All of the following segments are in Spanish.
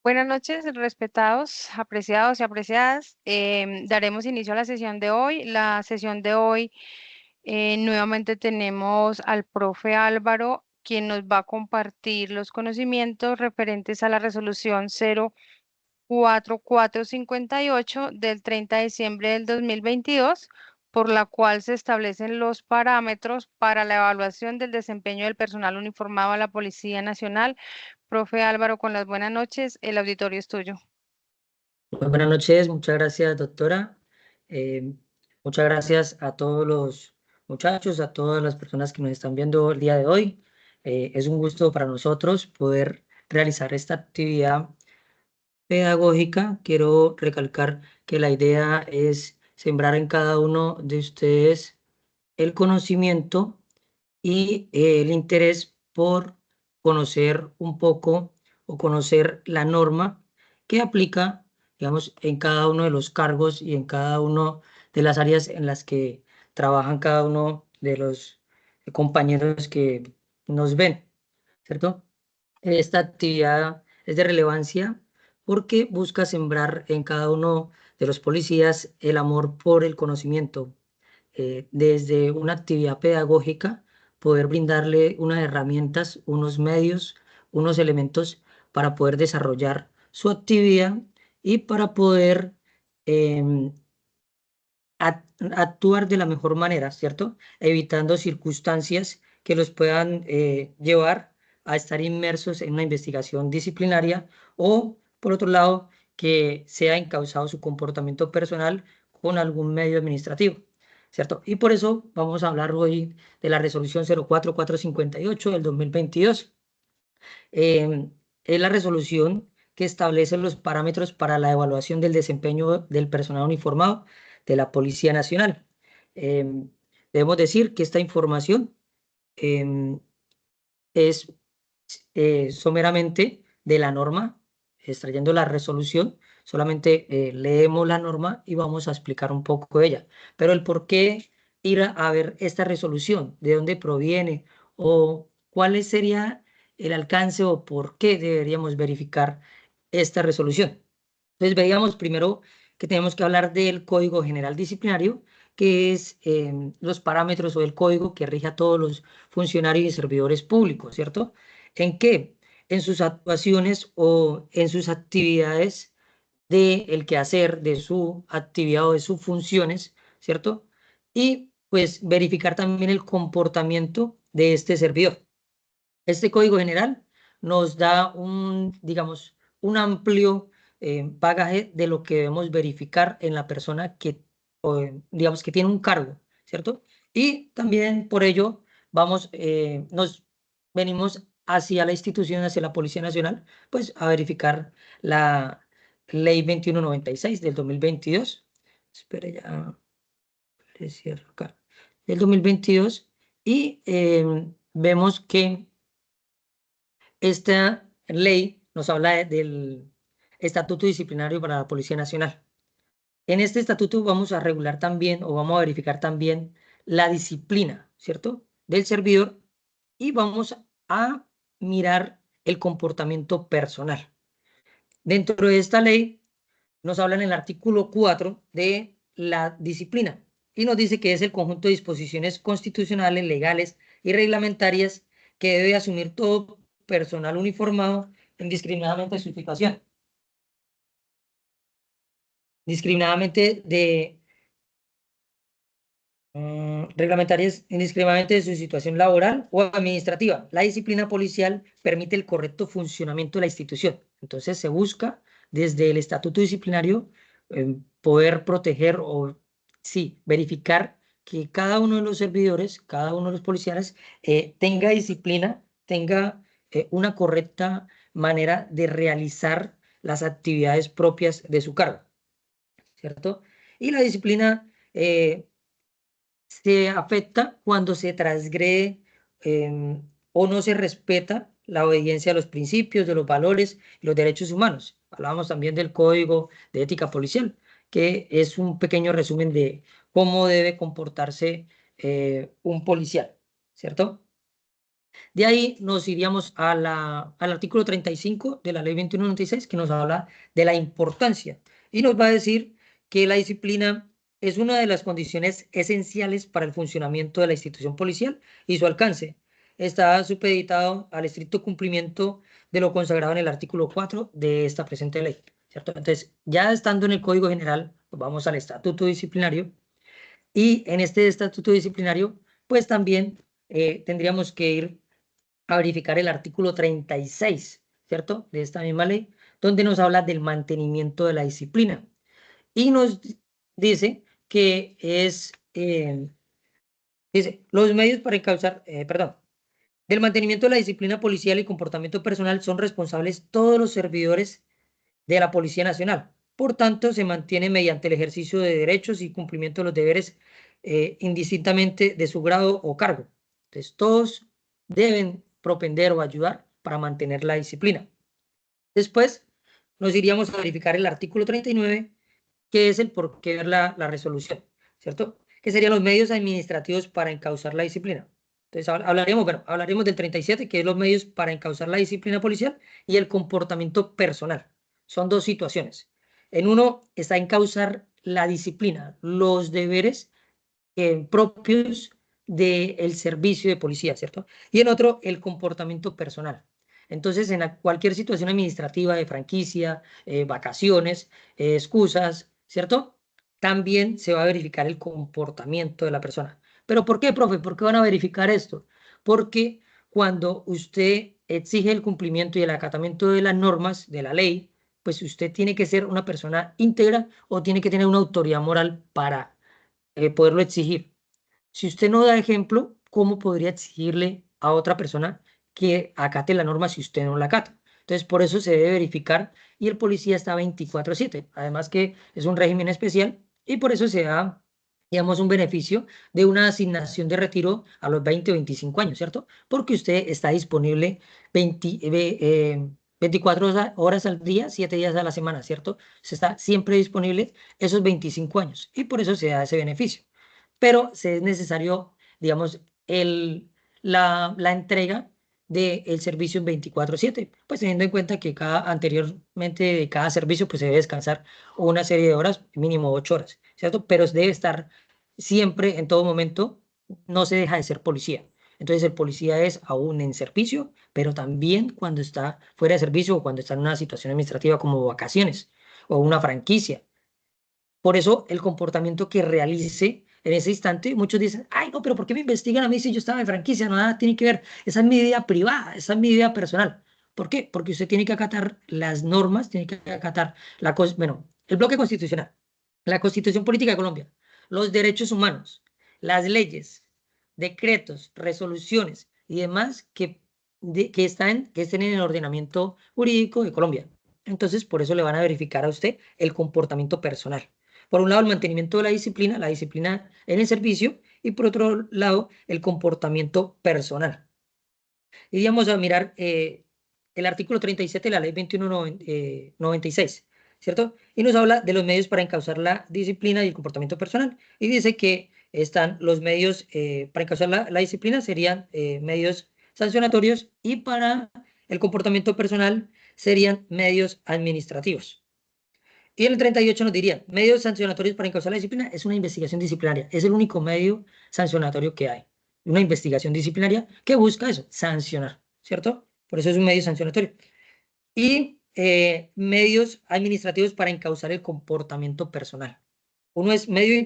Buenas noches, respetados, apreciados y apreciadas. Daremos inicio a la sesión de hoy. La sesión de hoy nuevamente tenemos al profe Álvaro, quien nos va a compartir los conocimientos referentes a la resolución 04458 del 30 de diciembre del 2022, por la cual se establecen los parámetros para la evaluación del desempeño del personal uniformado a la Policía Nacional. Profe Álvaro, con las buenas noches, el auditorio es tuyo. Muy buenas noches, muchas gracias, doctora. Eh, Muchas gracias a todos los muchachos, a todas las personas que nos están viendo el día de hoy. Es un gusto para nosotros poder realizar esta actividad pedagógica. Quiero recalcar que la idea es sembrar en cada uno de ustedes el conocimiento y el interés por conocer un poco o conocer la norma que aplica, digamos, en cada uno de los cargos y en cada uno de las áreas en las que trabajan cada uno de los compañeros que nos ven, ¿cierto? Esta actividad es de relevancia porque busca sembrar en cada uno de los policías el amor por el conocimiento, desde una actividad pedagógica, poder brindarle unas herramientas, unos medios, unos elementos para poder desarrollar su actividad y para poder em, actuar de la mejor manera, ¿cierto? Evitando circunstancias que los puedan llevar a estar inmersos en una investigación disciplinaria o, por otro lado, que sea encausado su comportamiento personal con algún medio administrativo, ¿cierto? Y por eso vamos a hablar hoy de la resolución 04458 del 2022. Es la resolución que establece los parámetros para la evaluación del desempeño del personal uniformado de la Policía Nacional. Em, Debemos decir que esta información em, es someramente de la norma, extrayendo la resolución, solamente leemos la norma y vamos a explicar un poco de ella. Pero el por qué ir a ver esta resolución, de dónde proviene o cuál sería el alcance o por qué deberíamos verificar esta resolución. Entonces veíamos primero que tenemos que hablar del Código General Disciplinario, que es los parámetros o el código que rige a todos los funcionarios y servidores públicos, ¿cierto? ¿En qué? En sus actuaciones o en sus actividades del quehacer, de su actividad o de sus funciones, ¿cierto? Y pues verificar también el comportamiento de este servidor. Este código general nos da un, digamos, un amplio bagaje de lo que debemos verificar en la persona que, digamos, que tiene un cargo, ¿cierto? Y también por ello nos venimos hacia la institución, hacia la Policía Nacional, pues a verificar la Ley 2196 del 2022. Espere, ya le cierro acá. Del 2022. Y vemos que esta ley nos habla del Estatuto Disciplinario para la Policía Nacional. En este estatuto vamos a regular también o vamos a verificar también la disciplina, ¿cierto? Del servidor y vamos a mirar el comportamiento personal. Dentro de esta ley nos habla en el artículo 4 de la disciplina y nos dice que es el conjunto de disposiciones constitucionales, legales y reglamentarias que debe asumir todo personal uniformado indiscriminadamente de su situación, indiscriminadamente de reglamentarias indiscriminadamente de su situación laboral o administrativa. La disciplina policial permite el correcto funcionamiento de la institución. Entonces se busca desde el estatuto disciplinario poder proteger o sí, verificar que cada uno de los servidores, cada uno de los policiales tenga disciplina, tenga una correcta manera de realizar las actividades propias de su cargo, ¿cierto? Y la disciplina se afecta cuando se transgrede o no se respeta la obediencia a los principios, de los valores y los derechos humanos. Hablábamos también del Código de Ética Policial, que es un pequeño resumen de cómo debe comportarse un policial, ¿cierto? De ahí nos iríamos al artículo 35 de la Ley 2196, que nos habla de la importancia y nos va a decir que la disciplina es una de las condiciones esenciales para el funcionamiento de la institución policial y su alcance. Está supeditado al estricto cumplimiento de lo consagrado en el artículo 4 de esta presente ley, ¿cierto? Entonces, ya estando en el Código General, pues vamos al estatuto disciplinario y en este estatuto disciplinario, pues también tendríamos que ir a verificar el artículo 36, ¿cierto? De esta misma ley, donde nos habla del mantenimiento de la disciplina. Y nos dice que dice, los medios para encauzar, perdón, del mantenimiento de la disciplina policial y comportamiento personal son responsables todos los servidores de la Policía Nacional. Por tanto, se mantiene mediante el ejercicio de derechos y cumplimiento de los deberes indistintamente de su grado o cargo. Entonces, todos deben propender o ayudar para mantener la disciplina. Después, nos iríamos a verificar el artículo 39, que es el por qué ver la resolución, ¿cierto? Que serían los medios administrativos para encauzar la disciplina. Entonces, hablaremos, bueno, hablaremos del 37, que es los medios para encauzar la disciplina policial y el comportamiento personal. Son dos situaciones. En uno está encauzar la disciplina, los deberes propios del servicio de policía, ¿cierto? Y en otro, el comportamiento personal. Entonces, en cualquier situación administrativa de franquicia, vacaciones, excusas, ¿cierto? También se va a verificar el comportamiento de la persona. ¿Pero por qué, profe? ¿Por qué van a verificar esto? Porque cuando usted exige el cumplimiento y el acatamiento de las normas de la ley, pues usted tiene que ser una persona íntegra o tiene que tener una autoridad moral para poderlo exigir. Si usted no da ejemplo, ¿cómo podría exigirle a otra persona que acate la norma si usted no la acata? Entonces, por eso se debe verificar y el policía está 24/7. Además que es un régimen especial y por eso se da, digamos, un beneficio de una asignación de retiro a los 20 o 25 años, ¿cierto? Porque usted está disponible 24 horas al día, 7 días a la semana, ¿cierto? Se está siempre disponible esos 25 años y por eso se da ese beneficio, pero se es necesario, digamos, la entrega del servicio en 24/7, pues teniendo en cuenta que anteriormente de cada servicio pues se debe descansar una serie de horas, mínimo 8 horas, ¿cierto? Pero debe estar siempre, en todo momento, no se deja de ser policía. Entonces el policía es aún en servicio, pero también cuando está fuera de servicio o cuando está en una situación administrativa como vacaciones o una franquicia. Por eso el comportamiento que realice en ese instante, muchos dicen, ay, no, pero ¿por qué me investigan a mí si yo estaba en franquicia? No, nada tiene que ver. Esa es mi vida privada, esa es mi vida personal. ¿Por qué? Porque usted tiene que acatar las normas, tiene que acatar bueno, el bloque constitucional, la Constitución Política de Colombia, los derechos humanos, las leyes, decretos, resoluciones y demás que estén en el ordenamiento jurídico de Colombia. Entonces, por eso le van a verificar a usted el comportamiento personal. Por un lado, el mantenimiento de la disciplina en el servicio, y por otro lado, el comportamiento personal. Iríamos a mirar el artículo 37 de la ley 2196, ¿cierto? Y nos habla de los medios para encauzar la disciplina y el comportamiento personal. Y dice que están los medios para encauzar la disciplina, serían medios sancionatorios, y para el comportamiento personal serían medios administrativos. Y en el 38 nos diría, medios sancionatorios para encauzar la disciplina es una investigación disciplinaria. Es el único medio sancionatorio que hay. Una investigación disciplinaria que busca eso, sancionar, ¿cierto? Por eso es un medio sancionatorio. Y medios administrativos para encauzar el comportamiento personal. Uno es medio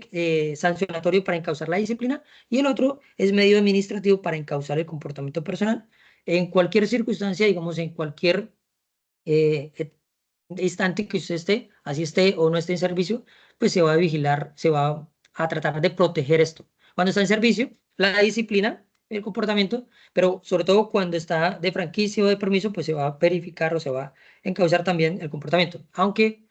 sancionatorio para encauzar la disciplina y el otro es medio administrativo para encauzar el comportamiento personal. En cualquier circunstancia, digamos, en cualquier eh, instante que usted esté, así esté o no esté en servicio, pues se va a vigilar, se va a tratar de proteger esto. Cuando está en servicio, la disciplina, el comportamiento, pero sobre todo cuando está de franquicia o de permiso, pues se va a verificar o se va a encauzar también el comportamiento. Aunque,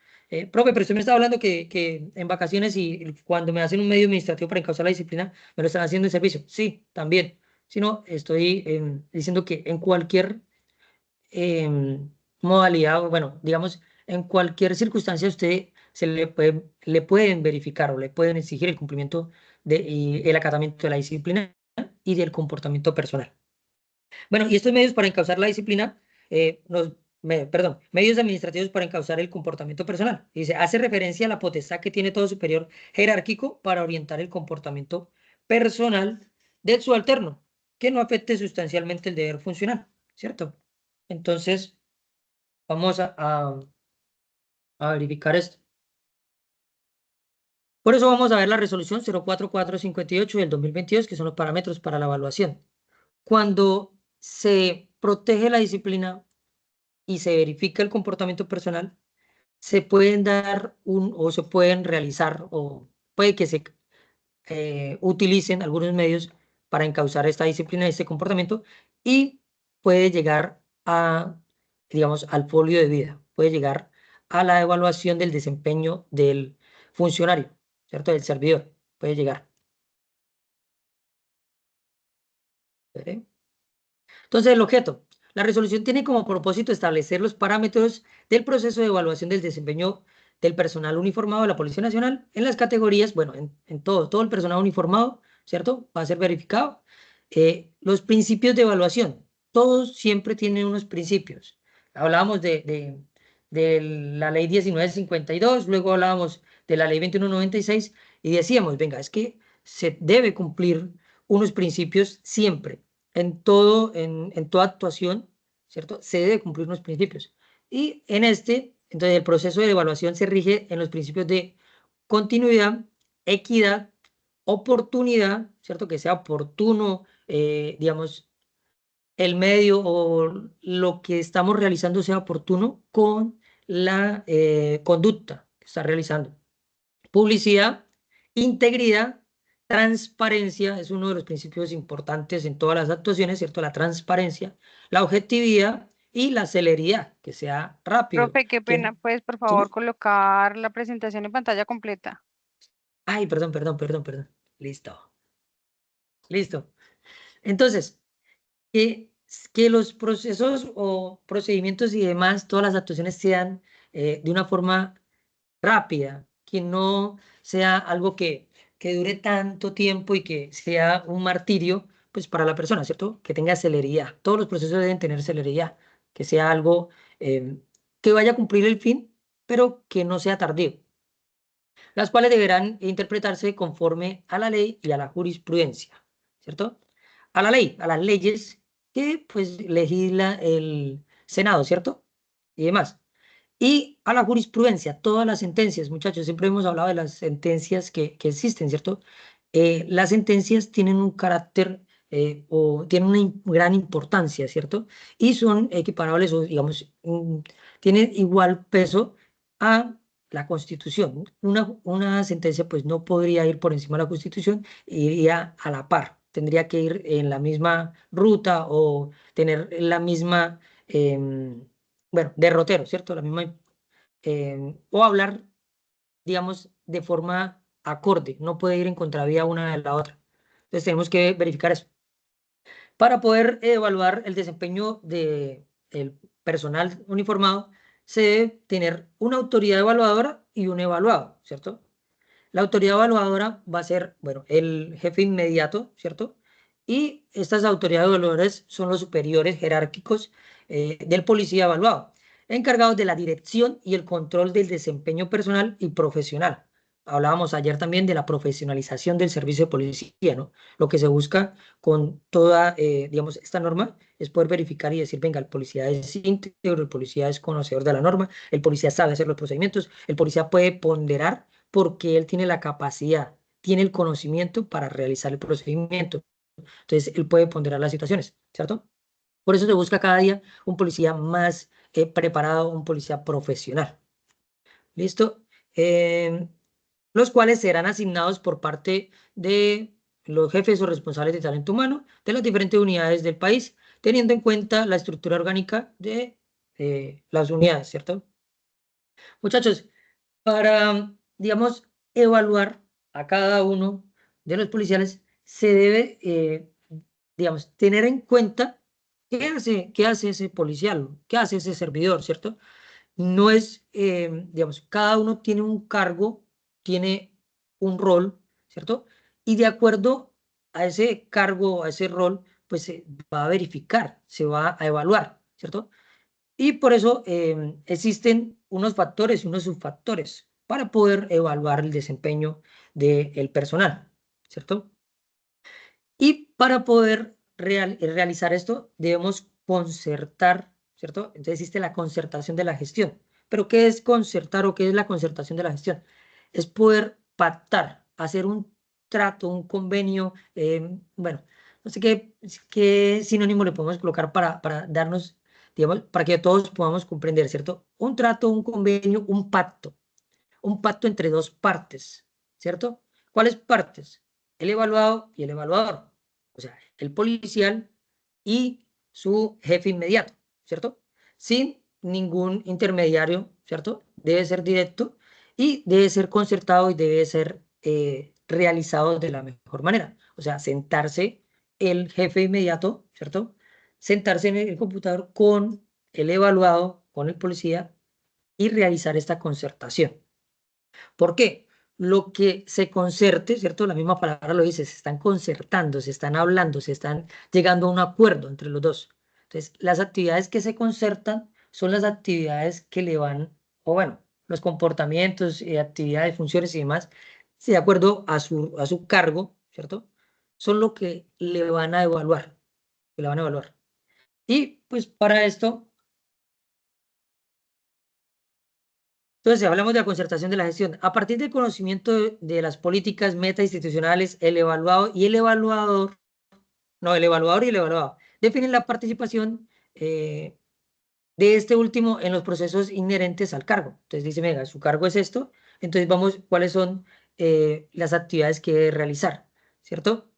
profe, pero usted me está hablando que en vacaciones y cuando me hacen un medio administrativo para encauzar la disciplina, me lo están haciendo en servicio. Sí, también. Si no, estoy diciendo que en cualquier modalidad, o bueno, digamos, en cualquier circunstancia usted le pueden verificar o le pueden exigir el cumplimiento y el acatamiento de la disciplina y del comportamiento personal. Bueno, y estos medios para encauzar la disciplina, perdón, medios administrativos para encauzar el comportamiento personal. Dice, hace referencia a la potestad que tiene todo superior jerárquico para orientar el comportamiento personal del subalterno, que no afecte sustancialmente el deber funcional, ¿cierto? Entonces, vamos a verificar esto. Por eso vamos a ver la resolución 04458 del 2022, que son los parámetros para la evaluación. Cuando se protege la disciplina y se verifica el comportamiento personal, se pueden dar o se pueden realizar o puede que se utilicen algunos medios para encauzar esta disciplina, este comportamiento y puede llegar a, digamos, al folio de vida, puede llegar a la evaluación del desempeño del funcionario, ¿cierto? Del servidor, puede llegar. ¿Sí? Entonces, el objeto. La resolución tiene como propósito establecer los parámetros del proceso de evaluación del desempeño del personal uniformado de la Policía Nacional en las categorías, bueno, en todo el personal uniformado, ¿cierto? Va a ser verificado. Los principios de evaluación. Todos siempre tienen unos principios. Hablábamos de la ley 1952, luego hablábamos de la ley 2196 y decíamos, venga, es que se debe cumplir unos principios siempre en toda actuación, ¿cierto? Se debe cumplir unos principios. Y en entonces el proceso de evaluación se rige en los principios de continuidad, equidad, oportunidad, ¿cierto? Que sea oportuno, digamos, el medio o lo que estamos realizando sea oportuno con la conducta que está realizando. Publicidad, integridad, transparencia es uno de los principios importantes en todas las actuaciones, ¿cierto? La transparencia, la objetividad y la celeridad, que sea rápido. Profe, qué Que, pena. ¿Puedes, por favor, ¿sí? colocar la presentación en pantalla completa? Ay, perdón. Listo, listo. Entonces, que, que los procesos o procedimientos y demás, todas las actuaciones sean de una forma rápida, que no sea algo que dure tanto tiempo y que sea un martirio, pues para la persona, ¿cierto? Que tenga celeridad. Todos los procesos deben tener celeridad, que sea algo que vaya a cumplir el fin, pero que no sea tardío, las cuales deberán interpretarse conforme a la ley y a la jurisprudencia, ¿cierto? A la ley, a las leyes que pues legisla el Senado, ¿cierto? Y demás. Y a la jurisprudencia, todas las sentencias, muchachos, siempre hemos hablado de las sentencias que existen, ¿cierto? Las sentencias tienen un carácter o tienen una gran importancia, ¿cierto? Y son equiparables o, digamos, tienen igual peso a la Constitución. Una sentencia, pues, no podría ir por encima de la Constitución, iría a la par. Tendría que ir en la misma ruta o tener la misma bueno, derrotero, ¿cierto? La misma, o hablar, digamos, de forma acorde, no puede ir en contravía una de la otra. Entonces tenemos que verificar eso. Para poder evaluar el desempeño del personal uniformado, se debe tener una autoridad evaluadora y un evaluado, ¿cierto? La autoridad evaluadora va a ser, bueno, el jefe inmediato, ¿cierto? Y estas autoridades evaluadoras son los superiores jerárquicos del policía evaluado, encargados de la dirección y el control del desempeño personal y profesional. Hablábamos ayer también de la profesionalización del servicio de policía, ¿no? Lo que se busca con toda, digamos, esta norma es poder verificar y decir, venga, el policía es íntegro, el policía es conocedor de la norma, el policía sabe hacer los procedimientos, el policía puede ponderar porque él tiene la capacidad, tiene el conocimiento para realizar el procedimiento. Entonces, él puede ponderar las situaciones, ¿cierto? Por eso se busca cada día un policía más preparado, un policía profesional. ¿Listo? Los cuales serán asignados por parte de los jefes o responsables de talento humano de las diferentes unidades del país, teniendo en cuenta la estructura orgánica de las unidades, ¿cierto? Muchachos, para, digamos, evaluar a cada uno de los policiales, se debe, digamos, tener en cuenta qué hace ese policial, qué hace ese servidor, ¿cierto? No es, digamos, cada uno tiene un cargo, tiene un rol, ¿cierto? Y de acuerdo a ese cargo, a ese rol, pues se va a verificar, se va a evaluar, ¿cierto? Y por eso existen unos factores y unos subfactores para poder evaluar el desempeño del personal, ¿cierto? Y para poder realizar esto, debemos concertar, ¿cierto? Entonces existe la concertación de la gestión. ¿Pero qué es concertar o qué es la concertación de la gestión? Es poder pactar, hacer un trato, un convenio, bueno, no sé qué sinónimo le podemos colocar para darnos, digamos, para que todos podamos comprender, ¿cierto? Un trato, un convenio, un pacto entre dos partes, ¿cierto? ¿Cuáles partes? El evaluado y el evaluador, o sea, el policial y su jefe inmediato, ¿cierto? Sin ningún intermediario, ¿cierto? Debe ser directo y debe ser concertado y debe ser realizado de la mejor manera. O sea, sentarse el jefe inmediato, ¿cierto? Sentarse en el computador con el evaluado, con el policía y realizar esta concertación. ¿Por qué? Lo que se concerte, ¿cierto? La misma palabra lo dice, se están concertando, se están hablando, se están llegando a un acuerdo entre los dos. Entonces, las actividades que se concertan son las actividades que le van, o bueno, los comportamientos, actividades, funciones y demás, sí, de acuerdo a su cargo, ¿cierto? Son lo que le van a evaluar, que le van a evaluar. Y pues para esto entonces, si hablamos de la concertación de la gestión, a partir del conocimiento de las políticas meta institucionales, el evaluado y el evaluador, no, el evaluador y el evaluado, definen la participación de este último en los procesos inherentes al cargo. Entonces dice, venga, su cargo es esto, entonces vamos, cuáles son las actividades que debe realizar, ¿cierto?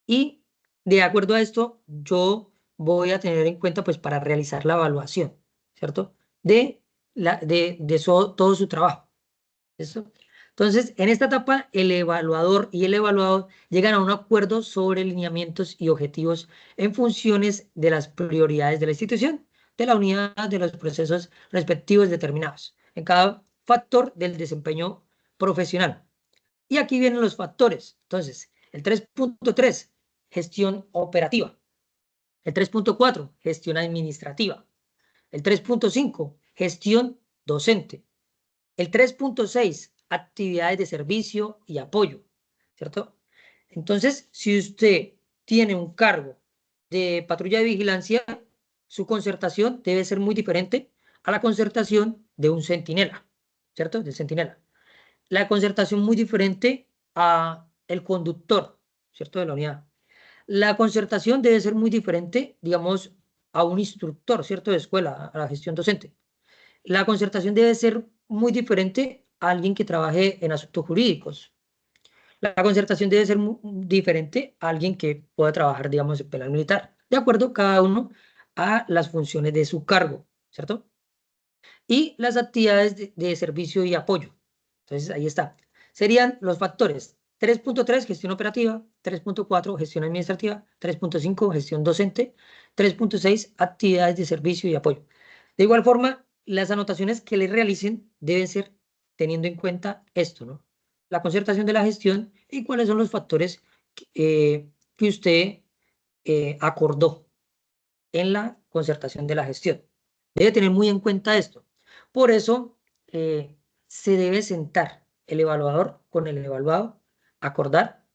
Y de acuerdo a esto, yo voy a tener en cuenta, pues, para realizar la evaluación, ¿cierto? Todo su trabajo. ¿Eso? Entonces, en esta etapa, el evaluador y el evaluado llegan a un acuerdo sobre lineamientos y objetivos en funciones de las prioridades de la institución, de la unidad de los procesos respectivos determinados, en cada factor del desempeño profesional. Y aquí vienen los factores. Entonces, el 3.3, gestión operativa. El 3.4, gestión administrativa. El 3.5, gestión docente. El 3.6, actividades de servicio y apoyo, ¿cierto? Entonces, si usted tiene un cargo de patrulla de vigilancia, su concertación debe ser muy diferente a la concertación de un centinela, ¿cierto? Del centinela. La concertación muy diferente a el conductor, ¿cierto? De la unidad. La concertación debe ser muy diferente, digamos, a un instructor, ¿cierto? De escuela, a la gestión docente. La concertación debe ser muy diferente a alguien que trabaje en asuntos jurídicos. La concertación debe ser diferente a alguien que pueda trabajar, digamos, en penal militar, de acuerdo cada uno a las funciones de su cargo, ¿cierto? Y las actividades de servicio y apoyo. Entonces, ahí está. Serían los factores. 3.3, gestión operativa. 3.4, gestión administrativa. 3.5, gestión docente. 3.6, actividades de servicio y apoyo. De igual forma, las anotaciones que le realicen deben ser teniendo en cuenta esto, ¿no? La concertación de la gestión y cuáles son los factores que usted acordó en la concertación de la gestión. Debe tener muy en cuenta esto. Por eso se debe sentar el evaluador con el evaluado, acordar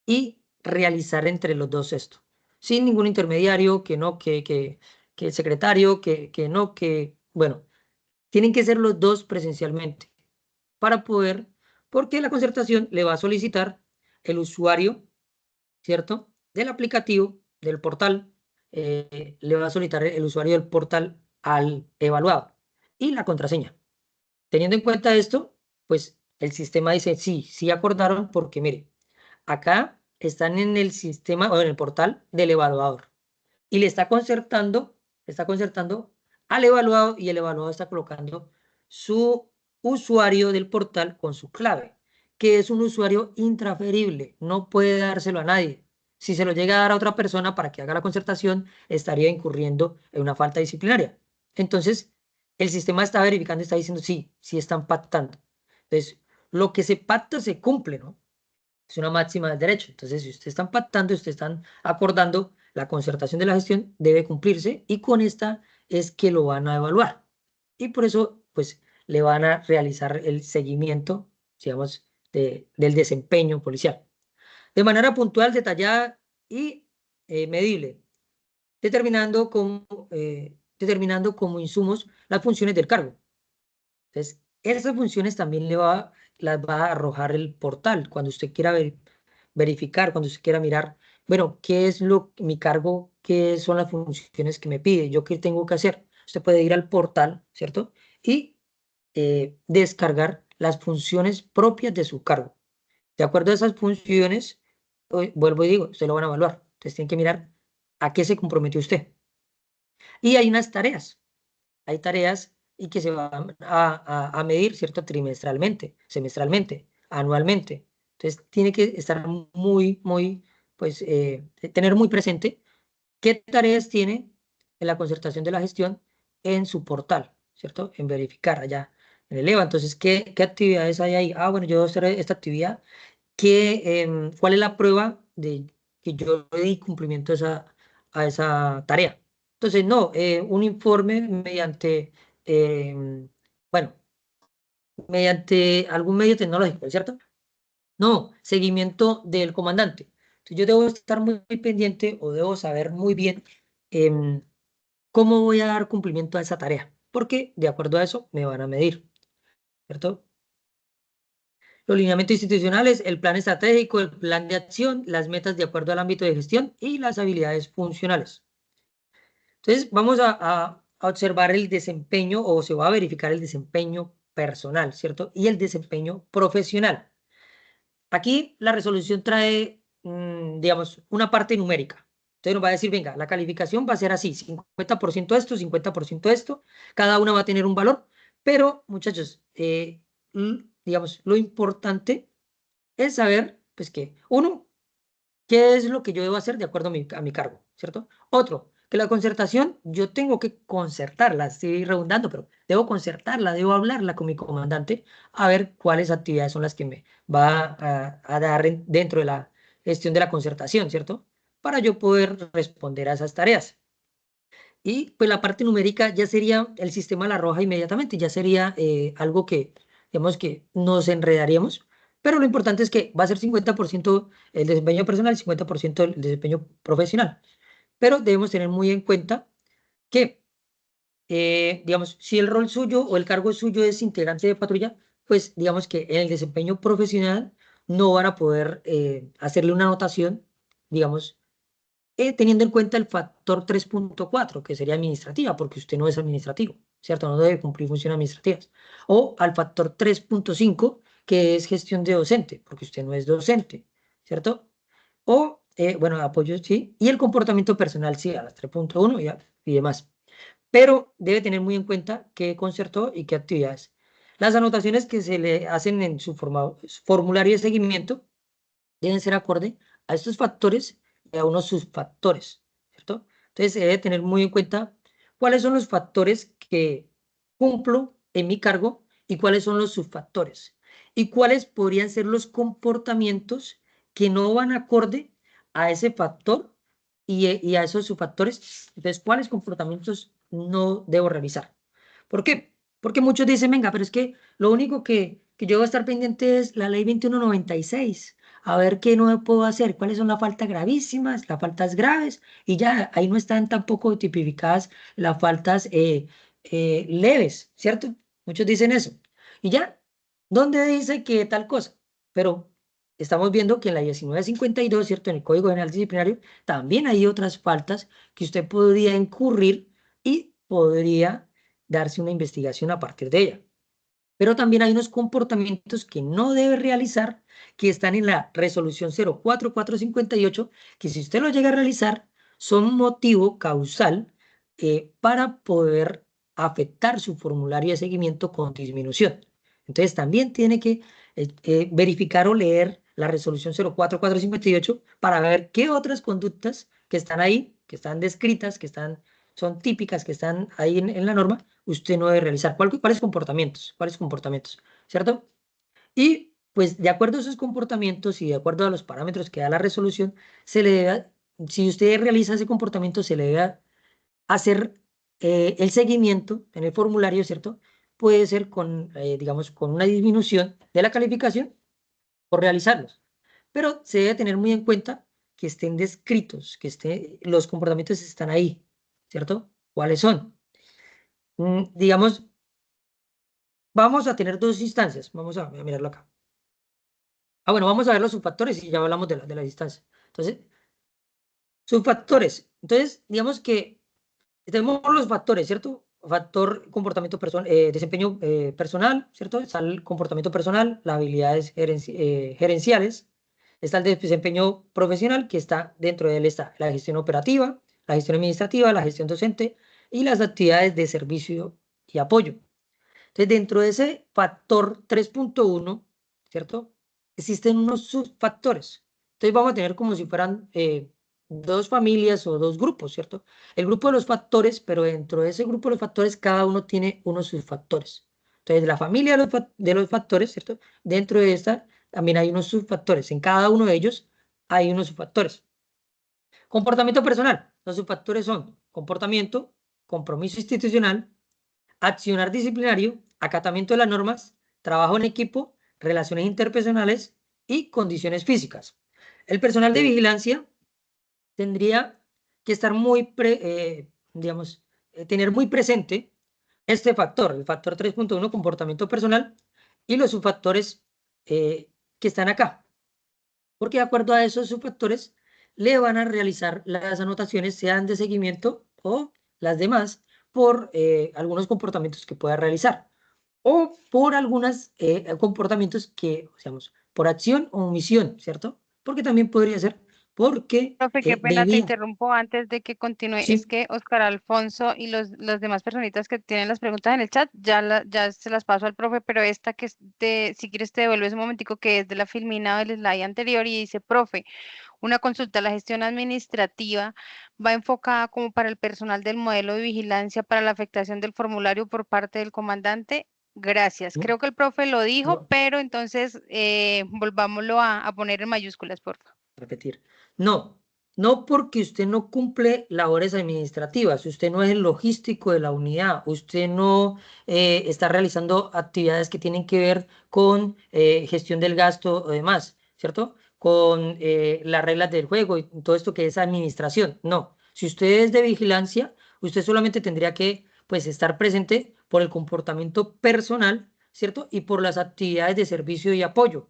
y realizar entre los dos esto. Sin ningún intermediario, que no, que el secretario, que no, que, bueno, tienen que ser los dos presencialmente para poder, porque la concertación le va a solicitar el usuario, ¿cierto? Del aplicativo, del portal, le va a solicitar el usuario del portal al evaluado y la contraseña. Teniendo en cuenta esto, pues el sistema dice, sí, sí acordaron porque mire, acá están en el sistema o en el portal del evaluador y le está concertando al evaluado y el evaluado está colocando su usuario del portal con su clave, que es un usuario intransferible, no puede dárselo a nadie. Si se lo llega a dar a otra persona para que haga la concertación, estaría incurriendo en una falta disciplinaria. Entonces, el sistema está verificando, está diciendo, sí, sí están pactando. Entonces, lo que se pacta se cumple, ¿no? Es una máxima del derecho. Entonces, si ustedes están pactando, ustedes están acordando, la concertación de la gestión debe cumplirse y con esta es que lo van a evaluar. Y por eso, pues, le van a realizar el seguimiento, digamos, del desempeño policial. De manera puntual, detallada y medible, determinando como insumos las funciones del cargo. Entonces, esas funciones también las va a arrojar el portal cuando usted quiera verificar, cuando usted quiera mirar, bueno, ¿qué es mi cargo? ¿Qué son las funciones que me pide? ¿Yo qué tengo que hacer? Usted puede ir al portal, ¿cierto? Y descargar las funciones propias de su cargo. De acuerdo a esas funciones, vuelvo y digo, usted lo van a evaluar. Entonces, tiene que mirar a qué se comprometió usted. Y hay unas tareas. Hay tareas y que se van a medir, ¿cierto? Trimestralmente, semestralmente, anualmente. Entonces, tiene que estar pues, tener muy presente qué tareas tiene en la concertación de la gestión en su portal, ¿cierto? En verificar allá en el EVA. Entonces, ¿qué actividades hay ahí? Ah, bueno, yo debo hacer esta actividad. ¿Cuál es la prueba de que yo le di cumplimiento a esa tarea? Entonces, no, un informe bueno, mediante algún medio tecnológico, ¿cierto? No, seguimiento del comandante. Entonces, yo debo estar muy pendiente o debo saber muy bien em, cómo voy a dar cumplimiento a esa tarea, porque de acuerdo a eso me van a medir, ¿cierto? Los lineamientos institucionales, el plan estratégico, el plan de acción, las metas de acuerdo al ámbito de gestión y las habilidades funcionales. Entonces, vamos a observar el desempeño o se va a verificar el desempeño personal, ¿cierto? Y el desempeño profesional. Aquí la resolución trae, digamos, una parte numérica. Entonces nos va a decir, venga, la calificación va a ser así, 50% esto, 50% esto, cada una va a tener un valor, pero muchachos, digamos, lo importante es saber, pues que, uno, qué es lo que yo debo hacer de acuerdo a mi cargo, ¿cierto? Otro, que la concertación yo tengo que concertarla, estoy redundando, pero debo concertarla, debo hablarla con mi comandante a ver cuáles actividades son las que me va a dar dentro de la gestión de la concertación, ¿cierto? Para yo poder responder a esas tareas. Y pues la parte numérica ya sería, el sistema la arroja inmediatamente, ya sería algo que, digamos que nos enredaríamos, pero lo importante es que va a ser 50% el desempeño personal y 50% el desempeño profesional. Pero debemos tener muy en cuenta que, digamos, si el rol suyo o el cargo suyo es integrante de patrulla, pues digamos que en el desempeño profesional no van a poder hacerle una anotación, digamos, teniendo en cuenta el factor 3.4 que sería administrativa, porque usted no es administrativo, ¿cierto? No debe cumplir funciones administrativas. O al factor 3.5 que es gestión de docente, porque usted no es docente, ¿cierto? O, bueno, apoyo, sí, y el comportamiento personal, sí, a las 3.1 y demás. Pero debe tener muy en cuenta qué concertó y qué actividades. Las anotaciones que se le hacen en su formulario de seguimiento deben ser acorde a estos factores y a unos subfactores, ¿cierto? Entonces se debe tener muy en cuenta cuáles son los factores que cumplo en mi cargo y cuáles son los subfactores y cuáles podrían ser los comportamientos que no van acorde a ese factor y a esos subfactores. Entonces, ¿cuáles comportamientos no debo realizar? ¿Por qué? Porque muchos dicen, venga, pero es que lo único que yo voy a estar pendiente es la ley 2196 a ver qué no puedo hacer, cuáles son las faltas gravísimas, las faltas graves, y ya ahí no están tampoco tipificadas las faltas leves, ¿cierto? Muchos dicen eso. Y ya, ¿dónde dice que tal cosa? Pero estamos viendo que en la 1952, ¿cierto? En el Código General Disciplinario, también hay otras faltas que usted podría incurrir y podría darse una investigación a partir de ella. Pero también hay unos comportamientos que no debe realizar, que están en la resolución 04458, que si usted lo llega a realizar, son motivo causal para poder afectar su formulario de seguimiento con disminución. Entonces también tiene que verificar o leer la resolución 04458 para ver qué otras conductas que están ahí, que están descritas, son típicas, que están ahí en la norma, usted no debe realizar. ¿Cuáles comportamientos? ¿Cuáles comportamientos? ¿Cierto? Y pues de acuerdo a esos comportamientos y de acuerdo a los parámetros que da la resolución, se le debe si usted realiza ese comportamiento, se le debe hacer el seguimiento en el formulario, ¿cierto? Puede ser con, digamos, con una disminución de la calificación por realizarlos. Pero se debe tener muy en cuenta que estén descritos, los comportamientos están ahí, ¿cierto? ¿Cuáles son? Digamos, vamos a tener dos instancias. Vamos a mirarlo acá. Bueno, vamos a ver los subfactores y ya hablamos de la distancia. Entonces, subfactores. Entonces, digamos que tenemos los factores, ¿cierto? Factor comportamiento personal, desempeño personal, ¿cierto? Está el comportamiento personal, las habilidades gerenciales, está el desempeño profesional, que está dentro de él está la gestión operativa, la gestión administrativa, la gestión docente y las actividades de servicio y apoyo. Entonces, dentro de ese factor 3.1, ¿cierto? Existen unos subfactores. Entonces, vamos a tener como si fueran dos familias o dos grupos, ¿cierto? El grupo de los factores, pero dentro de ese grupo de los factores, cada uno tiene unos subfactores. Entonces, la familia de los factores, ¿cierto? Dentro de esta también hay unos subfactores. En cada uno de ellos hay unos subfactores. Comportamiento personal. Los subfactores son comportamiento, compromiso institucional, accionar disciplinario, acatamiento de las normas, trabajo en equipo, relaciones interpersonales y condiciones físicas. El personal de vigilancia tendría que estar digamos, tener muy presente este factor, el factor 3.1, comportamiento personal, y los subfactores que están acá, porque de acuerdo a esos subfactores le van a realizar las anotaciones, sean de seguimiento o las demás, por algunos comportamientos que pueda realizar o por algunos comportamientos que, digamos, por acción o omisión, ¿cierto? Porque también podría ser porque Profe, qué pena, te debía, interrumpo antes de que continúe. Es sí, que Oscar Alfonso y los demás personitas que tienen las preguntas en el chat, ya se las paso al profe, pero esta que es de, si quieres te devuelves un momentico, que es de la filmina del slide anterior y dice, profe, una consulta, la gestión administrativa va enfocada como para el personal del modelo de vigilancia para la afectación del formulario por parte del comandante. Gracias. no, Creo que el profe lo dijo, no, pero entonces volvámoslo a poner en mayúsculas, por favor. repetir. No, no porque usted no cumple labores administrativas, usted no es el logístico de la unidad, usted no está realizando actividades que tienen que ver con gestión del gasto o demás, ¿cierto? Con las reglas del juego y todo esto que es administración. No, si usted es de vigilancia, usted solamente tendría que, pues, estar presente por el comportamiento personal, ¿cierto? Y por las actividades de servicio y apoyo,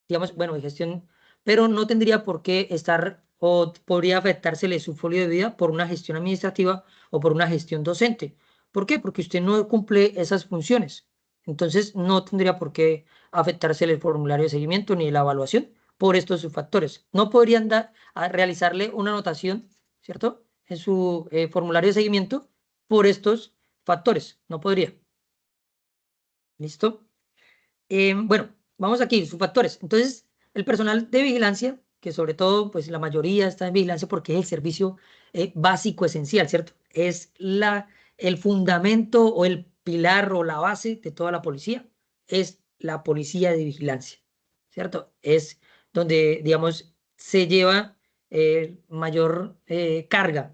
digamos, bueno, de gestión, pero no tendría por qué estar o podría afectársele su folio de vida por una gestión administrativa o por una gestión docente. ¿Por qué? Porque usted no cumple esas funciones. Entonces, no tendría por qué afectársele el formulario de seguimiento ni la evaluación por estos factores. No podrían realizarle una anotación, ¿cierto? En su formulario de seguimiento por estos factores. No podría. ¿Listo? Bueno, vamos aquí, sus factores. Entonces, el personal de vigilancia, que sobre todo, pues la mayoría está en vigilancia porque es el servicio básico, esencial, ¿cierto? Es el fundamento o el pilar o la base de toda la policía, es la policía de vigilancia, ¿cierto? Es donde, digamos, se lleva mayor carga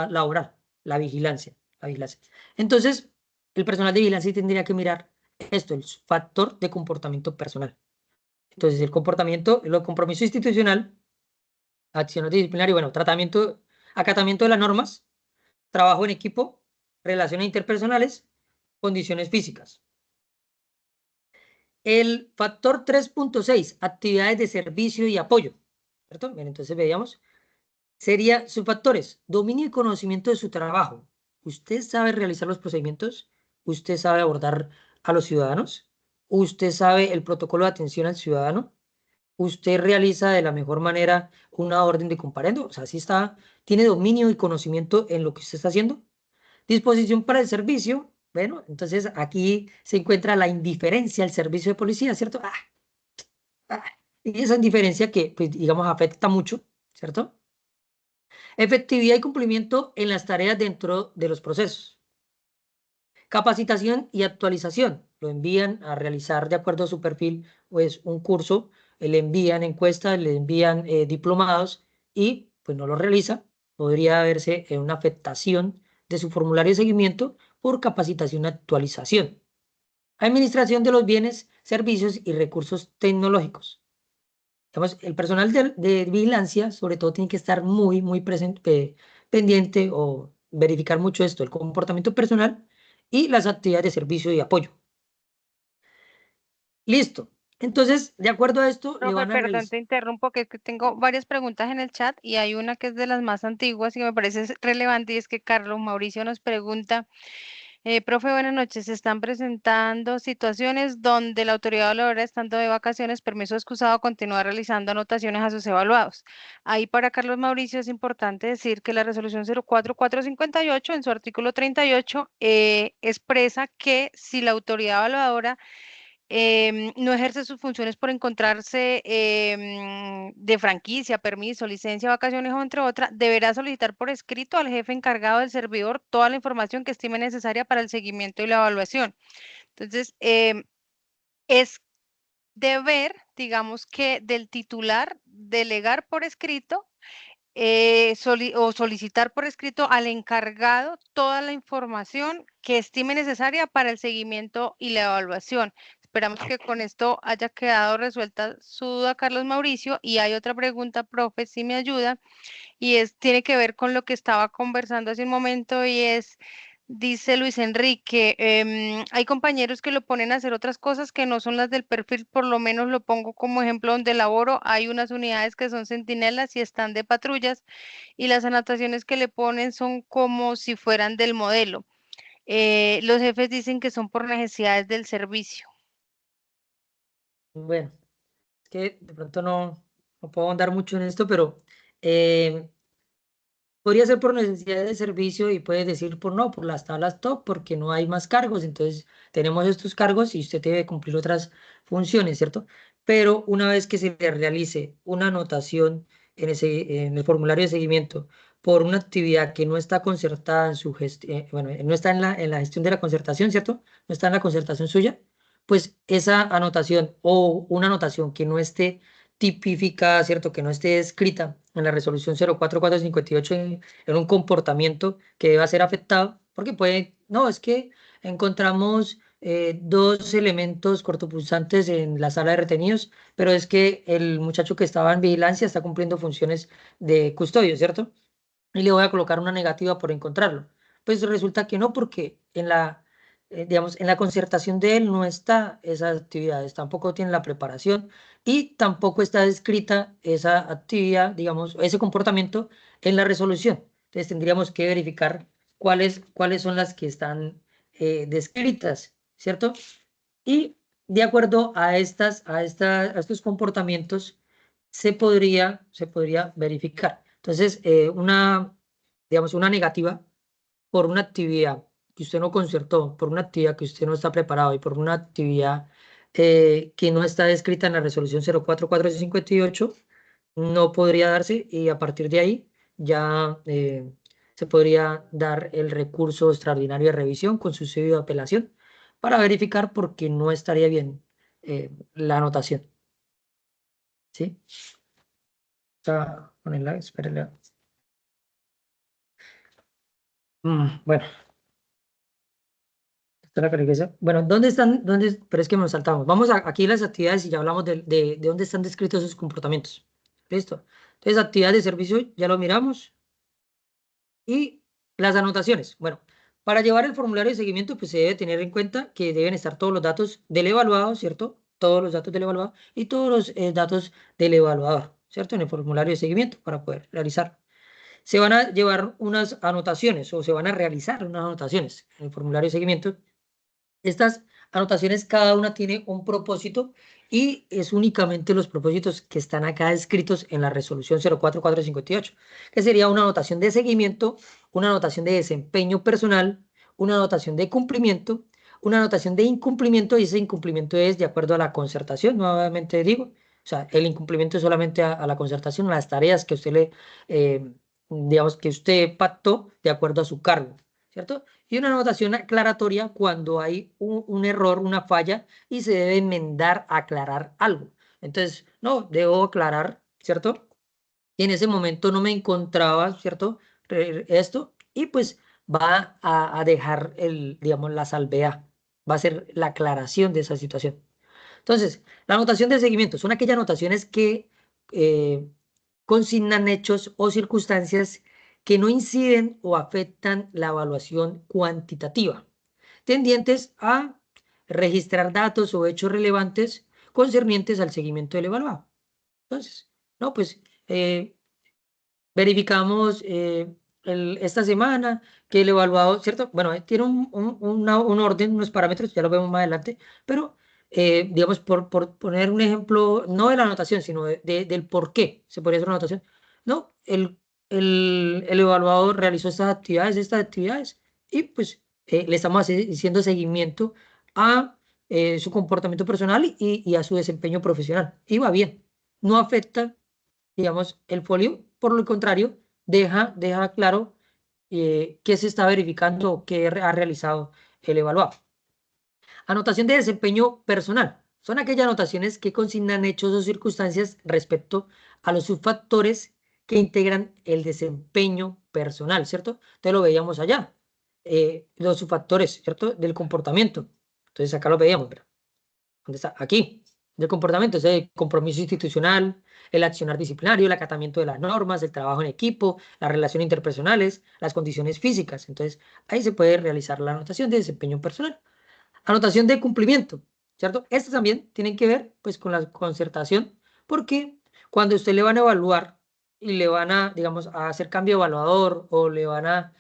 laboral, la vigilancia. Entonces, el personal de vigilancia tendría que mirar esto, el factor de comportamiento personal. Entonces, el comportamiento, el compromiso institucional, acción disciplinaria, bueno, acatamiento de las normas, trabajo en equipo, relaciones interpersonales, condiciones físicas. El factor 3.6, actividades de servicio y apoyo. ¿Cierto? Bien, entonces veíamos, sería sus factores, dominio y conocimiento de su trabajo. ¿Usted sabe realizar los procedimientos? ¿Usted sabe abordar a los ciudadanos? ¿Usted sabe el protocolo de atención al ciudadano? ¿Usted realiza de la mejor manera una orden de comparendo? O sea, si está, tiene dominio y conocimiento en lo que usted está haciendo. Disposición para el servicio. Bueno, entonces aquí se encuentra la indiferencia al servicio de policía, ¿cierto? Ah, y esa indiferencia que, pues, digamos, afecta mucho, ¿cierto? Efectividad y cumplimiento en las tareas dentro de los procesos. Capacitación y actualización. Lo envían a realizar de acuerdo a su perfil, pues un curso, le envían encuestas, le envían diplomados y pues no lo realiza, podría verse en una afectación de su formulario de seguimiento por capacitación y actualización. Administración de los bienes, servicios y recursos tecnológicos. Digamos, el personal de vigilancia, sobre todo, tiene que estar muy presente, pendiente o verificar mucho esto, el comportamiento personal y las actividades de servicio y apoyo. Listo. Entonces, de acuerdo a esto, le Profe, van a perdón, realizar. te interrumpo, que es que tengo varias preguntas en el chat y hay una que es de las más antiguas y me parece relevante y es que Carlos Mauricio nos pregunta, profe, buenas noches, se están presentando situaciones donde la autoridad evaluadora, estando de vacaciones, permiso excusado, continúa realizando anotaciones a sus evaluados. Ahí para Carlos Mauricio es importante decir que la resolución 04458 en su artículo 38 expresa que si la autoridad evaluadora no ejerce sus funciones por encontrarse de franquicia, permiso, licencia, vacaciones o entre otras, deberá solicitar por escrito al jefe encargado del servidor toda la información que estime necesaria para el seguimiento y la evaluación. Entonces, es deber, digamos que del titular, delegar por escrito o solicitar por escrito al encargado toda la información que estime necesaria para el seguimiento y la evaluación. Esperamos que con esto haya quedado resuelta su duda, Carlos Mauricio. Y hay otra pregunta, profe, si me ayuda, y tiene que ver con lo que estaba conversando hace un momento y es, dice Luis Enrique, hay compañeros que lo ponen a hacer otras cosas que no son las del perfil, por lo menos lo pongo como ejemplo donde laboro, hay unas unidades que son centinelas y están de patrullas y las anotaciones que le ponen son como si fueran del modelo. Los jefes dicen que son por necesidades del servicio. Bueno, es que de pronto no puedo andar mucho en esto, pero eh, podría ser por necesidad de servicio y puede decir por no, por las tablas top, porque no hay más cargos. Entonces, tenemos estos cargos y usted debe cumplir otras funciones, ¿cierto? Pero una vez que se le realice una anotación en el formulario de seguimiento por una actividad que no está concertada en su gestión, bueno, no está en la gestión de la concertación, ¿cierto? No está en la concertación suya, pues esa anotación o una anotación que no esté tipificada, ¿cierto? Que no esté escrita en la resolución 04458 en un comportamiento que deba ser afectado, porque puede, no, es que encontramos dos elementos cortopulsantes en la sala de retenidos, pero es que el muchacho que estaba en vigilancia está cumpliendo funciones de custodio, ¿cierto? Y le voy a colocar una negativa por encontrarlo. Pues resulta que no, porque digamos, en la concertación de él no está esas actividades, tampoco tiene la preparación y tampoco está descrita esa actividad, digamos, ese comportamiento en la resolución. Entonces tendríamos que verificar cuáles son las que están descritas, ¿cierto? Y de acuerdo a estos comportamientos se podría verificar. Entonces, digamos, una negativa por una actividad que usted no concertó, por una actividad que usted no está preparado y por una actividad que no está descrita en la resolución 04458, no podría darse y a partir de ahí ya se podría dar el recurso extraordinario de revisión con subsidio de apelación para verificar por qué no estaría bien la anotación. ¿Sí? Ponerla, espérela. Bueno, está la calificación. Bueno, ¿dónde están? Pero es que nos saltamos. Vamos aquí las actividades y ya hablamos de dónde están descritos esos comportamientos. ¿Listo? Entonces, actividades de servicio, ya lo miramos. Y las anotaciones. Bueno, para llevar el formulario de seguimiento, pues se debe tener en cuenta que deben estar todos los datos del evaluado, ¿cierto? Todos los datos del evaluado y todos los datos del evaluador, ¿cierto? En el formulario de seguimiento para poder realizar. Se van a llevar unas anotaciones o se van a realizar unas anotaciones en el formulario de seguimiento. Estas anotaciones, cada una tiene un propósito y es únicamente los propósitos que están acá escritos en la resolución 04458, que sería una anotación de seguimiento, una anotación de desempeño personal, una anotación de cumplimiento, una anotación de incumplimiento y ese incumplimiento es de acuerdo a la concertación, nuevamente digo. O sea, el incumplimiento es solamente a la concertación, a las tareas que digamos, que usted pactó de acuerdo a su cargo, ¿cierto? Y una anotación aclaratoria cuando hay un error, una falla y se debe enmendar, aclarar algo. Entonces, no, debo aclarar, ¿cierto? y en ese momento no me encontraba, ¿cierto? Esto, y pues va a dejar digamos, la salvedad, va a ser la aclaración de esa situación. Entonces, la anotación de seguimiento son aquellas anotaciones que eh, consignan hechos o circunstancias que no inciden o afectan la evaluación cuantitativa, tendientes a registrar datos o hechos relevantes concernientes al seguimiento del evaluado. Entonces, no, pues verificamos esta semana que el evaluado, ¿cierto? Bueno, tiene un orden, unos parámetros, ya lo vemos más adelante, pero digamos, por poner un ejemplo, no de la anotación, sino del por qué se podría hacer una anotación. No, el evaluador realizó estas actividades, y pues le estamos haciendo seguimiento a su comportamiento personal y a su desempeño profesional. Y va bien, no afecta, digamos, el folio, por lo contrario, deja claro qué se está verificando o qué ha realizado el evaluado. Anotación de desempeño personal. Son aquellas anotaciones que consignan hechos o circunstancias respecto a los subfactores que integran el desempeño personal, ¿cierto? Entonces lo veíamos allá. Los subfactores, ¿cierto? Del comportamiento. Entonces acá lo veíamos, ¿verdad? ¿Dónde está? Aquí, del comportamiento, es el compromiso institucional, el accionar disciplinario, el acatamiento de las normas, el trabajo en equipo, las relaciones interpersonales, las condiciones físicas. Entonces, ahí se puede realizar la anotación de desempeño personal. Anotación de cumplimiento, ¿cierto? Estas también tienen que ver, pues, con la concertación, porque cuando usted le van a evaluar y le van a, digamos, a hacer cambio evaluador o le van a,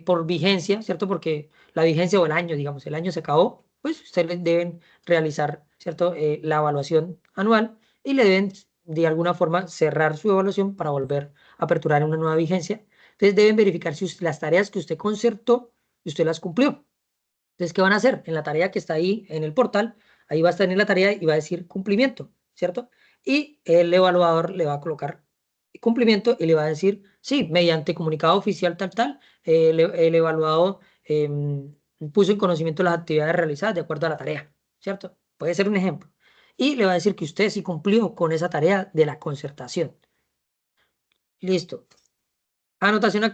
por vigencia, ¿cierto? Porque la vigencia o el año, digamos, el año se acabó, pues ustedes deben realizar, ¿cierto? La evaluación anual y le deben, de alguna forma, cerrar su evaluación para volver a aperturar una nueva vigencia. Entonces deben verificar si las tareas que usted concertó, usted las cumplió. Entonces, ¿qué van a hacer? En la tarea que está ahí en el portal, ahí va a estar en la tarea y va a decir cumplimiento, ¿cierto? Y el evaluador le va a colocar cumplimiento y le va a decir, sí, mediante comunicado oficial tal, tal, el evaluado puso en conocimiento las actividades realizadas de acuerdo a la tarea, ¿cierto? Puede ser un ejemplo. Y le va a decir que usted sí cumplió con esa tarea de la concertación. Listo. Anotación,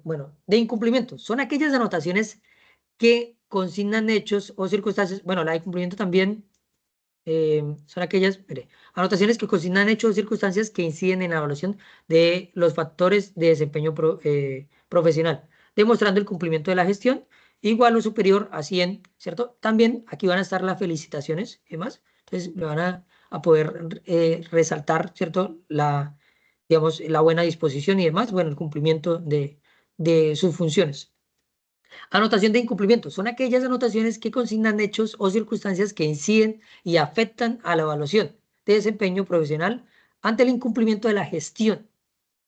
bueno, de incumplimiento. Son aquellas anotaciones que consignan hechos o circunstancias. Bueno, la de cumplimiento también son aquellas, mire, anotaciones que consignan hechos o circunstancias que inciden en la evaluación de los factores de desempeño profesional, demostrando el cumplimiento de la gestión igual o superior a 100, ¿cierto? También aquí van a estar las felicitaciones y demás. Entonces, le van a poder resaltar, ¿cierto? Digamos, la buena disposición y demás, bueno, el cumplimiento de sus funciones. Anotación de incumplimiento. Son aquellas anotaciones que consignan hechos o circunstancias que inciden y afectan a la evaluación de desempeño profesional ante el incumplimiento de la gestión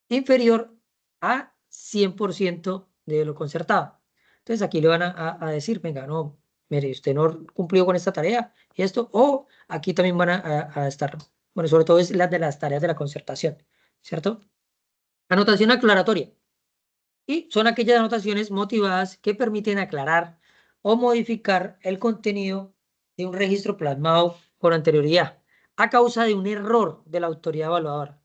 inferior a 100% de lo concertado. Entonces aquí le van a decir, venga, no, mire, usted no cumplió con esta tarea y esto, o aquí también van a estar, bueno, sobre todo es las de las tareas de la concertación, ¿cierto? Anotación aclaratoria. Y son aquellas anotaciones motivadas que permiten aclarar o modificar el contenido de un registro plasmado con anterioridad a causa de un error de la autoridad evaluadora.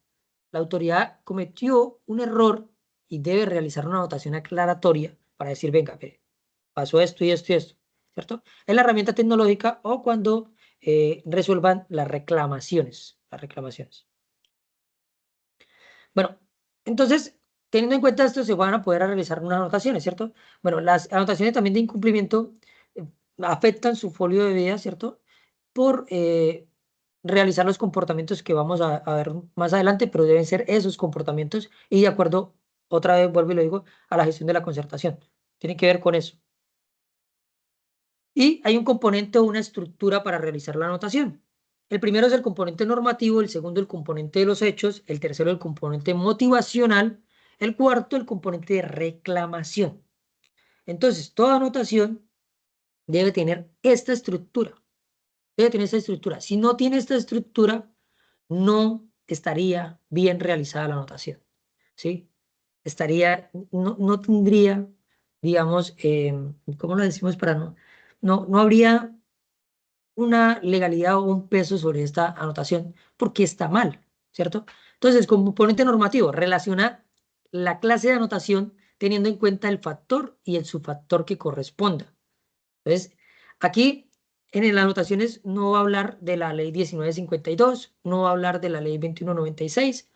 La autoridad cometió un error y debe realizar una anotación aclaratoria para decir, venga, mire, pasó esto y esto y esto, ¿cierto? En la herramienta tecnológica o cuando resuelvan las reclamaciones, las reclamaciones. Bueno, entonces, teniendo en cuenta esto, se van a poder realizar unas anotaciones, ¿cierto? Bueno, las anotaciones también de incumplimiento eh, afectan su folio de vida, ¿cierto? Por realizar los comportamientos que vamos a ver más adelante, pero deben ser esos comportamientos y de acuerdo, otra vez vuelvo y lo digo, a la gestión de la concertación. Tiene que ver con eso. Y hay un componente o una estructura para realizar la anotación. El primero es el componente normativo, el segundo el componente de los hechos, el tercero el componente motivacional, el cuarto el componente de reclamación. Entonces, toda anotación debe tener esta estructura. Debe tener esta estructura. Si no tiene esta estructura, no estaría bien realizada la anotación. ¿Sí? No tendría, digamos, ¿cómo lo decimos para no? No habría una legalidad o un peso sobre esta anotación porque está mal, ¿cierto? Entonces, componente normativo relaciona la clase de anotación teniendo en cuenta el factor y el subfactor que corresponda. Entonces, aquí en las anotaciones no va a hablar de la ley 1952, no va a hablar de la ley 2196,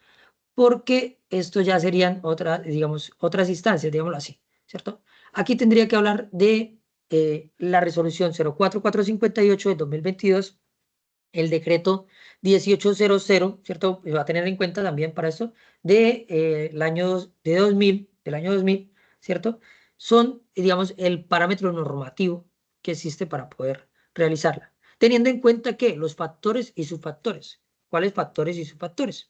porque esto ya serían otras, digamos, otras instancias, digámoslo así, ¿cierto? Aquí tendría que hablar de la resolución 04458 de 2022, el decreto 1800, ¿cierto? Va a tener en cuenta también para esto, de, el año de 2000, del año 2000, ¿cierto? Son, digamos, el parámetro normativo que existe para poder realizarla, teniendo en cuenta que los factores y subfactores. ¿Cuáles factores y subfactores?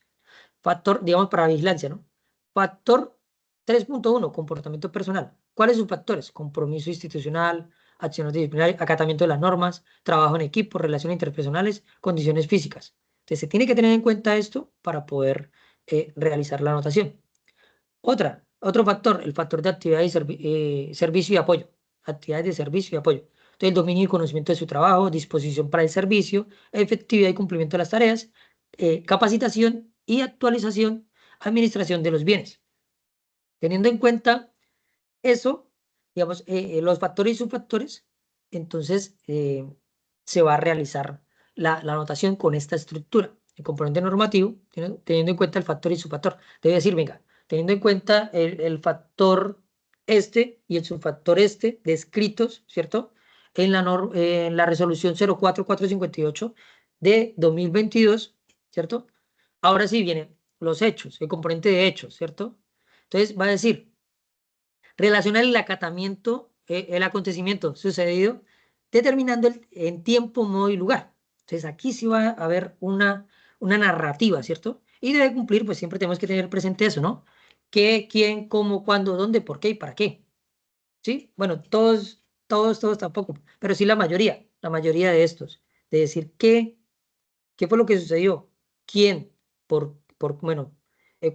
Factor, digamos, para vigilancia, ¿no? Factor 3.1, comportamiento personal. ¿Cuáles sus factores? Compromiso institucional, acciones disciplinarias, acatamiento de las normas, trabajo en equipo, relaciones interpersonales, condiciones físicas. Entonces, se tiene que tener en cuenta esto para poder realizar la anotación. Otro factor, el factor de actividad y servicio y apoyo. Actividades de servicio y apoyo. Entonces, el dominio y conocimiento de su trabajo, disposición para el servicio, efectividad y cumplimiento de las tareas, capacitación y actualización, administración de los bienes. Teniendo en cuenta eso, digamos, los factores y subfactores, entonces se va a realizar la anotación con esta estructura. El componente normativo, teniendo en cuenta el factor y subfactor. Debe decir, venga, teniendo en cuenta el factor este y el subfactor este descritos, ¿cierto? En la resolución 04458 de 2022, ¿cierto? Ahora sí vienen los hechos, el componente de hechos, ¿cierto? Entonces va a decir, relaciona el acatamiento, el acontecimiento sucedido, determinando en tiempo, modo y lugar. Entonces aquí sí va a haber una narrativa, ¿cierto? Y debe cumplir, pues siempre tenemos que tener presente eso, ¿no? ¿Qué, quién, cómo, cuándo, dónde, por qué y para qué? ¿Sí? Bueno, todos tampoco, pero sí la mayoría de estos. De decir qué fue lo que sucedió, quién, bueno,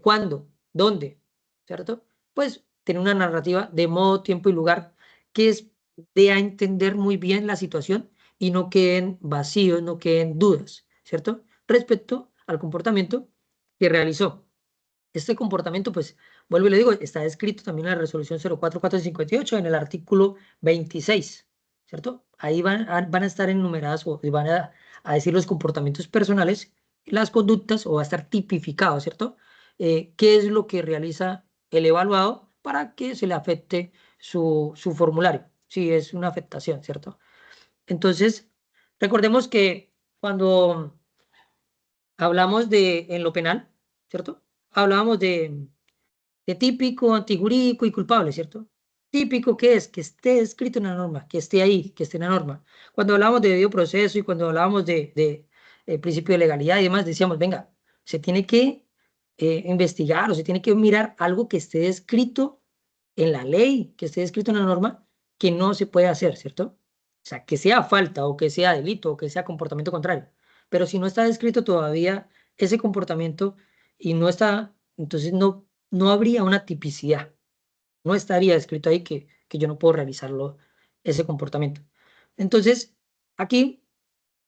cuándo, dónde, ¿cierto? Pues tiene una narrativa de modo, tiempo y lugar que es de a entender muy bien la situación y no queden vacíos, no queden dudas, ¿cierto? Respecto al comportamiento que realizó. Este comportamiento, pues, vuelvo y le digo, está descrito también en la resolución 04458 en el artículo 26, ¿cierto? Ahí van a estar enumeradas o van a decir los comportamientos personales, las conductas, o va a estar tipificado, ¿cierto? ¿Qué es lo que realiza el evaluado para que se le afecte su formulario? Si es una afectación, ¿cierto? Entonces, recordemos que cuando hablamos en lo penal, ¿cierto? Hablábamos de típico, antijurídico y culpable, ¿cierto? Típico, ¿qué es? Que esté escrito en la norma, que esté ahí, que esté en la norma. Cuando hablábamos de debido proceso y cuando hablábamos de principio de legalidad y demás, decíamos, venga, se tiene que investigar o se tiene que mirar algo que esté escrito en la ley, que esté escrito en la norma, que no se puede hacer, ¿cierto? O sea, que sea falta o que sea delito o que sea comportamiento contrario. Pero si no está descrito todavía ese comportamiento y no está, entonces no habría una tipicidad, no estaría escrito ahí que yo no puedo realizarlo, ese comportamiento. Entonces, aquí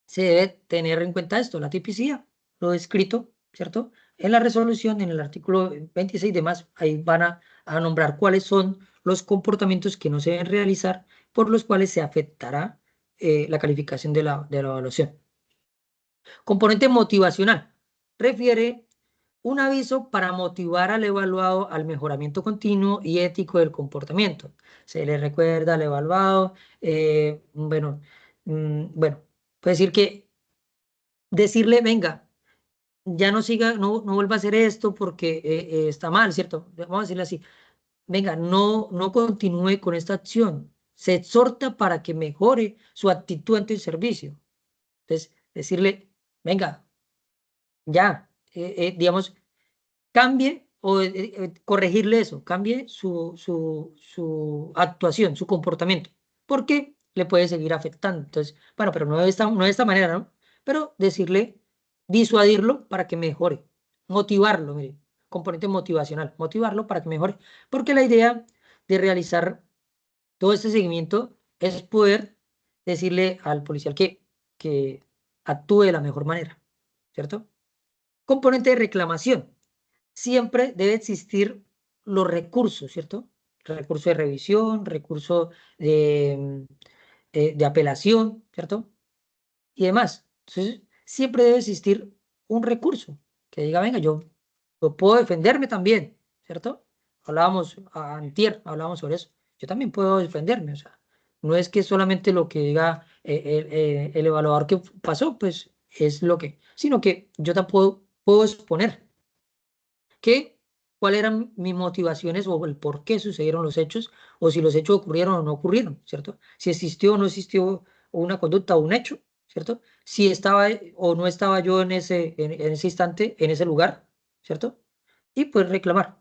se debe tener en cuenta esto, la tipicidad, lo escrito, ¿cierto? En la resolución, en el artículo 26 y demás, ahí van a nombrar cuáles son los comportamientos que no se deben realizar, por los cuales se afectará la calificación de la evaluación. Componente motivacional. Refiere un aviso para motivar al evaluado al mejoramiento continuo y ético del comportamiento. Se le recuerda al evaluado, bueno, puede decir que decirle, venga, ya no siga, no vuelva a hacer esto porque está mal, ¿cierto? Vamos a decirle así, venga, no continúe con esta acción. Se exhorta para que mejore su actitud ante el servicio. Entonces, decirle, venga, ya, digamos, cambie o corregirle eso, cambie su actuación, su comportamiento, porque le puede seguir afectando. Entonces, bueno, pero no de esta manera, ¿no? Pero decirle, disuadirlo para que mejore, motivarlo, mire, componente motivacional, motivarlo para que mejore, porque la idea de realizar todo este seguimiento es poder decirle al policial que actúe de la mejor manera, ¿cierto? Componente de reclamación. siempre debe existir los recursos, ¿cierto? Recurso de revisión, recurso de apelación, ¿cierto? Y demás. Entonces, siempre debe existir un recurso que diga, venga, yo puedo defenderme también, ¿cierto? Antier, hablábamos sobre eso. Yo también puedo defenderme, o sea, no es que solamente lo que diga el evaluador que pasó, pues es lo que, sino que yo tampoco puedo exponer que cuáles eran mis motivaciones o el por qué sucedieron los hechos, o si los hechos ocurrieron o no ocurrieron, ¿cierto? Si existió o no existió una conducta o un hecho, ¿cierto? Si estaba o no estaba yo en ese instante, en ese lugar, ¿cierto? Y pues reclamar.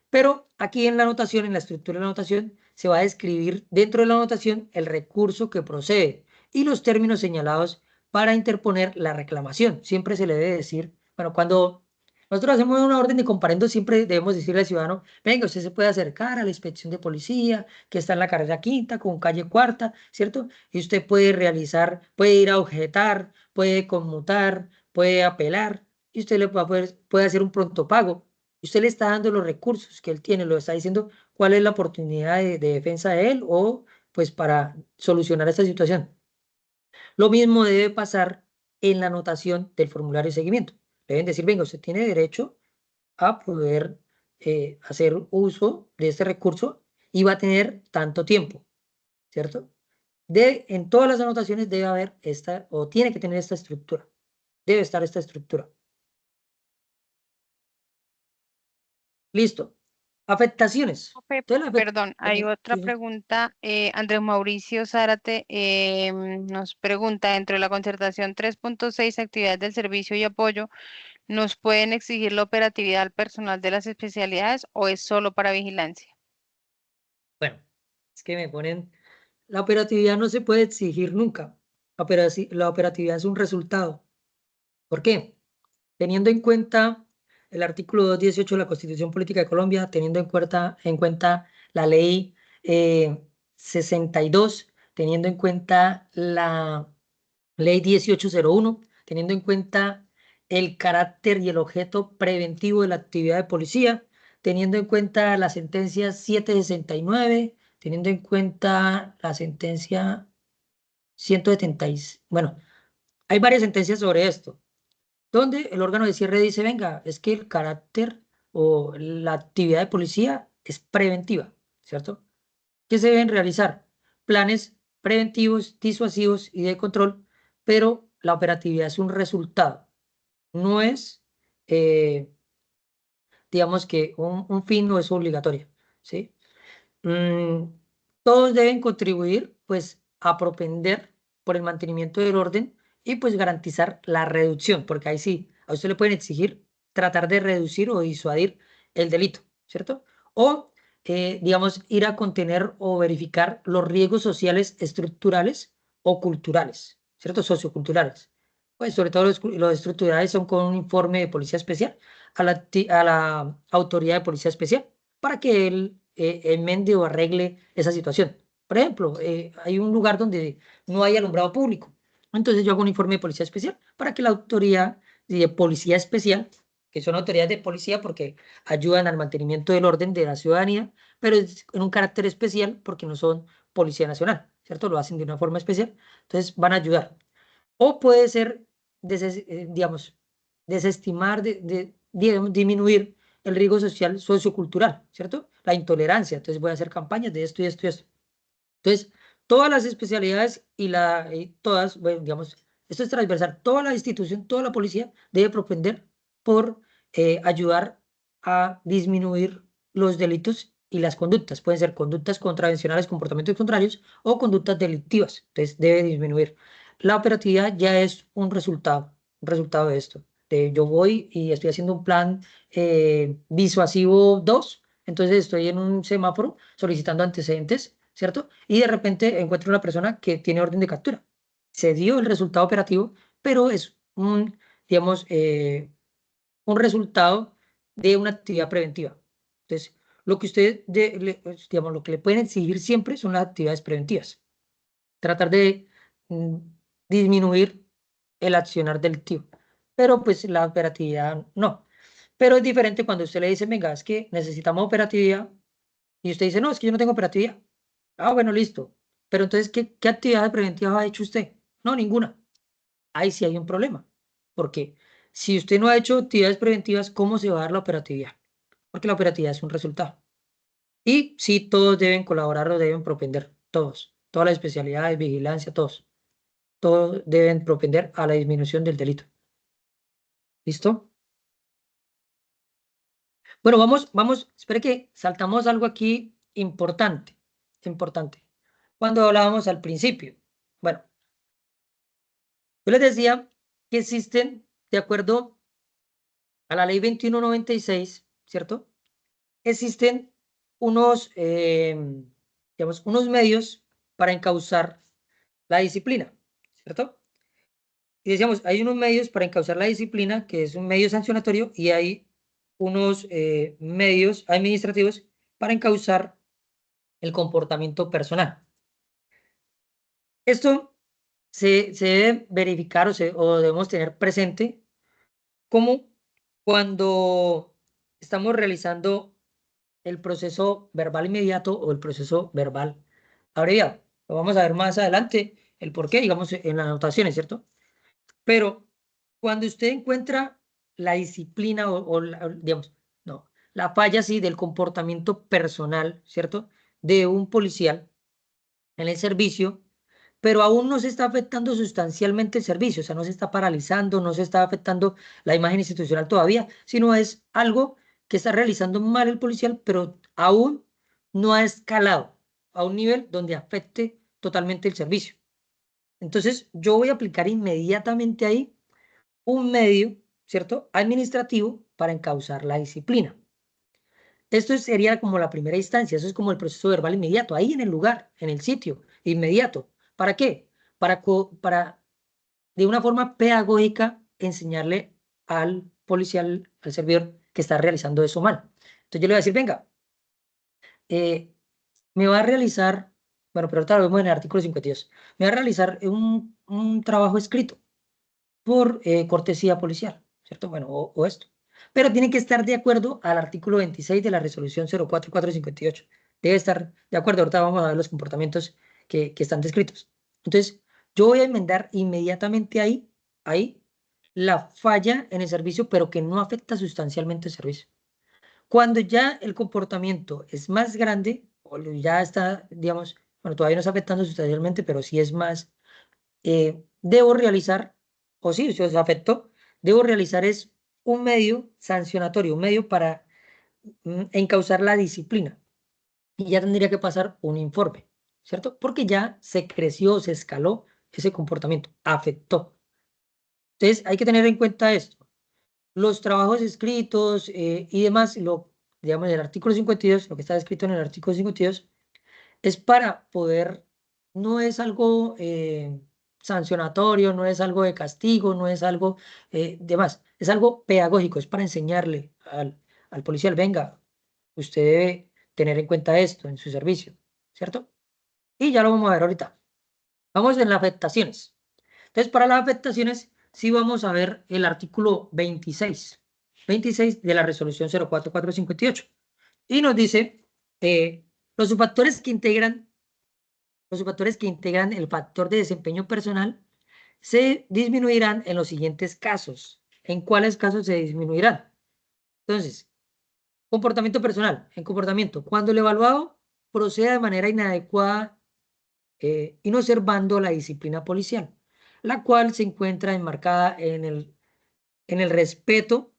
Pero aquí en la anotación, en la estructura de la anotación, se va a describir dentro de la anotación el recurso que procede y los términos señalados para interponer la reclamación. Siempre se le debe decir, bueno, cuando nosotros hacemos una orden de comparendo, siempre debemos decirle al ciudadano, venga, usted se puede acercar a la inspección de policía, que está en la carrera quinta, con calle cuarta, ¿cierto? Y usted puede realizar, puede ir a objetar, puede conmutar, puede apelar, y usted puede hacer un pronto pago. Usted le está dando los recursos que él tiene, lo está diciendo cuál es la oportunidad de defensa de él o pues para solucionar esta situación. Lo mismo debe pasar en la anotación del formulario de seguimiento. Deben decir, venga, usted tiene derecho a poder hacer uso de este recurso y va a tener tanto tiempo, ¿cierto? En todas las anotaciones debe haber esta, o tiene que tener esta estructura. Debe estar esta estructura. Listo. Afectaciones. Profe, Entonces, perdón, hay otra sí, sí. pregunta. Andrés Mauricio Zárate nos pregunta, dentro de la concertación 3.6, actividades del servicio y apoyo, ¿nos pueden exigir la operatividad al personal de las especialidades o es solo para vigilancia? Bueno, es que me ponen, la operatividad no se puede exigir nunca. La operatividad es un resultado. ¿Por qué? Teniendo en cuenta el artículo 218 de la Constitución Política de Colombia, teniendo en cuenta la ley 62, teniendo en cuenta la ley 1801, teniendo en cuenta el carácter y el objeto preventivo de la actividad de policía, teniendo en cuenta la sentencia 769, teniendo en cuenta la sentencia 176. Bueno, hay varias sentencias sobre esto donde el órgano de cierre dice, venga, es que el carácter o la actividad de policía es preventiva, ¿cierto? ¿Qué se deben realizar? Planes preventivos, disuasivos y de control, pero la operatividad es un resultado, no es, eh, digamos que un fin no es obligatorio, ¿sí? Mm, todos deben contribuir, pues, a propender por el mantenimiento del orden y, pues, garantizar la reducción, porque ahí sí, a usted le pueden exigir tratar de reducir o disuadir el delito, ¿cierto? O, digamos, ir a contener o verificar los riesgos sociales, estructurales o culturales, ¿cierto? Socioculturales. Pues, sobre todo los estructurales son con un informe de policía especial a la autoridad de policía especial para que él enmende o arregle esa situación. Por ejemplo, hay un lugar donde no hay alumbrado público. Entonces yo hago un informe de policía especial para que la autoridad de policía especial, que son autoridades de policía porque ayudan al mantenimiento del orden de la ciudadanía, pero es en un carácter especial porque no son policía nacional, ¿cierto? Lo hacen de una forma especial. Entonces van a ayudar. O puede ser, digamos, desestimar, digamos, disminuir el riesgo social sociocultural, ¿cierto? La intolerancia. Entonces voy a hacer campañas de esto y esto y esto. Entonces, todas las especialidades y todas, bueno, digamos, esto es transversal. Toda la institución, toda la policía debe propender por ayudar a disminuir los delitos y las conductas. Pueden ser conductas contravencionales, comportamientos contrarios o conductas delictivas. Entonces, debe disminuir. La operatividad ya es un resultado de esto. Yo voy y estoy haciendo un plan disuasivo 2. Entonces, estoy en un semáforo solicitando antecedentes, ¿cierto? Y de repente encuentro una persona que tiene orden de captura. Se dio el resultado operativo, pero es digamos, un resultado de una actividad preventiva. Entonces, lo que digamos, lo que le pueden exigir siempre son las actividades preventivas. Tratar de mm, disminuir el accionar delictivo. Pero pues la operatividad no. Pero es diferente cuando usted le dice, venga, es que necesitamos operatividad, y usted dice, no, es que yo no tengo operatividad. Ah, bueno, listo. Pero entonces, ¿qué actividades preventivas ha hecho usted? No, ninguna. Ahí sí hay un problema. Porque si usted no ha hecho actividades preventivas, ¿cómo se va a dar la operatividad? Porque la operatividad es un resultado. Y sí, todos deben colaborar o deben propender, todos. Todas las especialidades, vigilancia, todos. Todos deben propender a la disminución del delito. ¿Listo? Bueno, vamos, espere que saltamos algo aquí importante, importante. Cuando hablábamos al principio. Bueno, yo les decía que existen, de acuerdo a la ley 2196, ¿cierto? Existen unos, digamos, unos medios para encauzar la disciplina, ¿cierto? Y decíamos, hay unos medios para encauzar la disciplina, que es un medio sancionatorio, y hay unos medios administrativos para encauzar el comportamiento personal. Esto se debe verificar o debemos tener presente como cuando estamos realizando el proceso verbal inmediato o el proceso verbal abreviado. Lo vamos a ver más adelante, el por qué, digamos, en las anotaciones, ¿cierto? Pero cuando usted encuentra la disciplina digamos, no, la falla, sí, del comportamiento personal, ¿cierto? De un policial en el servicio, pero aún no se está afectando sustancialmente el servicio, o sea, no se está paralizando, no se está afectando la imagen institucional todavía, sino es algo que está realizando mal el policial, pero aún no ha escalado a un nivel donde afecte totalmente el servicio. Entonces, yo voy a aplicar inmediatamente ahí un medio, ¿cierto? Administrativo para encauzar la disciplina. Esto sería como la primera instancia, eso es como el proceso verbal inmediato, ahí en el lugar, en el sitio, inmediato. ¿Para qué? Para de una forma pedagógica, enseñarle al policial, al servidor, que está realizando eso mal. Entonces yo le voy a decir, venga, eh, me va a realizar, bueno, pero ahorita lo vemos en el artículo 52, me va a realizar un trabajo escrito por cortesía policial, ¿cierto? Bueno, o esto. Pero tiene que estar de acuerdo al artículo 26 de la resolución 04-458. Debe estar de acuerdo. Ahorita vamos a ver los comportamientos que están descritos. Entonces, yo voy a enmendar inmediatamente ahí, la falla en el servicio, pero que no afecta sustancialmente el servicio. Cuando ya el comportamiento es más grande, o ya está, digamos, bueno, todavía no está afectando sustancialmente, pero sí es más debo realizar, o sí, si os afectó, debo realizar es un medio sancionatorio, un medio para encauzar la disciplina. Y ya tendría que pasar un informe, ¿cierto? Porque ya se creció, se escaló ese comportamiento, afectó. Entonces, hay que tener en cuenta esto. Los trabajos escritos y demás, digamos, el artículo 52, lo que está escrito en el artículo 52, es para poder, no es algo sancionatorio, no es algo de castigo, no es algo demás, es algo pedagógico, es para enseñarle al policial, venga, usted debe tener en cuenta esto en su servicio, ¿cierto? Y ya lo vamos a ver ahorita. Vamos en las afectaciones. Entonces, para las afectaciones, sí vamos a ver el artículo 26 de la resolución 04-458. Y nos dice, los factores que integran los factores que integran el factor de desempeño personal se disminuirán en los siguientes casos. ¿En cuáles casos se disminuirán? Entonces, comportamiento personal. En comportamiento, cuando el evaluado proceda de manera inadecuada y no observando la disciplina policial, la cual se encuentra enmarcada en el respeto,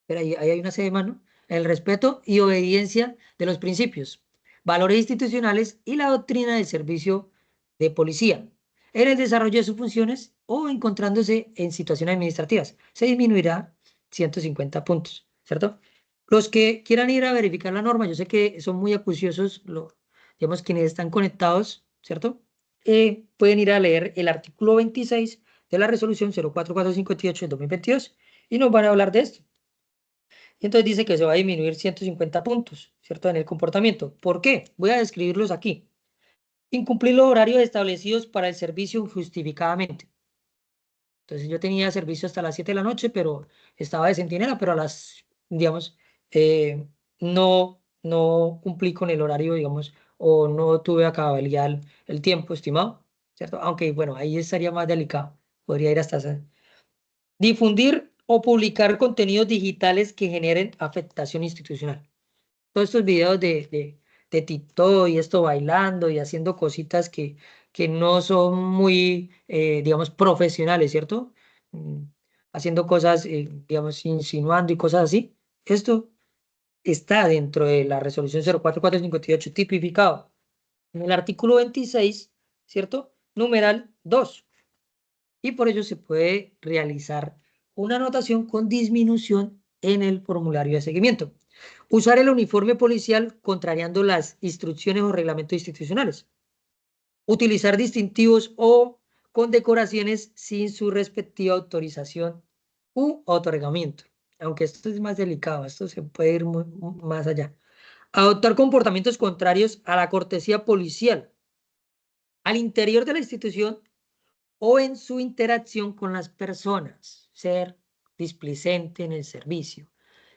pero ahí hay una C de mano, en el respeto y obediencia de los principios, valores institucionales y la doctrina del servicio de policía, en el desarrollo de sus funciones o encontrándose en situaciones administrativas. Se disminuirá 150 puntos, ¿cierto? Los que quieran ir a verificar la norma, yo sé que son muy acuciosos, digamos, quienes están conectados, ¿cierto? Pueden ir a leer el artículo 26 de la resolución 04-458 del 2022 y nos van a hablar de esto. Y entonces dice que se va a disminuir 150 puntos, ¿cierto? En el comportamiento. ¿Por qué? Voy a describirlos aquí. Incumplir los horarios establecidos para el servicio injustificadamente. Entonces yo tenía servicio hasta las 7 de la noche, pero estaba de centinela, pero a las, digamos, eh, no cumplí con el horario, digamos, o no tuve a cabalidad el tiempo estimado, ¿cierto? Aunque, bueno, ahí estaría más delicado, podría ir hasta esa. Difundir o publicar contenidos digitales que generen afectación institucional. Todos estos videos de TikTok y esto bailando y haciendo cositas que no son muy, digamos, profesionales, ¿cierto? Mm, Haciendo cosas, digamos, insinuando y cosas así. Esto está dentro de la resolución 04458 tipificado en el artículo 26, ¿cierto? Numeral 2. Y por ello se puede realizar una anotación con disminución en el formulario de seguimiento. Usar el uniforme policial contrariando las instrucciones o reglamentos institucionales. Utilizar distintivos o condecoraciones sin su respectiva autorización u otorgamiento. Aunque esto es más delicado, esto se puede ir más allá. Adoptar comportamientos contrarios a la cortesía policial al interior de la institución o en su interacción con las personas. Ser displicente en el servicio,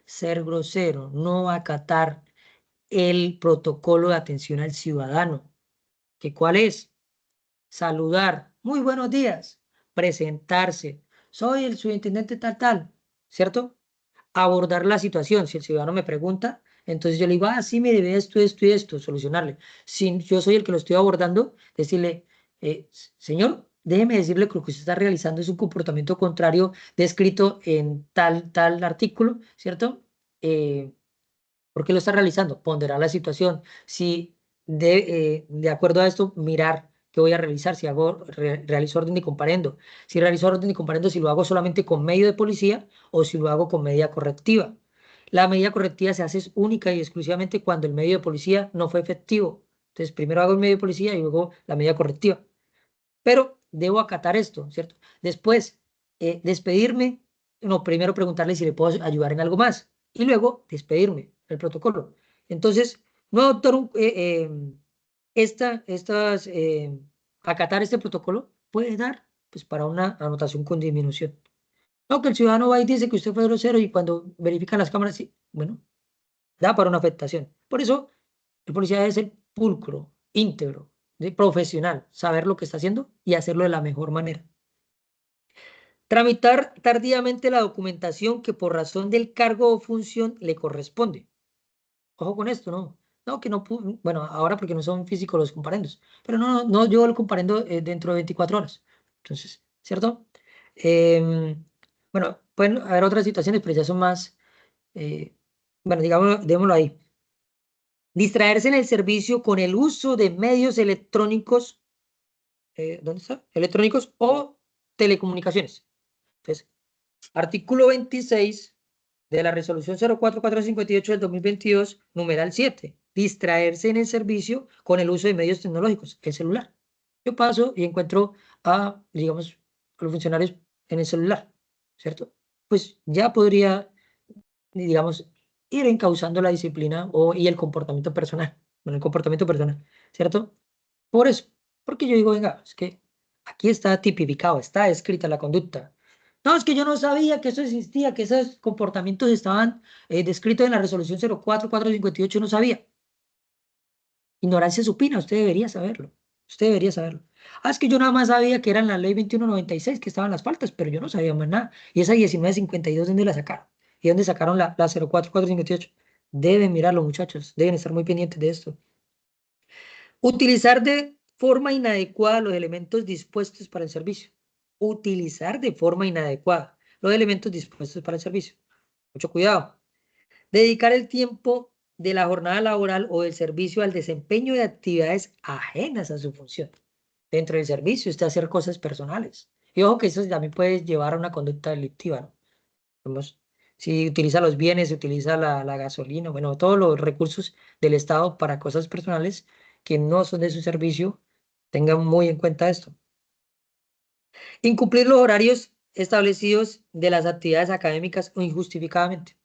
ser grosero, no acatar el protocolo de atención al ciudadano. ¿Que cuál es? Saludar, muy buenos días, presentarse, soy el subintendente tal, tal, ¿cierto? Abordar la situación. Si el ciudadano me pregunta, entonces yo le digo, sí, me debe esto y esto, solucionarle. Si yo soy el que lo estoy abordando, decirle, señor, déjeme decirle que lo que usted está realizando es un comportamiento contrario descrito en tal artículo, ¿cierto? Eh, ¿Por qué lo está realizando? Ponderar la situación. Si de acuerdo a esto, mirar qué voy a realizar, si realizo orden de comparendo. Si realizo orden de comparendo, si lo hago solamente con medio de policía o si lo hago con medida correctiva. La medida correctiva se hace única y exclusivamente cuando el medio de policía no fue efectivo. Entonces, primero hago el medio de policía y luego la medida correctiva. Pero debo acatar esto, ¿cierto? Después, despedirme, no, primero preguntarle si le puedo ayudar en algo más y luego despedirme, el protocolo. Entonces, no adoptar estas, acatar este protocolo puede dar pues para una anotación con disminución. No, que el ciudadano va y dice que usted fue grosero y cuando verifican las cámaras, sí, bueno, da para una afectación. Por eso, el policía debe ser pulcro, íntegro, profesional, saber lo que está haciendo y hacerlo de la mejor manera. Tramitar tardíamente la documentación que por razón del cargo o función le corresponde. Ojo con esto, ¿no? No, que no pudo, bueno, ahora porque no son físicos los comparendos, pero no yo el comparendo dentro de 24 horas. Entonces, ¿cierto? Em, bueno, pueden haber otras situaciones, pero ya son más, eh, bueno, digamos, démoslo ahí. Distraerse en el servicio con el uso de medios electrónicos, ¿dónde está? Electrónicos o telecomunicaciones. Entonces, artículo 26 de la resolución 04458 del 2022, numeral 7, distraerse en el servicio con el uso de medios tecnológicos, el celular. Yo paso y encuentro digamos, a los funcionarios en el celular, ¿cierto? Pues ya podría, digamos, ir encauzando la disciplina y el comportamiento personal, bueno, el comportamiento personal, ¿cierto? Por eso, porque yo digo, venga, es que aquí está tipificado, está escrita la conducta. No, es que yo no sabía que eso existía, que esos comportamientos estaban descritos en la resolución 04458, no sabía. Ignorancia supina, usted debería saberlo. Usted debería saberlo. Es que yo nada más sabía que era en la ley 2196 que estaban las faltas, pero yo no sabía más nada. Y esa 1952, ¿dónde la sacaron? ¿Y dónde sacaron la 04458? Deben mirarlo, muchachos. Deben estar muy pendientes de esto. Utilizar de forma inadecuada los elementos dispuestos para el servicio. Utilizar de forma inadecuada los elementos dispuestos para el servicio. Mucho cuidado. Dedicar el tiempo de la jornada laboral o del servicio al desempeño de actividades ajenas a su función. Dentro del servicio, usted hacer cosas personales. Y ojo que eso también puede llevar a una conducta delictiva, ¿no? Vamos, si utiliza los bienes, si utiliza la gasolina, bueno, todos los recursos del Estado para cosas personales que no son de su servicio, tengan muy en cuenta esto. Incumplir los horarios establecidos de las actividades académicas o injustificadamente.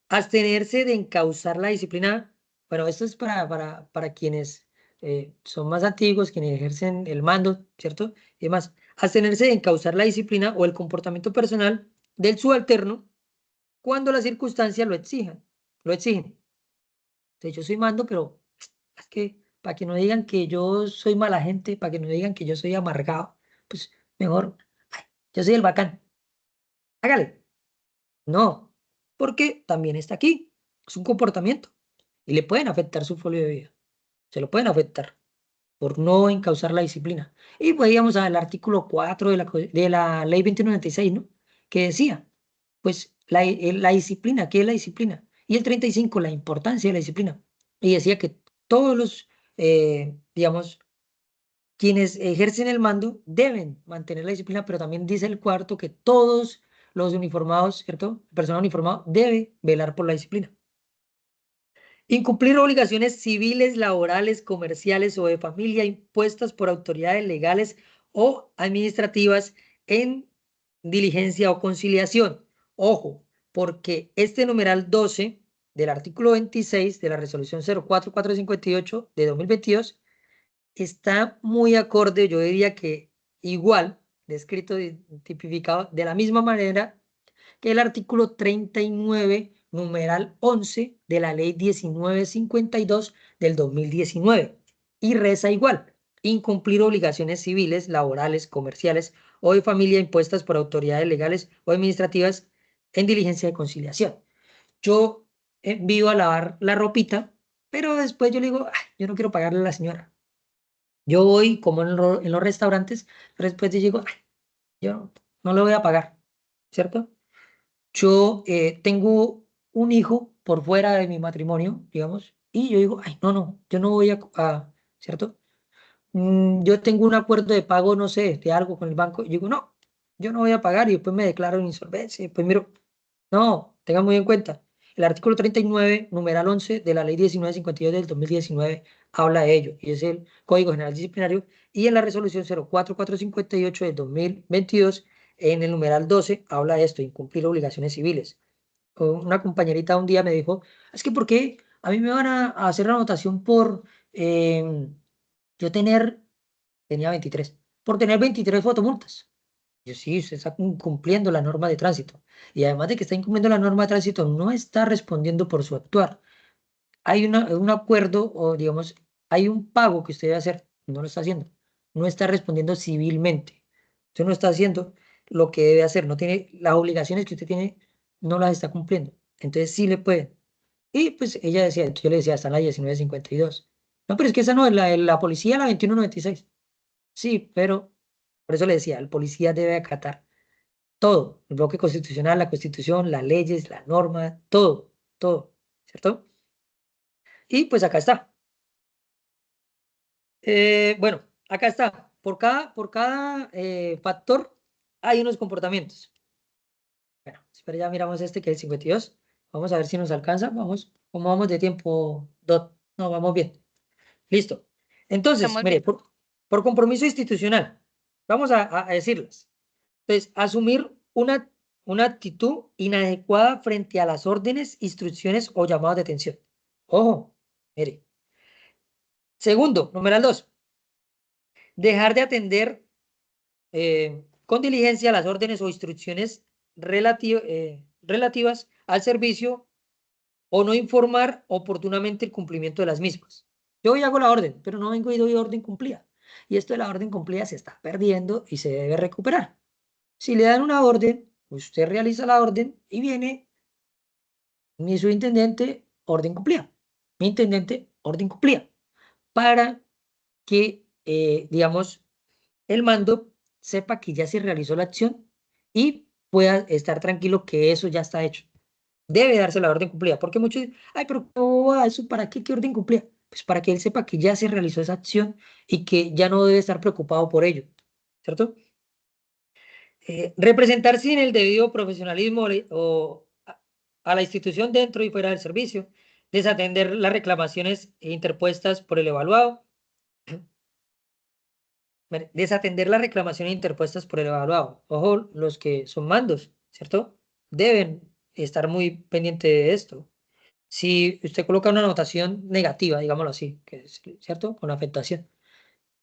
Abstenerse de encauzar la disciplina. Bueno, esto es para quienes son más antiguos, quienes ejercen el mando, ¿cierto? Y demás, abstenerse de encauzar la disciplina o el comportamiento personal del subalterno cuando las circunstancias lo exigen. Entonces, yo soy mando, pero es que para que no digan que yo soy mala gente, para que no digan que yo soy amargado, pues mejor, ay, yo soy el bacán, hágale. No, porque también está aquí, es un comportamiento y le pueden afectar su folio de vida, se lo pueden afectar por no encauzar la disciplina. Y pues íbamos al artículo 4 de la ley 2196, ¿no? Que decía, pues la disciplina, ¿qué es la disciplina? Y el 35, la importancia de la disciplina. Y decía que todos los, digamos, quienes ejercen el mando deben mantener la disciplina, pero también dice el cuarto que todos los uniformados, ¿cierto? El personal uniformado debe velar por la disciplina. Incumplir obligaciones civiles, laborales, comerciales o de familia impuestas por autoridades legales o administrativas en diligencia o conciliación. Ojo, porque este numeral 12 del artículo 26 de la resolución 04458 de 2022 está muy acorde, yo diría que igual, descrito y tipificado de la misma manera que el artículo 39, numeral 11 de la ley 1952 del 2019. Y reza igual, incumplir obligaciones civiles, laborales, comerciales o de familia impuestas por autoridades legales o administrativas en diligencia de conciliación. Yo envío a lavar la ropita, pero después yo le digo, "Ay, yo no quiero pagarle a la señora. Yo voy como en los restaurantes, pero después yo digo, "Ay, yo no le voy a pagar, ¿cierto? Yo tengo un hijo por fuera de mi matrimonio, digamos, y yo digo, ay, no, no, yo no voy ¿cierto? Yo tengo un acuerdo de pago, no sé, de algo con el banco, y digo, no, yo no voy a pagar, y después me declaro en insolvencia, y después miro, no, tengan muy en cuenta, el artículo 39, numeral 11 de la ley 1952 del 2019 habla de ello, y es el Código General Disciplinario, y en la resolución 04458 del 2022, en el numeral 12, habla de esto, incumplir obligaciones civiles. Una compañerita un día me dijo, es que ¿por qué a mí me van a hacer la anotación por yo tenía 23, por tener 23 fotomultas? Yo sí, usted está incumpliendo la norma de tránsito. Y además de que está incumpliendo la norma de tránsito, no está respondiendo por su actuar. Hay un acuerdo o, digamos, hay un pago que usted debe hacer, no lo está haciendo. No está respondiendo civilmente. Usted no está haciendo lo que debe hacer. No tiene las obligaciones que usted tiene, no las está cumpliendo. Entonces sí le puede. Y pues ella decía, yo le decía, está en la 1952. No, pero es que esa no es la policía, la 2196. Sí, pero por eso le decía, el policía debe acatar todo, el bloque constitucional, la constitución, las leyes, las normas, todo, todo, ¿cierto? Y pues acá está. Bueno, acá está. Por cada factor hay unos comportamientos. Bueno, espera, ya miramos este que es el 52. Vamos a ver si nos alcanza. Vamos, ¿cómo vamos de tiempo, Dot? No, vamos bien. Listo. Entonces, Estamos bien. mire, por compromiso institucional, vamos a decirles. Entonces, asumir una actitud inadecuada frente a las órdenes, instrucciones o llamados de atención. Ojo, mire. Segundo, numeral 2, dejar de atender con diligencia las órdenes o instrucciones relativas al servicio o no informar oportunamente el cumplimiento de las mismas. Yo hoy hago la orden, pero no vengo y doy orden cumplida. Y esto de la orden cumplida se está perdiendo y se debe recuperar. Si le dan una orden, usted realiza la orden y viene mi subintendente, orden cumplida. Mi intendente, orden cumplida. Para que, digamos, el mando sepa que ya se realizó la acción y pueda estar tranquilo que eso ya está hecho. Debe darse la orden cumplida, porque muchos dicen, ay, pero ¿eso para qué? ¿Qué orden cumplida? Pues para que él sepa que ya se realizó esa acción y que ya no debe estar preocupado por ello, ¿cierto? Representar sin el debido profesionalismo a la institución dentro y fuera del servicio, desatender las reclamaciones interpuestas por el evaluado, desatender las reclamaciones interpuestas por el evaluado. Ojo, los que son mandos, ¿cierto? Deben estar muy pendientes de esto. Si usted coloca una anotación negativa, digámoslo así, que es, ¿cierto? Con afectación,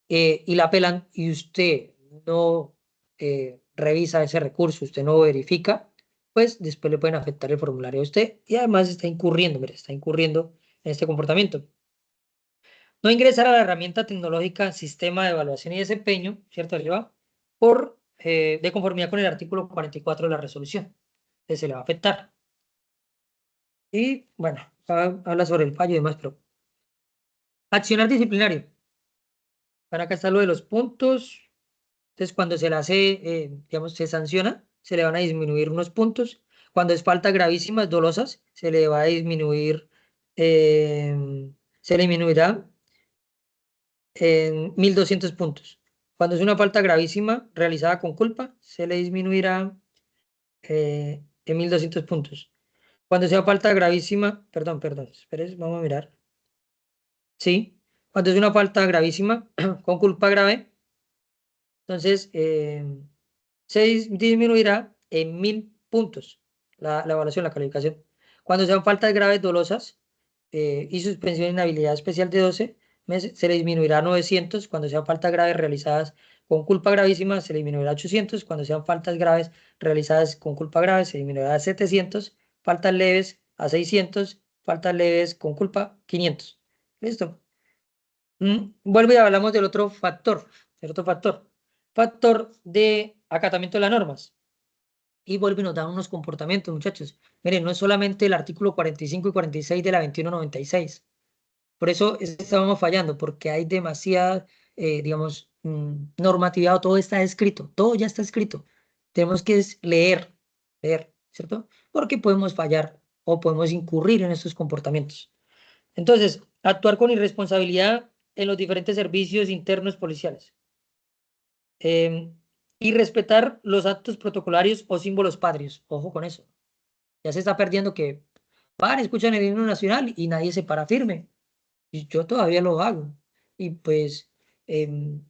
y la apelan y usted no revisa ese recurso, usted no verifica, pues después le pueden afectar el formulario a usted y además está incurriendo, mire, está incurriendo en este comportamiento. No ingresar a la herramienta tecnológica Sistema de Evaluación y Desempeño, ¿cierto? Arriba, de conformidad con el artículo 44 de la resolución. Entonces se le va a afectar. Y bueno, habla sobre el fallo y demás, pero accionar disciplinario. Para acá está lo de los puntos. Entonces, cuando se le hace, digamos, se sanciona, se le van a disminuir unos puntos. Cuando es falta gravísimas, dolosas, se le va a disminuir, se le disminuirá en 1.200 puntos. Cuando es una falta gravísima realizada con culpa, se le disminuirá en 1.200 puntos. Cuando sea falta gravísima, perdón, espere, vamos a mirar. Sí, cuando es una falta gravísima con culpa grave, entonces se disminuirá en 1.000 puntos la evaluación, la calificación. Cuando sean faltas graves dolosas y suspensión de inhabilidad especial de 12 meses, se le disminuirá a 900. Cuando sean faltas graves realizadas con culpa gravísima, se le disminuirá a 800. Cuando sean faltas graves realizadas con culpa grave, se disminuirá a 700. Faltas leves a 600. Faltas leves con culpa 500. ¿Listo? Vuelvo y hablamos del otro factor, factor de acatamiento de las normas. Y vuelve y nos da unos comportamientos, muchachos. Miren, no es solamente el artículo 45 y 46 de la 2196. Por eso estábamos fallando, porque hay demasiada, digamos, normatividad, todo está escrito, todo ya está escrito. Tenemos que leer, ¿cierto? Porque podemos fallar o podemos incurrir en estos comportamientos. Entonces, actuar con irresponsabilidad en los diferentes servicios internos policiales. Em, y respetar los actos protocolarios o símbolos patrios. Ojo con eso. Ya se está perdiendo que escuchan el himno nacional y nadie se para firme. Y yo todavía lo hago. Y pues em,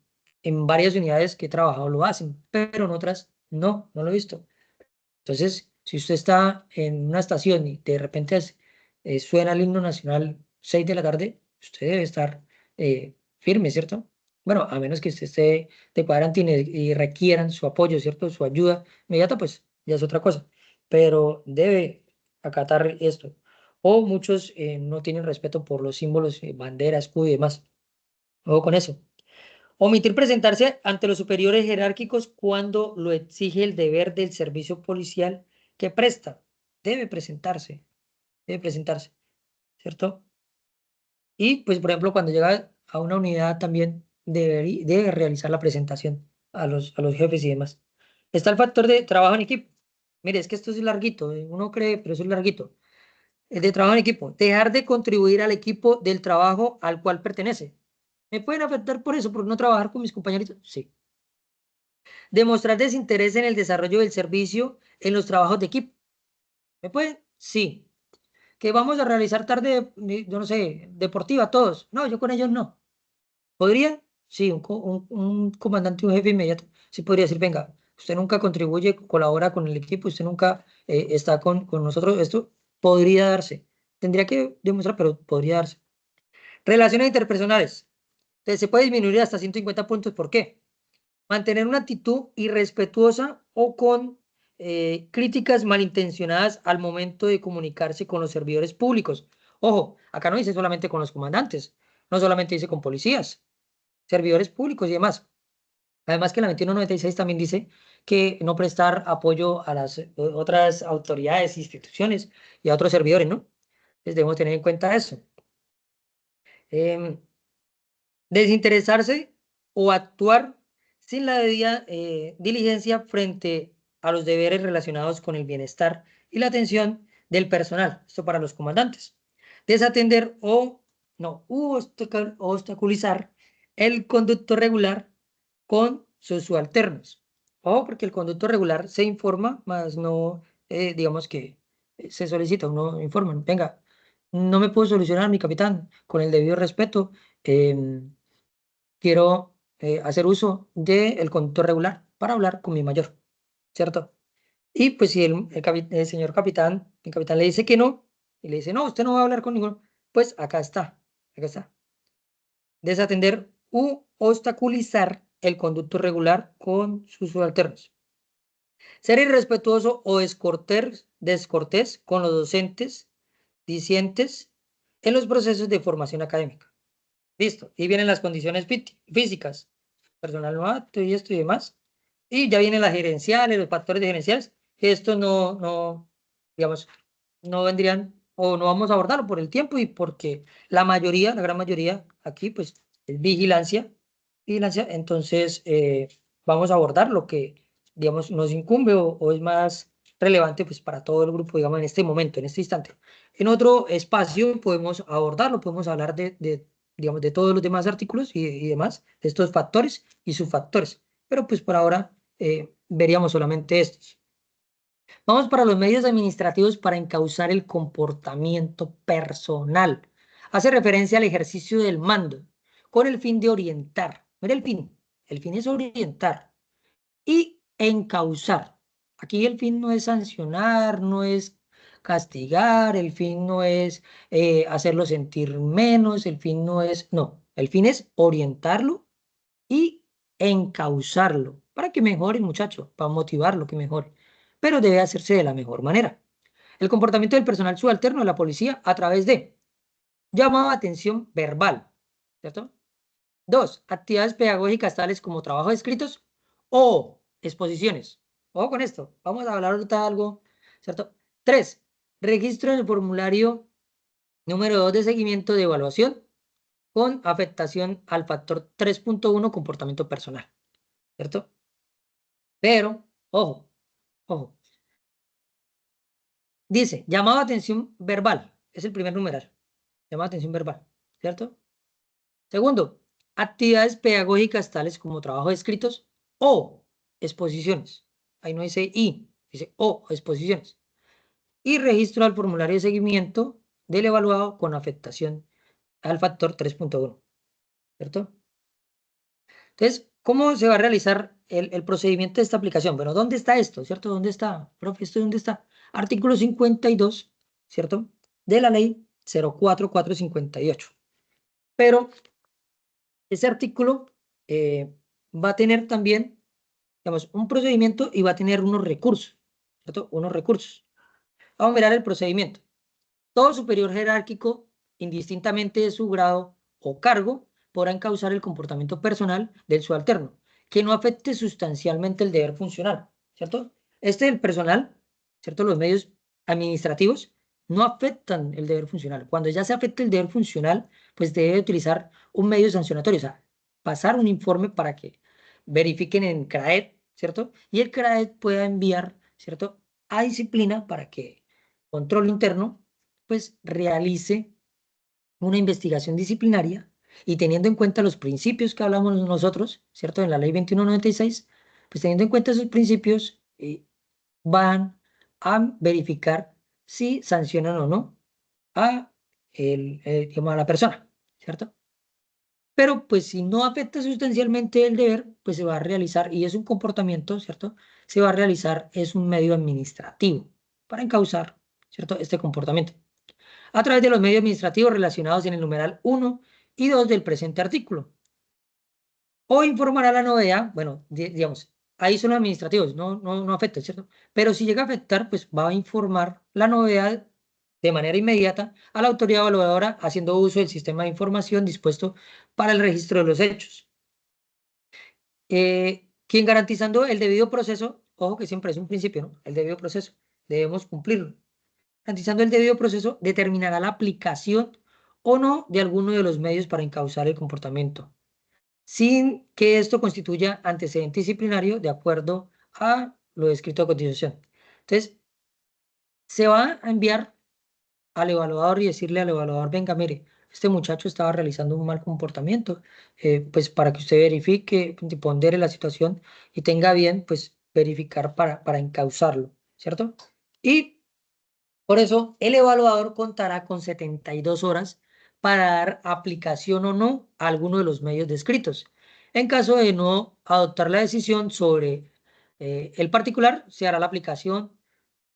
en varias unidades que he trabajado lo hacen, pero en otras no lo he visto. Entonces, si usted está en una estación y de repente suena el himno nacional 6 de la tarde, usted debe estar firme, ¿cierto? Bueno, a menos que usted esté de cuadrantina y requieran su apoyo, ¿cierto? Su ayuda inmediata, pues ya es otra cosa. Pero debe acatar esto. O muchos no tienen respeto por los símbolos, bandera, escudo y demás. Ojo con eso. Omitir presentarse ante los superiores jerárquicos cuando lo exige el deber del servicio policial que presta. Debe presentarse, debe presentarse, ¿cierto? Y pues, por ejemplo, cuando llega a una unidad también debe realizar la presentación a los jefes y demás. Está el factor de trabajo en equipo. Mire, es que esto es larguito, uno cree, pero eso es larguito. El de trabajo en equipo. Dejar de contribuir al equipo del trabajo al cual pertenece. ¿Me pueden afectar por eso, por no trabajar con mis compañeritos? Sí. Demostrar desinterés en el desarrollo del servicio en los trabajos de equipo. ¿Me pueden? Sí. Que vamos a realizar tarde, yo no sé, deportiva todos. No, yo con ellos no. ¿Podrían? Sí, un comandante, un jefe inmediato. Sí podría decir, venga, usted nunca contribuye, colabora con el equipo, usted nunca está con nosotros. Esto podría darse. Tendría que demostrar, pero podría darse. Relaciones interpersonales. Entonces, se puede disminuir hasta 150 puntos. ¿Por qué? Mantener una actitud irrespetuosa o con críticas malintencionadas al momento de comunicarse con los servidores públicos. Ojo, acá no dice solamente con los comandantes, no solamente dice con policías, servidores públicos y demás. Además que la 2196 también dice que no prestar apoyo a las otras autoridades, instituciones y a otros servidores, ¿no? Entonces debemos tener en cuenta eso. Em, Desinteresarse o actuar sin la debida diligencia frente a los deberes relacionados con el bienestar y la atención del personal. Esto para los comandantes. Desatender o no, obstaculizar el conducto regular con sus subalternos. O porque el conducto regular se informa, más no, digamos que se solicita, uno informa, venga, no me puedo solucionar, mi capitán, con el debido respeto. Quiero hacer uso del conducto regular para hablar con mi mayor, ¿cierto? Y pues si el señor capitán, el capitán le dice que no, y le dice, no, usted no va a hablar con ninguno, pues acá está, acá está. Desatender u obstaculizar el conducto regular con sus subalternos. Ser irrespetuoso o descortés con los docentes, discientes en los procesos de formación académica. Listo. Y vienen las condiciones físicas, personal no apto y esto y demás. Y ya vienen las gerenciales, los factores diferenciales, que esto digamos, no vendrían o no vamos a abordarlo por el tiempo y porque la mayoría, la gran mayoría aquí, pues es vigilancia, entonces vamos a abordar lo que, digamos, nos incumbe o es más relevante pues para todo el grupo, digamos, en este momento, en este instante. En otro espacio podemos abordarlo, podemos hablar digamos, de todos los demás artículos y demás, de estos factores y subfactores, pero pues por ahora veríamos solamente estos. Vamos para los medios administrativos para encauzar el comportamiento personal. Hace referencia al ejercicio del mando con el fin de orientar. Mira el fin. El fin es orientar y encauzar. Aquí el fin no es sancionar, no es castigar, el fin no es hacerlo sentir menos, el fin no es, no, el fin es orientarlo y encauzarlo para que mejore el muchacho, para motivarlo que mejore. Pero debe hacerse de la mejor manera. El comportamiento del personal subalterno de la policía a través de llamado a atención verbal, ¿cierto? Dos, actividades pedagógicas tales como trabajos escritos o exposiciones. Ojo con esto, vamos a hablar ahorita de algo, ¿cierto? Tres, registro en el formulario número 2 de seguimiento de evaluación con afectación al factor 3.1 comportamiento personal, ¿cierto? Pero, ojo, ojo, dice, llamado a atención verbal, es el primer numeral, llamado a atención verbal, ¿cierto? Segundo, actividades pedagógicas tales como trabajos escritos o exposiciones. Ahí no dice y, dice o exposiciones. Y registro al formulario de seguimiento del evaluado con afectación al factor 3.1, ¿cierto? Entonces, ¿cómo se va a realizar el procedimiento de esta aplicación? Bueno, ¿dónde está esto? ¿Cierto? ¿Dónde está? Profe, ¿esto dónde está? Artículo 52, ¿cierto? De la ley 04458. Pero ese artículo va a tener también, digamos, un procedimiento y va a tener unos recursos, ¿cierto? Unos recursos. Vamos a mirar el procedimiento. Todo superior jerárquico, indistintamente de su grado o cargo, podrá encauzar el comportamiento personal del subalterno, que no afecte sustancialmente el deber funcional, ¿cierto? Este del personal, ¿cierto? Los medios administrativos no afectan el deber funcional. Cuando ya se afecta el deber funcional, pues debe utilizar un medio sancionatorio, o sea, pasar un informe para que verifiquen en CRAED, ¿cierto? Y el CRAED pueda enviar, ¿cierto? A disciplina para que control interno pues realice una investigación disciplinaria y teniendo en cuenta los principios que hablamos nosotros, ¿cierto? En la ley 2196, pues teniendo en cuenta esos principios, van a verificar si sancionan o no a, digamos, a la persona, ¿cierto? Pero pues si no afecta sustancialmente el deber, pues se va a realizar, y es un comportamiento, ¿cierto? Se va a realizar, es un medio administrativo para encauzar, ¿cierto? Este comportamiento a través de los medios administrativos relacionados en el numeral 1 y 2 del presente artículo. O informará la novedad, bueno, digamos, ahí son los administrativos, no afecta, ¿cierto? Pero si llega a afectar, pues va a informar la novedad de manera inmediata a la autoridad evaluadora haciendo uso del sistema de información dispuesto para el registro de los hechos. Quien garantizando el debido proceso, ojo que siempre es un principio, ¿no? El debido proceso, debemos cumplirlo. Garantizando el debido proceso, determinará la aplicación o no de alguno de los medios para encauzar el comportamiento, sin que esto constituya antecedente disciplinario de acuerdo a lo descrito a continuación. Entonces, se va a enviar al evaluador y decirle al evaluador, venga, mire, este muchacho estaba realizando un mal comportamiento, pues para que usted verifique, pondere la situación y tenga bien, pues verificar para encauzarlo, ¿cierto? Y por eso, el evaluador contará con 72 horas para dar aplicación o no a alguno de los medios descritos. En caso de no adoptar la decisión sobre el particular, se hará la aplicación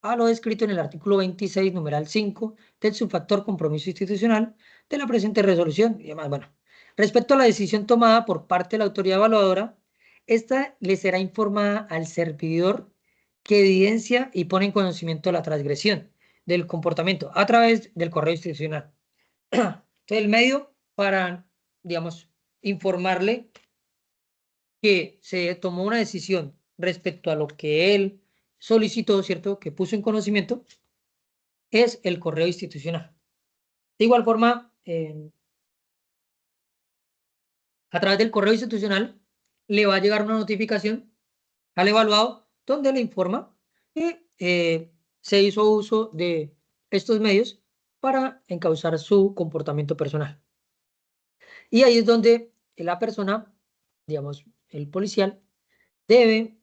a lo descrito en el artículo 26, numeral 5 del subfactor compromiso institucional de la presente resolución y demás. Bueno, respecto a la decisión tomada por parte de la autoridad evaluadora, esta le será informada al servidor que evidencia y pone en conocimiento la transgresión del comportamiento a través del correo institucional. Entonces, el medio para, digamos, informarle que se tomó una decisión respecto a lo que él solicitó, ¿cierto? Que puso en conocimiento, es el correo institucional. De igual forma, a través del correo institucional le va a llegar una notificación al evaluado donde le informa que se hizo uso de estos medios para encauzar su comportamiento personal. Y ahí es donde la persona, digamos, el policial, debe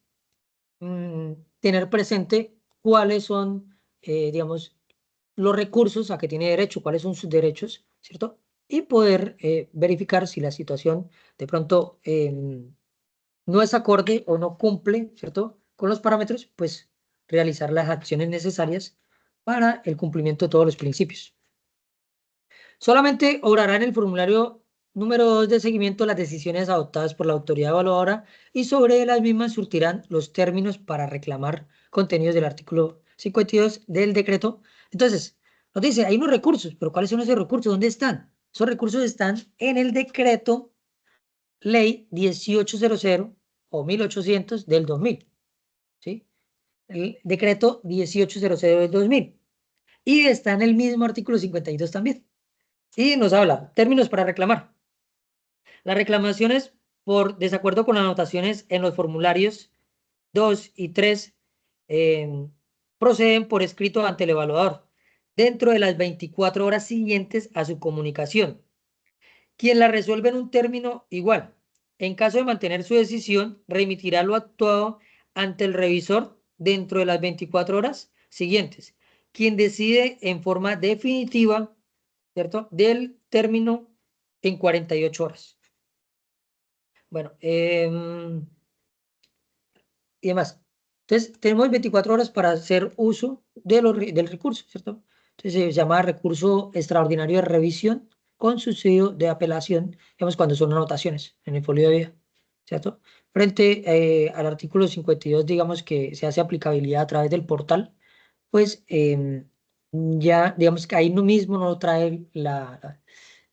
tener presente cuáles son, digamos, los recursos a que tiene derecho, cuáles son sus derechos, ¿cierto? Y poder verificar si la situación de pronto no es acorde o no cumple, ¿cierto? Con los parámetros, pues realizar las acciones necesarias para el cumplimiento de todos los principios. Solamente obrará en el formulario número 2 de seguimiento las decisiones adoptadas por la autoridad evaluadora y sobre las mismas surtirán los términos para reclamar contenidos del artículo 52 del decreto. Entonces, nos dice, hay unos recursos, pero ¿cuáles son esos recursos? ¿Dónde están? Esos recursos están en el decreto ley 1800 o 1800 del 2000, ¿sí? El decreto 1800 del 2000. Y está en el mismo artículo 52 también. Y nos habla, términos para reclamar. Las reclamaciones por desacuerdo con las anotaciones en los formularios 2 y 3 proceden por escrito ante el evaluador dentro de las 24 horas siguientes a su comunicación, quien la resuelve en un término igual. En caso de mantener su decisión, remitirá lo actuado ante el revisor dentro de las 24 horas siguientes, quien decide en forma definitiva, ¿cierto?, del término en 48 horas. Bueno, y demás. Entonces, tenemos 24 horas para hacer uso del recurso, ¿cierto? Entonces, se llama recurso extraordinario de revisión con subsidio de apelación, digamos, cuando son anotaciones en el folio de vida, ¿cierto? Frente al artículo 52, digamos, que se hace aplicabilidad a través del portal, pues ya, digamos, que ahí no mismo no trae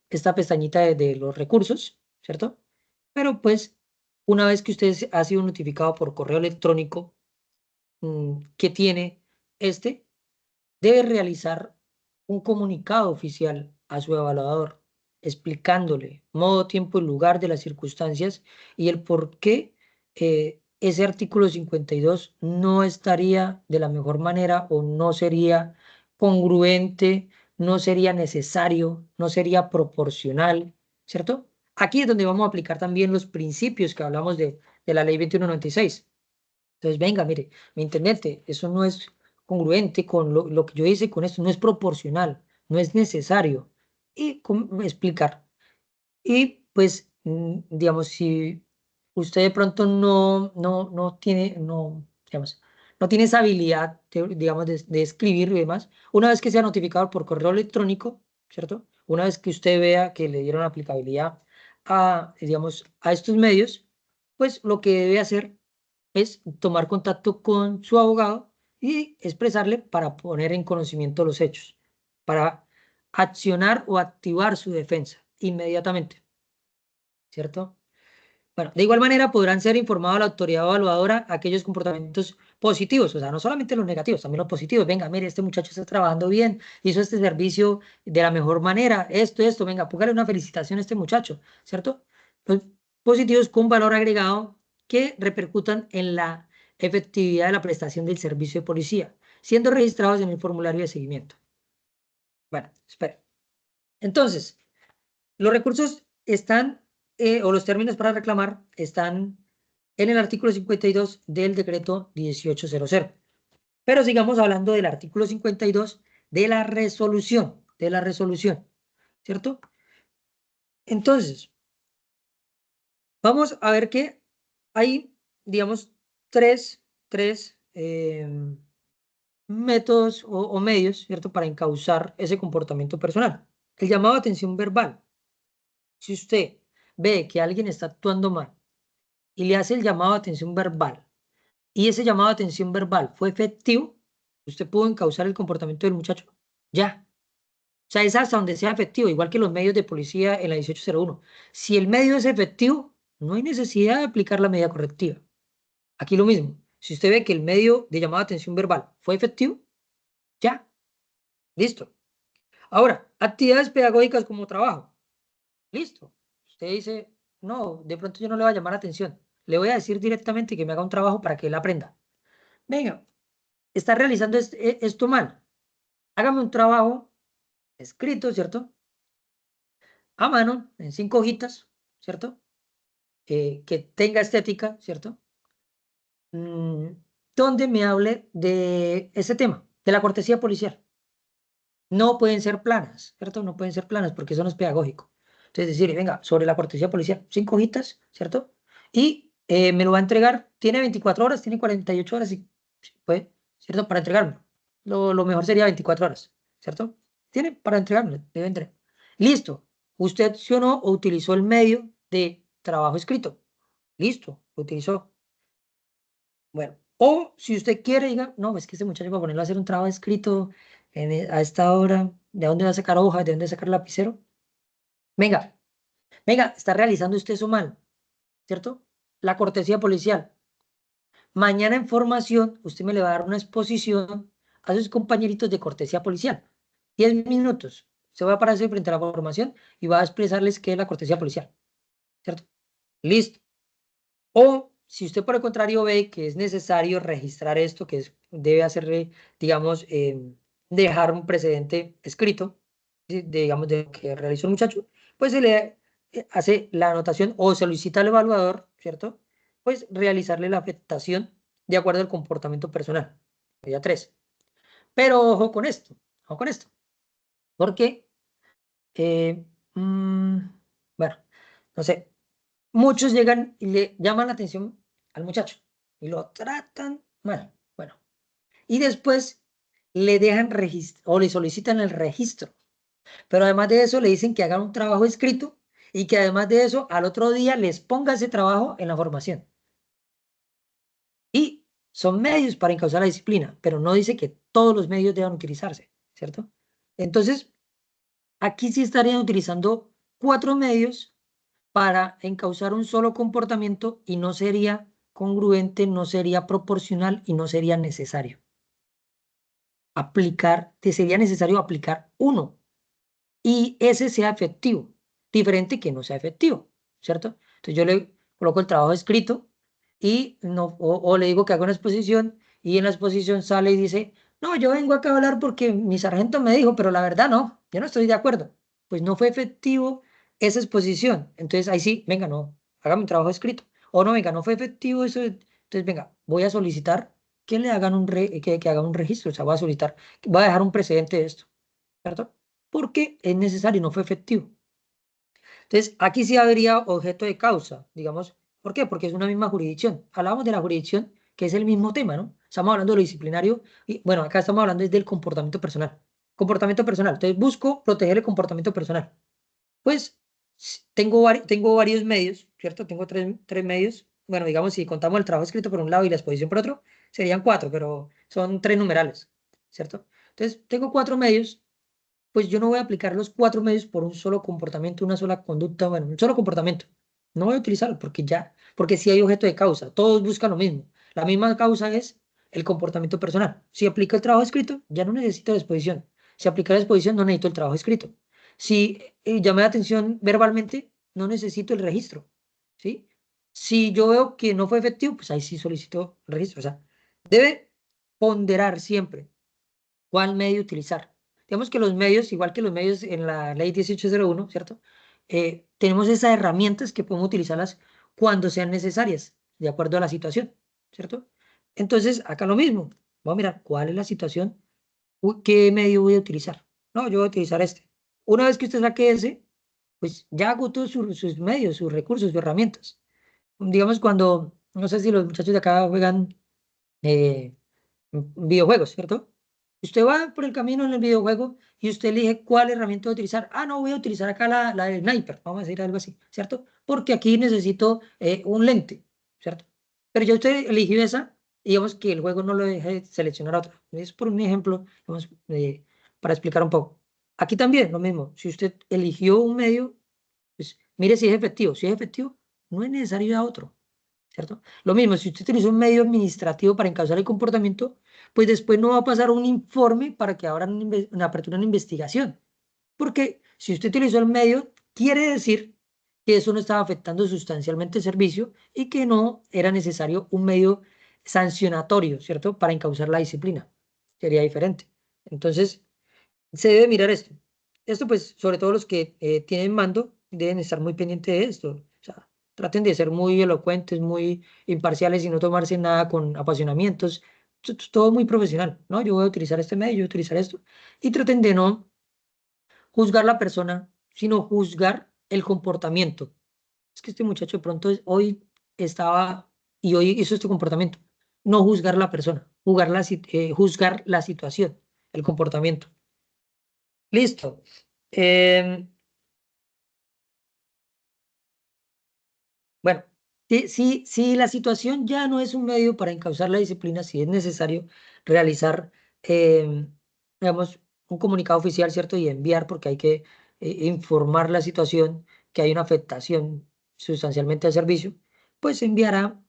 esta pestañita de los recursos, ¿cierto? Pero pues una vez que usted ha sido notificado por correo electrónico que tiene este, debe realizar un comunicado oficial a su evaluador explicándole modo, tiempo y lugar de las circunstancias y el por qué ese artículo 52 no estaría de la mejor manera o no sería congruente, no sería necesario, no sería proporcional, ¿cierto? Aquí es donde vamos a aplicar también los principios que hablamos de la ley 2196. Entonces, venga, mire, mi intendente, eso no es congruente con lo que yo hice con esto, no es proporcional, no es necesario. Y explicar. Y pues, digamos, si usted de pronto no tiene, digamos, no tiene esa habilidad, digamos, de escribir y demás, una vez que sea notificado por correo electrónico, ¿cierto? Una vez que usted vea que le dieron aplicabilidad a, digamos, a estos medios, pues lo que debe hacer es tomar contacto con su abogado y expresarle para poner en conocimiento los hechos, para accionar o activar su defensa inmediatamente, ¿cierto? Bueno, de igual manera podrán ser informados a la autoridad evaluadora aquellos comportamientos positivos, o sea, no solamente los negativos, también los positivos. Venga, mire, este muchacho está trabajando bien, hizo este servicio de la mejor manera, esto, venga, póngale una felicitación a este muchacho, ¿cierto? Los positivos con valor agregado que repercutan en la efectividad de la prestación del servicio de policía, siendo registrados en el formulario de seguimiento. Bueno, espera. Entonces, los recursos están, o los términos para reclamar están en el artículo 52 del decreto 1800. Pero sigamos hablando del artículo 52 de la resolución, ¿cierto? Entonces, vamos a ver que hay, digamos, tres métodos o medios, ¿cierto? Para encauzar ese comportamiento personal. El llamado de atención verbal. Si usted ve que alguien está actuando mal y le hace el llamado de atención verbal y ese llamado de atención verbal fue efectivo, usted pudo encauzar el comportamiento del muchacho. Ya. O sea, es hasta donde sea efectivo, igual que los medios de policía en la 1801. Si el medio es efectivo, no hay necesidad de aplicar la medida correctiva. Aquí lo mismo. Si usted ve que el medio de llamada de atención verbal fue efectivo, ya, listo. Ahora, actividades pedagógicas como trabajo. Listo. Usted dice, no, de pronto yo no le voy a llamar la atención. Le voy a decir directamente que me haga un trabajo para que él aprenda. Venga, está realizando esto mal. Hágame un trabajo escrito, ¿cierto? A mano, en 5 hojitas, ¿cierto? Que tenga estética, ¿cierto? Mm, donde me hable de ese tema, de la cortesía policial. No pueden ser planas, ¿cierto? No pueden ser planas porque eso no es pedagógico. Entonces, decir, venga, sobre la cortesía policial, 5 hojitas, ¿cierto? Y me lo va a entregar, tiene 24 horas, tiene 48 horas, y puede, ¿cierto? Para entregármelo. Lo mejor sería 24 horas, ¿cierto? Tiene para entregármelo, debe entregar. Listo. Usted accionó o utilizó el medio de trabajo escrito. Listo, lo utilizó. Bueno, o si usted quiere, diga, no, es que este muchacho para ponerlo a hacer un trabajo escrito a esta hora, ¿de dónde va a sacar hojas? ¿De dónde va a sacar lapicero? Venga, venga, está realizando usted eso mal, ¿cierto? La cortesía policial. Mañana en formación, usted me le va a dar una exposición a sus compañeritos de cortesía policial. 10 minutos. Se va a pararse frente a la formación y va a expresarles qué es la cortesía policial, ¿cierto? Listo. O si usted por el contrario ve que es necesario registrar esto, debe hacerle, digamos, dejar un precedente escrito, ¿sí? Digamos, de lo que realizó el muchacho, pues se le hace la anotación o solicita al evaluador, ¿cierto? Pues realizarle la afectación de acuerdo al comportamiento personal. Ya 3. Pero ojo con esto, porque, eh, mm, bueno, no sé, muchos llegan y le llaman la atención al muchacho y lo tratan mal. Bueno, y después le dejan registro o le solicitan el registro. Pero además de eso le dicen que hagan un trabajo escrito y que además de eso al otro día les ponga ese trabajo en la formación. Y son medios para encauzar la disciplina, pero no dice que todos los medios deban utilizarse, ¿cierto? Entonces, aquí sí estarían utilizando 4 medios para encauzar un solo comportamiento y no sería congruente, no sería proporcional y no sería necesario sería necesario aplicar uno y ese sea efectivo, diferente que no sea efectivo, ¿cierto? Entonces yo le coloco el trabajo escrito y no, o le digo que haga una exposición y en la exposición sale y dice, no, yo vengo acá a hablar porque mi sargento me dijo, pero la verdad no, yo no estoy de acuerdo. Pues no fue efectivo esa exposición. Entonces ahí sí, venga, no, hágame un trabajo escrito. O no, venga, no fue efectivo eso. Entonces, venga, voy a solicitar que le hagan que hagan un registro, o sea, voy a solicitar, voy a dejar un precedente de esto, ¿cierto? Porque es necesario y no fue efectivo. Entonces, aquí sí habría objeto de causa, digamos. ¿Por qué? Porque es una misma jurisdicción. Hablamos de la jurisdicción, que es el mismo tema, ¿no? Estamos hablando de lo disciplinario y, bueno, acá estamos hablando es del comportamiento personal. Comportamiento personal. Entonces, busco proteger el comportamiento personal. Pues, tengo varios medios, ¿cierto? Tengo tres medios. Bueno, digamos, si contamos el trabajo escrito por un lado y la exposición por otro, serían 4, pero son 3 numerales, ¿cierto? Entonces, tengo 4 medios, pues yo no voy a aplicar los 4 medios por un solo comportamiento, una sola conducta, bueno, un solo comportamiento. No voy a utilizarlo porque sí hay objeto de causa, todos buscan lo mismo. La misma causa es el comportamiento personal. Si aplico el trabajo escrito, ya no necesito la exposición. Si aplico la exposición, no necesito el trabajo escrito. Si llamé la atención verbalmente, no necesito el registro, ¿sí? Si yo veo que no fue efectivo, pues ahí sí solicito el registro. O sea, debe ponderar siempre cuál medio utilizar. Digamos que los medios, igual que los medios en la ley 1801, ¿cierto? Tenemos esas herramientas que podemos utilizarlas cuando sean necesarias, de acuerdo a la situación, ¿cierto? Entonces, acá lo mismo. Vamos a mirar cuál es la situación, qué medio voy a utilizar. No, yo voy a utilizar este. Una vez que usted saque ese, pues ya agotó sus medios, sus recursos, sus herramientas. Digamos cuando, no sé si los muchachos de acá juegan videojuegos, ¿cierto? Usted va por el camino en el videojuego y usted elige cuál herramienta va a utilizar. Ah, no, voy a utilizar acá la del sniper, vamos a decir algo así, ¿cierto? Porque aquí necesito un lente, ¿cierto? Pero ya usted eligió esa, y digamos que el juego no lo deje seleccionar otra. Es por un ejemplo, digamos, para explicar un poco. Aquí también lo mismo. Si usted eligió un medio, pues mire si es efectivo. Si es efectivo, no es necesario ir a otro. ¿Cierto? Lo mismo, si usted utiliza un medio administrativo para encauzar el comportamiento, pues después no va a pasar un informe para que abran una apertura una investigación. Porque si usted utilizó el medio, quiere decir que eso no estaba afectando sustancialmente el servicio y que no era necesario un medio sancionatorio, ¿cierto? Para encauzar la disciplina. Sería diferente. Entonces, se debe mirar esto. Esto, pues, sobre todo los que tienen mando, deben estar muy pendientes de esto. O sea, traten de ser muy elocuentes, muy imparciales y no tomarse nada con apasionamientos. Todo muy profesional, ¿no? Yo voy a utilizar este medio, yo voy a utilizar esto. Y traten de no juzgar la persona, sino juzgar el comportamiento. Es que este muchacho de pronto hoy estaba y hoy hizo este comportamiento. No juzgar la persona, juzgar la situación, el comportamiento. Listo. Em, bueno, si la situación ya no es un medio para encauzar la disciplina, si es necesario realizar, digamos, un comunicado oficial, ¿cierto? Y enviar, porque hay que informar la situación, que hay una afectación sustancialmente al servicio, pues enviará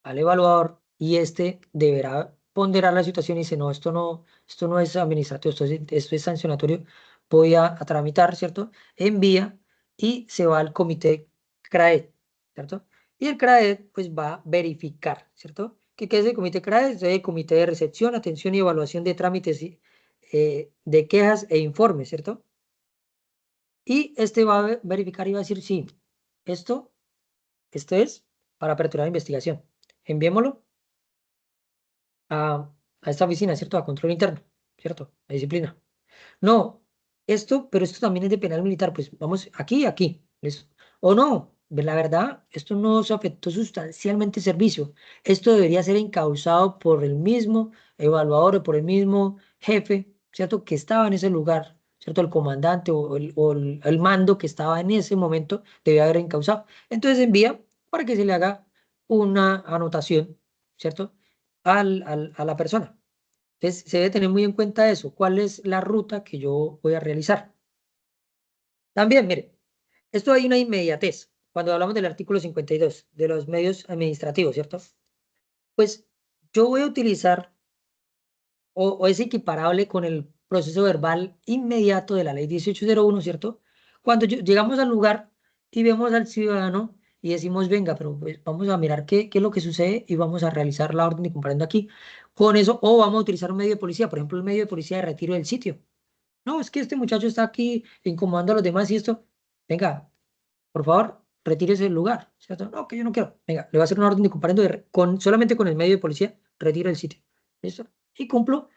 al evaluador y este deberá ponderar la situación y dice, no, esto no es administrativo, esto es sancionatorio, voy a tramitar, ¿cierto? Envía y se va al comité CRAED, ¿cierto? Y el CRAED pues va a verificar, ¿cierto? ¿Qué es el comité CRAED? Es el comité de recepción, atención y evaluación de trámites de quejas e informes, ¿cierto? Y este va a verificar y va a decir, sí, esto, esto es para aperturar investigación. Enviémoslo a esta oficina, ¿cierto? A control interno, ¿cierto? A disciplina. No, pero esto también es de penal militar, pues vamos aquí y aquí. O no, la verdad, esto no se afectó sustancialmente el servicio. Esto debería ser encauzado por el mismo evaluador o por el mismo jefe, ¿cierto? Que estaba en ese lugar, ¿cierto? El comandante o el mando que estaba en ese momento debía haber encauzado. Entonces envía para que se le haga una anotación, ¿cierto? A la persona. Entonces, se debe tener muy en cuenta eso, cuál es la ruta que yo voy a realizar. También, mire, esto hay una inmediatez cuando hablamos del artículo 52 de los medios administrativos, ¿cierto? Pues yo voy a utilizar o es equiparable con el proceso verbal inmediato de la ley 1801, ¿cierto? Cuando llegamos al lugar y vemos al ciudadano y decimos, venga, pero pues vamos a mirar qué es lo que sucede y vamos a realizar la orden de comparendo aquí. Con eso, o vamos a utilizar un medio de policía, por ejemplo, el medio de policía de retiro del sitio. No, es que este muchacho está aquí incomodando a los demás y esto. Venga, por favor, retírese del lugar, ¿cierto? No, que yo no quiero. Venga, le voy a hacer una orden de comparendo solamente con el medio de policía, retiro el sitio. ¿Listo? Y cumplo,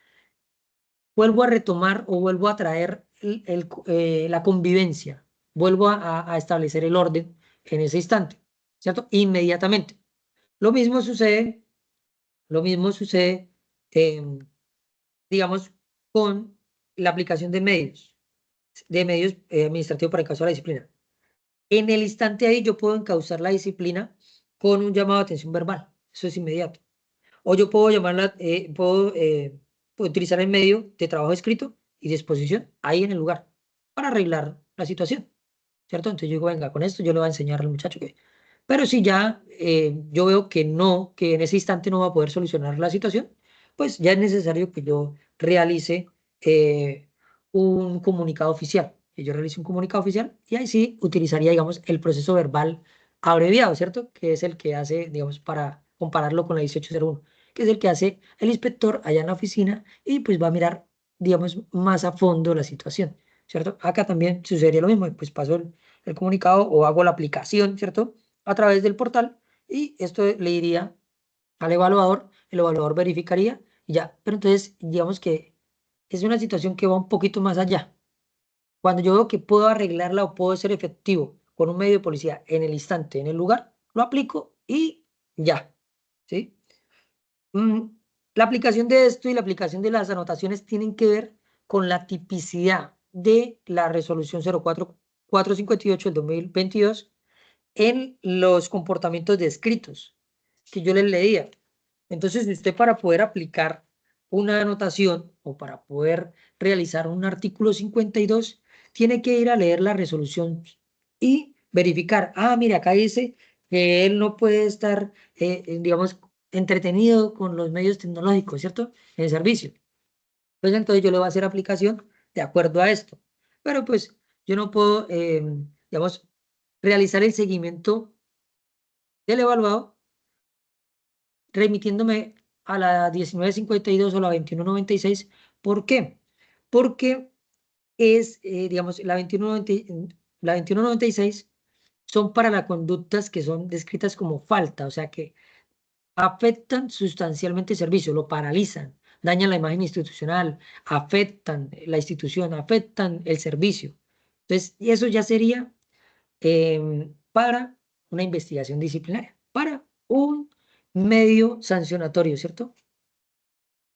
vuelvo a retomar o vuelvo a traer la convivencia, vuelvo a establecer el orden en ese instante, ¿cierto? Inmediatamente. Lo mismo sucede, lo mismo sucede, em, digamos, con la aplicación de medios administrativos para encauzar la disciplina. En el instante ahí yo puedo encauzar la disciplina con un llamado de atención verbal. Eso es inmediato. O yo puedo puedo utilizar el medio de trabajo escrito y de exposición ahí en el lugar para arreglar la situación, ¿cierto? Entonces yo digo, venga, con esto yo le voy a enseñar al muchacho que... Pero si ya yo veo que no, que en ese instante no va a poder solucionar la situación, pues ya es necesario que yo realice un comunicado oficial. Que yo realice un comunicado oficial y ahí sí utilizaría, digamos, el proceso verbal abreviado, ¿cierto? Que es el que hace, digamos, para compararlo con la 1801, que es el que hace el inspector allá en la oficina y pues va a mirar, digamos, más a fondo la situación, ¿cierto? Acá también sucedería lo mismo, pues paso el comunicado o hago la aplicación, ¿cierto? A través del portal y esto le iría al evaluador, el evaluador verificaría y ya. Pero entonces, digamos que es una situación que va un poquito más allá. Cuando yo veo que puedo arreglarla o puedo ser efectivo con un medio de policía en el instante, en el lugar, lo aplico y ya, ¿sí? Mm, La aplicación de esto y la aplicación de las anotaciones tienen que ver con la tipicidad de la resolución 04458 del 2022 en los comportamientos descritos que yo les leía. Entonces, usted para poder aplicar una anotación o para poder realizar un artículo 52, tiene que ir a leer la resolución y verificar, mire, acá dice que él no puede estar, digamos, entretenido con los medios tecnológicos, ¿cierto? En el servicio. Pues entonces yo le voy a hacer aplicación de acuerdo a esto. Pero pues yo no puedo, digamos, realizar el seguimiento del evaluado remitiéndome a la 1952 o la 2196. ¿Por qué? Porque es, digamos, la 2196 son para las conductas que son descritas como falta, o sea que afectan sustancialmente el servicio, lo paralizan, dañan la imagen institucional, afectan la institución, afectan el servicio. Entonces, y eso ya sería para una investigación disciplinaria, para un medio sancionatorio, ¿cierto?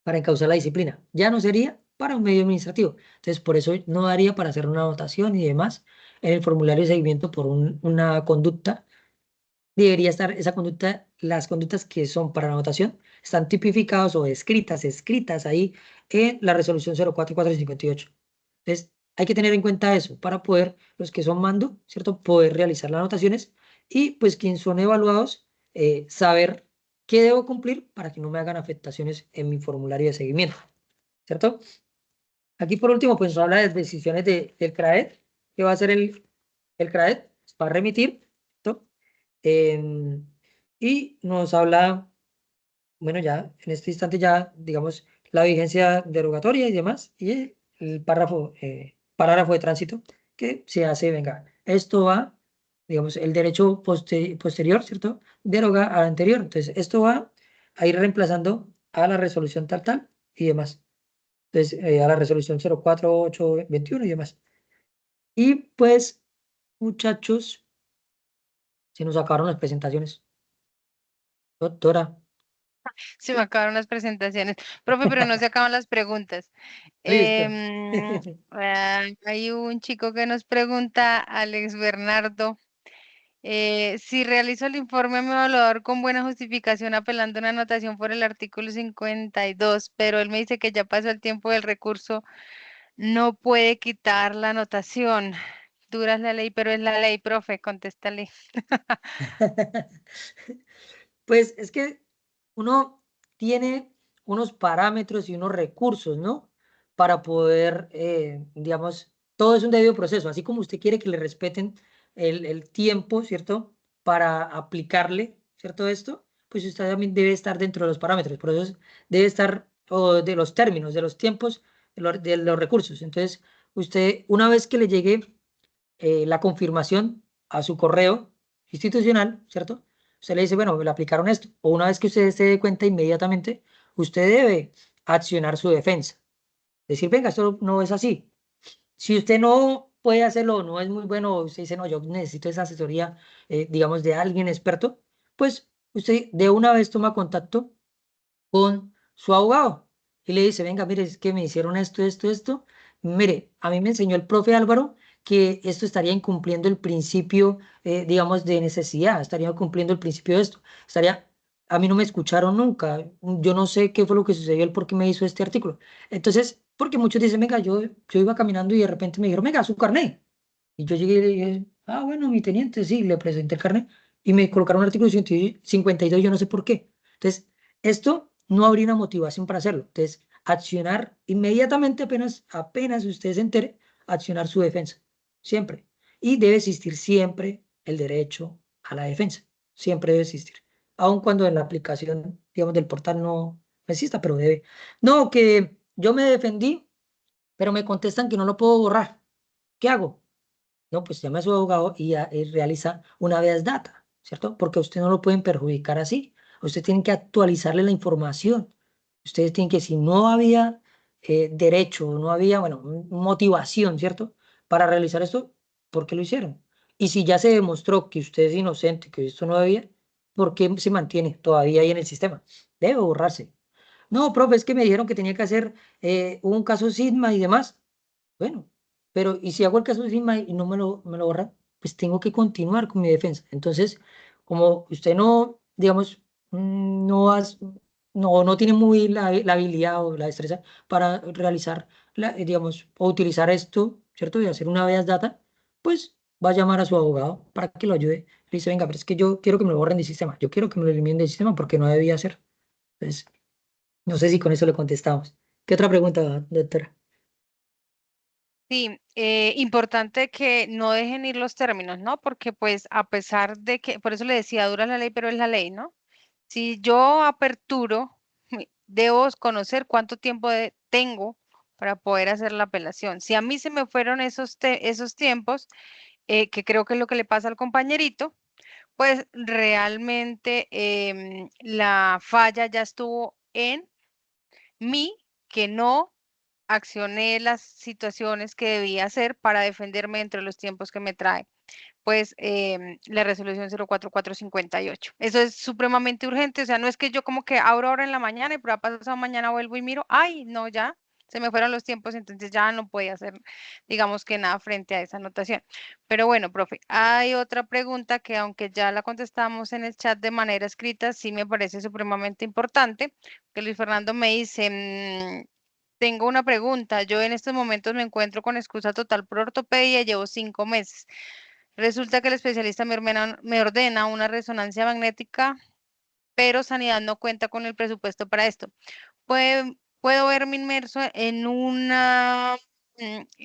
Para encauzar la disciplina. Ya no sería para un medio administrativo. Entonces, por eso no daría para hacer una anotación y demás en el formulario de seguimiento por una conducta. Debería estar esa conducta, las conductas que son para la anotación, están tipificadas o escritas ahí en la resolución 04458. Entonces, hay que tener en cuenta eso para poder, los que son mando, ¿cierto? Poder realizar las anotaciones y pues quienes son evaluados, saber qué debo cumplir para que no me hagan afectaciones en mi formulario de seguimiento, ¿cierto? Aquí por último, pues nos habla de decisiones del CRAED, que va a ser el CRAED, para remitir, ¿cierto? Em, y nos habla, bueno, ya en este instante ya, digamos, la vigencia derogatoria y demás, y el parágrafo de tránsito que se hace, venga, esto va, digamos, el derecho posterior, ¿cierto? Deroga al anterior. Entonces, esto va a ir reemplazando a la resolución tal, tal y demás. Entonces, a la resolución 04821 y demás. Y pues, muchachos, se nos acabaron las presentaciones. Doctora, Se me acabaron las presentaciones. Profe, pero no se acaban las preguntas. listo. Hay un chico que nos pregunta, Alex Bernardo, si realizo el informe a mi evaluador con buena justificación apelando a una anotación por el artículo 52, pero él me dice que ya pasó el tiempo del recurso, no puede quitar la anotación. Dura es la ley, pero es la ley, profe, contéstale. Pues es que uno tiene unos parámetros y unos recursos, ¿no? Para poder, digamos, todo es un debido proceso. Así como usted quiere que le respeten el tiempo, ¿cierto? Para aplicarle, ¿cierto? Esto, pues usted también debe estar dentro de los parámetros. Por eso debe estar, o de los términos, de los tiempos, de los recursos. Entonces, usted, una vez que le llegue la confirmación a su correo institucional, ¿cierto? Usted le dice, bueno, me le aplicaron esto. O una vez que usted se dé cuenta inmediatamente, usted debe accionar su defensa. Decir, venga, esto no es así. Si usted no puede hacerlo, no es muy bueno, o usted dice, no, yo necesito esa asesoría, digamos, de alguien experto, pues usted de una vez toma contacto con su abogado y le dice, venga, mire, es que me hicieron esto, esto, esto. Mire, a mí me enseñó el profe Álvaro que esto estaría incumpliendo el principio, digamos, de necesidad, estaría incumpliendo el principio de esto, a mí no me escucharon nunca, yo no sé qué fue lo que sucedió, el por qué me hizo este artículo. Entonces, porque muchos dicen, venga, yo iba caminando y de repente me dijeron, venga, su carnet. Y yo llegué y le dije, bueno, mi teniente, sí, le presenté el carnet y me colocaron un artículo 52, yo no sé por qué. Entonces, esto no habría una motivación para hacerlo. Entonces, accionar inmediatamente, apenas usted se entere, accionar su defensa, siempre. Y debe existir siempre el derecho a la defensa, siempre debe existir. Aun cuando en la aplicación, digamos, del portal no exista, pero debe. No, que yo me defendí, pero me contestan que no lo puedo borrar. ¿Qué hago? No, pues llama a su abogado y realiza una habeas data, ¿cierto? Porque a usted no lo pueden perjudicar así. Usted tiene que actualizarle la información. Ustedes tienen que, si no había derecho, no había, bueno, motivación, ¿cierto? Para realizar esto, ¿por qué lo hicieron? Y si ya se demostró que usted es inocente, que esto no debía, ¿por qué se mantiene todavía ahí en el sistema? Debe borrarse. No, profe, es que me dijeron que tenía que hacer un caso Sigma y demás. Bueno, pero ¿y si hago el caso Sigma y no me lo borran? Pues tengo que continuar con mi defensa. Entonces, como usted no, digamos, no tiene muy la habilidad o la destreza para realizar, digamos, o utilizar esto, ¿cierto? Y hacer una habeas data, pues va a llamar a su abogado para que lo ayude. Le dice, venga, pero es que yo quiero que me lo borren del sistema. Yo quiero que me lo eliminen del sistema porque no debía hacer. Entonces, no sé si con eso le contestamos. ¿Qué otra pregunta, doctora? Sí, importante que no dejen ir los términos, ¿no? Porque pues a pesar de que, por eso le decía, dura la ley, pero es la ley, ¿no? Si yo aperturo, debo conocer cuánto tiempo tengo para poder hacer la apelación. Si a mí se me fueron esos tiempos, que creo que es lo que le pasa al compañerito, pues realmente la falla ya estuvo en mí, que no accioné las situaciones que debía hacer para defenderme entre los tiempos que me trae pues la resolución 04458. Eso es supremamente urgente, o sea, no es que yo como que abro ahora en la mañana y por pasado mañana vuelvo y miro, ay, no, ya se me fueron los tiempos, entonces ya no puede hacer, digamos que nada frente a esa anotación. Pero bueno, profe, hay otra pregunta que aunque ya la contestamos en el chat de manera escrita, sí me parece supremamente importante, que Luis Fernando me dice, tengo una pregunta. Yo en estos momentos me encuentro con excusa total por ortopedia, llevo 5 meses. Resulta que el especialista me ordena una resonancia magnética, pero Sanidad no cuenta con el presupuesto para esto. Puedo verme inmerso en una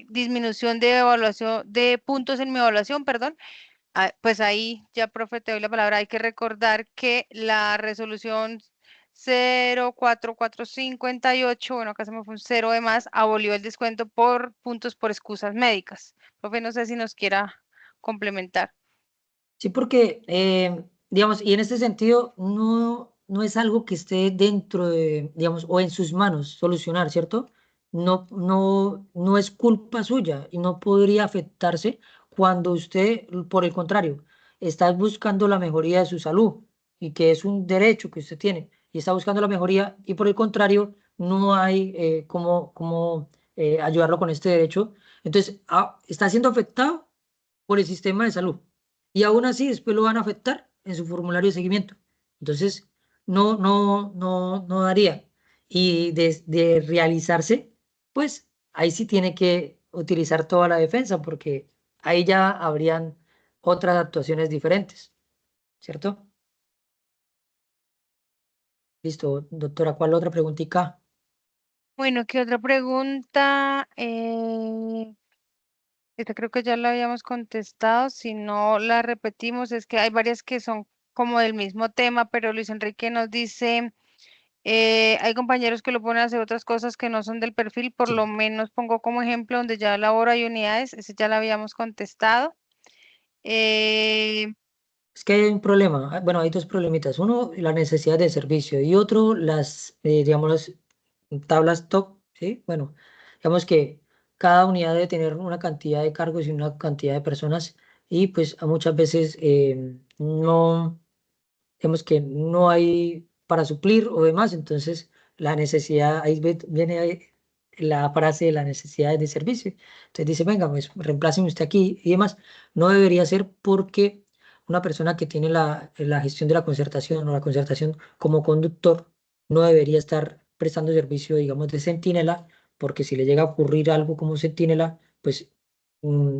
disminución de evaluación, de puntos en mi evaluación, perdón. Ah, pues ahí ya, profe, te doy la palabra. Hay que recordar que la resolución 04458, bueno, acá se me fue un cero de más, abolió el descuento por puntos por excusas médicas. Profe, no sé si nos quiera complementar. Sí, porque, digamos, y en este sentido no es algo que esté dentro de, digamos, o en sus manos solucionar, ¿cierto? No es culpa suya y no podría afectarse cuando usted, por el contrario, está buscando la mejoría de su salud y que es un derecho que usted tiene y está buscando la mejoría y por el contrario, no hay cómo ayudarlo con este derecho. Entonces, está siendo afectado por el sistema de salud. Y aún así después lo van a afectar en su formulario de seguimiento. Entonces, no daría. Y de realizarse, pues ahí sí tiene que utilizar toda la defensa, porque ahí ya habrían otras actuaciones diferentes, ¿cierto? Listo, doctora, ¿cuál otra preguntita? Bueno, ¿qué otra pregunta? Esta creo que ya la habíamos contestado. Si no la repetimos, es que hay varias que son como del mismo tema, pero Luis Enrique nos dice, hay compañeros que lo ponen a hacer otras cosas que no son del perfil, por lo Sí. menos pongo como ejemplo donde ya labora hay unidades, ese ya la habíamos contestado. Eh, Es que hay un problema, bueno, hay dos problemitas. Uno, la necesidad de servicio y otro, digamos, las tablas top, ¿sí? Bueno, digamos que cada unidad debe tener una cantidad de cargos y una cantidad de personas y pues a muchas veces no, digamos que no hay para suplir o demás, entonces la necesidad, viene la frase de la necesidad de servicio. Entonces dice, venga, pues reempláceme usted aquí y demás. No debería ser porque una persona que tiene la gestión de la concertación o la concertación como conductor no debería estar prestando servicio, digamos, de centinela, porque si le llega a ocurrir algo como centinela, pues mm,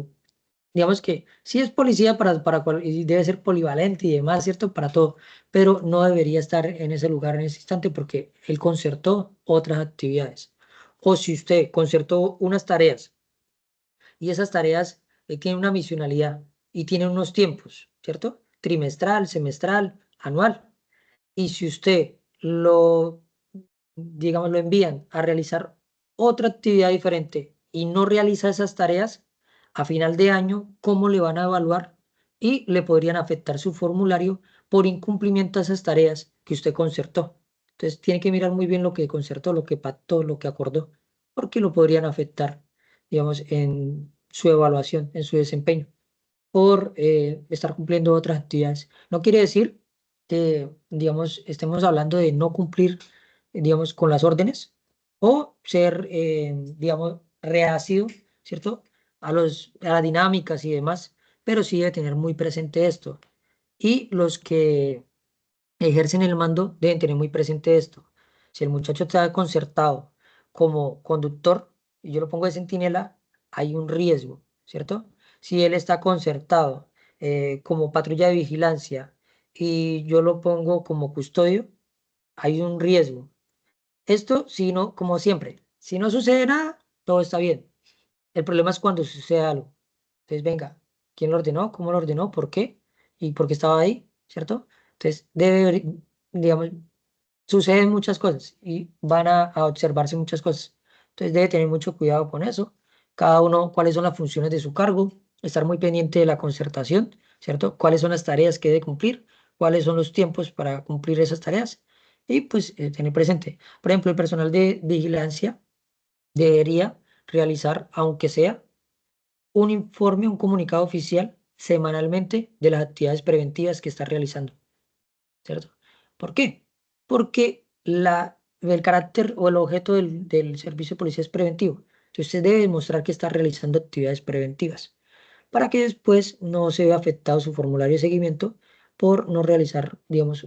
digamos que sí es policía y debe ser polivalente y demás, ¿cierto? Para todo, pero no debería estar en ese lugar en ese instante porque él concertó otras actividades. O si usted concertó unas tareas y esas tareas tienen una misionalidad y tienen unos tiempos, ¿cierto? Trimestral, semestral, anual. Y si usted digamos, lo envían a realizar otra actividad diferente y no realiza esas tareas, a final de año, ¿cómo le van a evaluar? Y le podrían afectar su formulario por incumplimiento a esas tareas que usted concertó. Entonces, tiene que mirar muy bien lo que concertó, lo que pactó, lo que acordó, porque lo podrían afectar, digamos, en su evaluación, en su desempeño por estar cumpliendo otras actividades. No quiere decir que, digamos, estemos hablando de no cumplir digamos, con las órdenes, o ser, digamos, reacio, ¿cierto? A las dinámicas y demás, pero sí debe tener muy presente esto. Y los que ejercen el mando deben tener muy presente esto. Si el muchacho está concertado como conductor, y yo lo pongo de centinela, hay un riesgo, ¿cierto? Si él está concertado como patrulla de vigilancia y yo lo pongo como custodio, hay un riesgo. Esto, si no, como siempre, si no sucede nada, todo está bien. El problema es cuando sucede algo. Entonces, venga, ¿quién lo ordenó? ¿Cómo lo ordenó? ¿Por qué? ¿Y por qué estaba ahí? ¿Cierto? Entonces, digamos, suceden muchas cosas y van a observarse muchas cosas. Entonces, debe tener mucho cuidado con eso. Cada uno, cuáles son las funciones de su cargo, estar muy pendiente de la concertación, ¿cierto? Cuáles son las tareas que debe cumplir, cuáles son los tiempos para cumplir esas tareas y pues tener presente. Por ejemplo, el personal de vigilancia debería realizar, aunque sea un informe, un comunicado oficial semanalmente de las actividades preventivas que está realizando, ¿cierto? ¿Por qué? Porque el carácter o el objeto del servicio de policía es preventivo. Entonces usted debe demostrar que está realizando actividades preventivas para que después no se vea afectado su formulario de seguimiento por no realizar, digamos,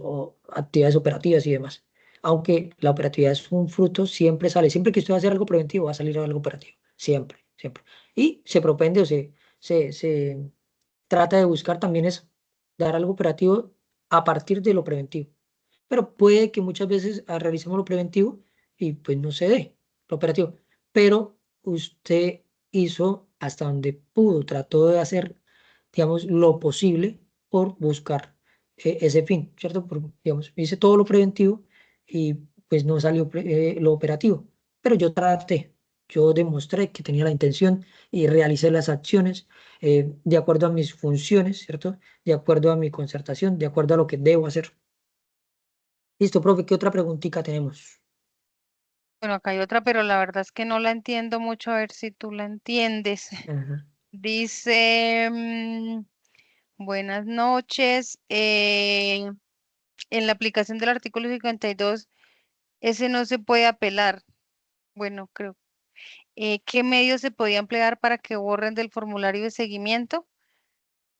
actividades operativas y demás. Aunque la operatividad es un fruto, siempre sale, siempre que usted va a hacer algo preventivo, va a salir algo operativo, siempre, siempre. Y se propende o se trata de buscar también es dar algo operativo a partir de lo preventivo. Pero puede que muchas veces realicemos lo preventivo y pues no se dé lo operativo. Pero usted hizo hasta donde pudo, trató de hacer, digamos, lo posible por buscar ese fin, ¿cierto? Digamos, hice todo lo preventivo y pues no salió lo operativo. Pero yo demostré que tenía la intención y realicé las acciones de acuerdo a mis funciones, ¿cierto? De acuerdo a mi concertación, de acuerdo a lo que debo hacer. Listo, profe, ¿qué otra preguntita tenemos? Bueno, acá hay otra, pero la verdad es que no la entiendo mucho, a ver si tú la entiendes. Ajá. Dice, buenas noches. En la aplicación del artículo 52, ese no se puede apelar. Bueno, creo. ¿Qué medios se podía emplear para que borren del formulario de seguimiento?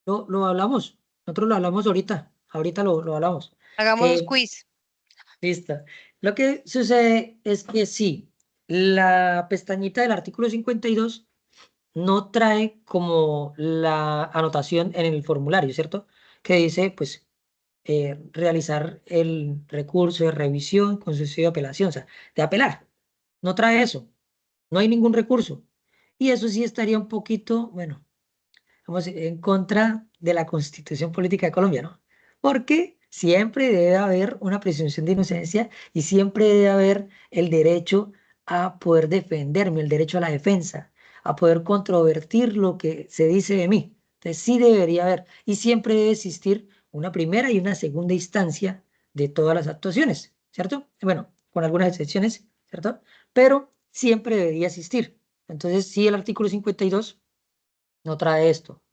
Lo hablamos, nosotros lo hablamos ahorita lo hablamos. Hagamos Eh, quiz. Listo. Lo que sucede es que sí, la pestañita del artículo 52 no trae como la anotación en el formulario, ¿cierto? Que dice, pues, realizar el recurso de revisión, concesión de apelación, o sea, de apelar. No trae eso, no hay ningún recurso. Y eso sí estaría un poquito, bueno, vamos en contra de la Constitución Política de Colombia, ¿no? Porque siempre debe haber una presunción de inocencia y siempre debe haber el derecho a poder defenderme, el derecho a la defensa, a poder controvertir lo que se dice de mí. Entonces sí debería haber y siempre debe existir una primera y una segunda instancia de todas las actuaciones, ¿cierto? Bueno, con algunas excepciones, ¿cierto? Pero siempre debería existir. Entonces sí, el artículo 52 no trae esto.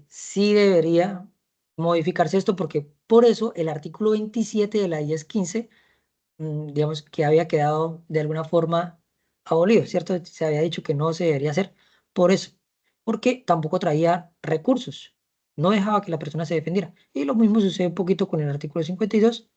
Sí debería modificarse esto porque por eso el artículo 27 de la 1015, digamos que había quedado de alguna forma abolido, ¿cierto? Se había dicho que no se debería hacer por eso, porque tampoco traía recursos, no dejaba que la persona se defendiera. Y lo mismo sucede un poquito con el artículo 52,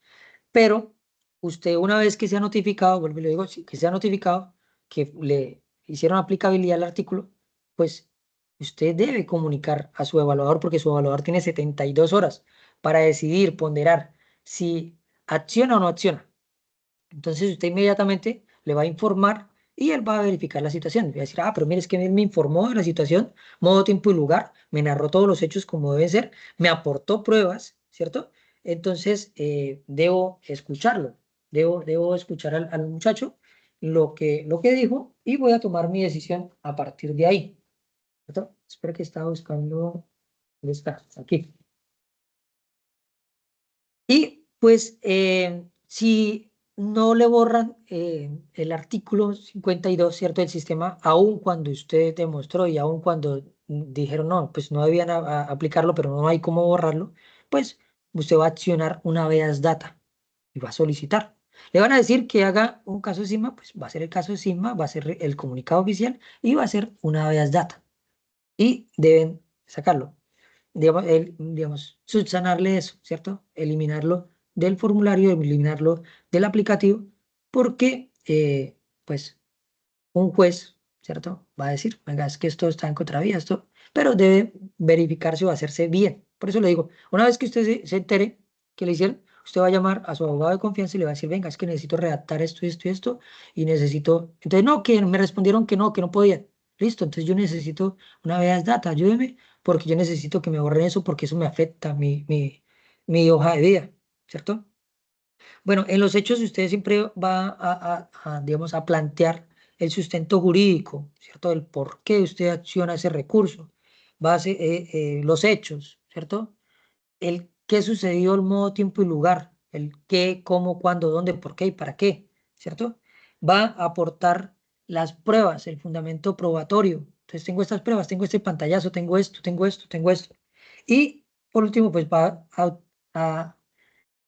pero usted una vez que se ha notificado, vuelvo y le digo, sí, que se ha notificado que le hicieron aplicabilidad al artículo, pues usted debe comunicar a su evaluador porque su evaluador tiene 72 horas para decidir, ponderar si acciona o no acciona. Entonces usted inmediatamente le va a informar y él va a verificar la situación. Va a decir, ah, pero mire, es que él me informó de la situación, modo, tiempo y lugar, me narró todos los hechos como deben ser, me aportó pruebas, ¿cierto? Entonces debo escucharlo, debo escuchar al muchacho lo que dijo y voy a tomar mi decisión a partir de ahí, ¿cierto? Espero que estaba buscando, ¿dónde está? Aquí. Y pues si no le borran el artículo 52, ¿cierto? Del sistema, aun cuando usted demostró y aun cuando dijeron no, pues no debían aplicarlo, pero no hay cómo borrarlo, pues usted va a accionar una habeas data y va a solicitar. Le van a decir que haga un caso SIGMA, pues va a ser el caso SIGMA, va a ser el comunicado oficial y va a ser una habeas data. Y deben sacarlo. Digamos, subsanarle eso, ¿cierto? Eliminarlo del formulario, eliminarlo del aplicativo, porque, pues, un juez, ¿cierto? Va a decir, venga, es que esto está en contravía, esto, pero debe verificarse o hacerse bien. Por eso le digo, una vez que usted se entere que le hicieron, usted va a llamar a su abogado de confianza y le va a decir, venga, es que necesito redactar esto, esto y esto, y necesito, entonces, no, que me respondieron que no podía. Listo, entonces yo necesito una vez data, ayúdeme, porque yo necesito que me borren eso, porque eso me afecta mi hoja de vida, ¿cierto? Bueno, en los hechos usted siempre va digamos, a plantear el sustento jurídico, ¿cierto? El por qué usted acciona ese recurso, los hechos, ¿cierto? El qué sucedió, el modo, tiempo y lugar, el qué, cómo, cuándo, dónde, por qué y para qué, ¿cierto? Va a aportar las pruebas, el fundamento probatorio. Entonces tengo estas pruebas, tengo este pantallazo, tengo esto, tengo esto, tengo esto. Y por último, pues va a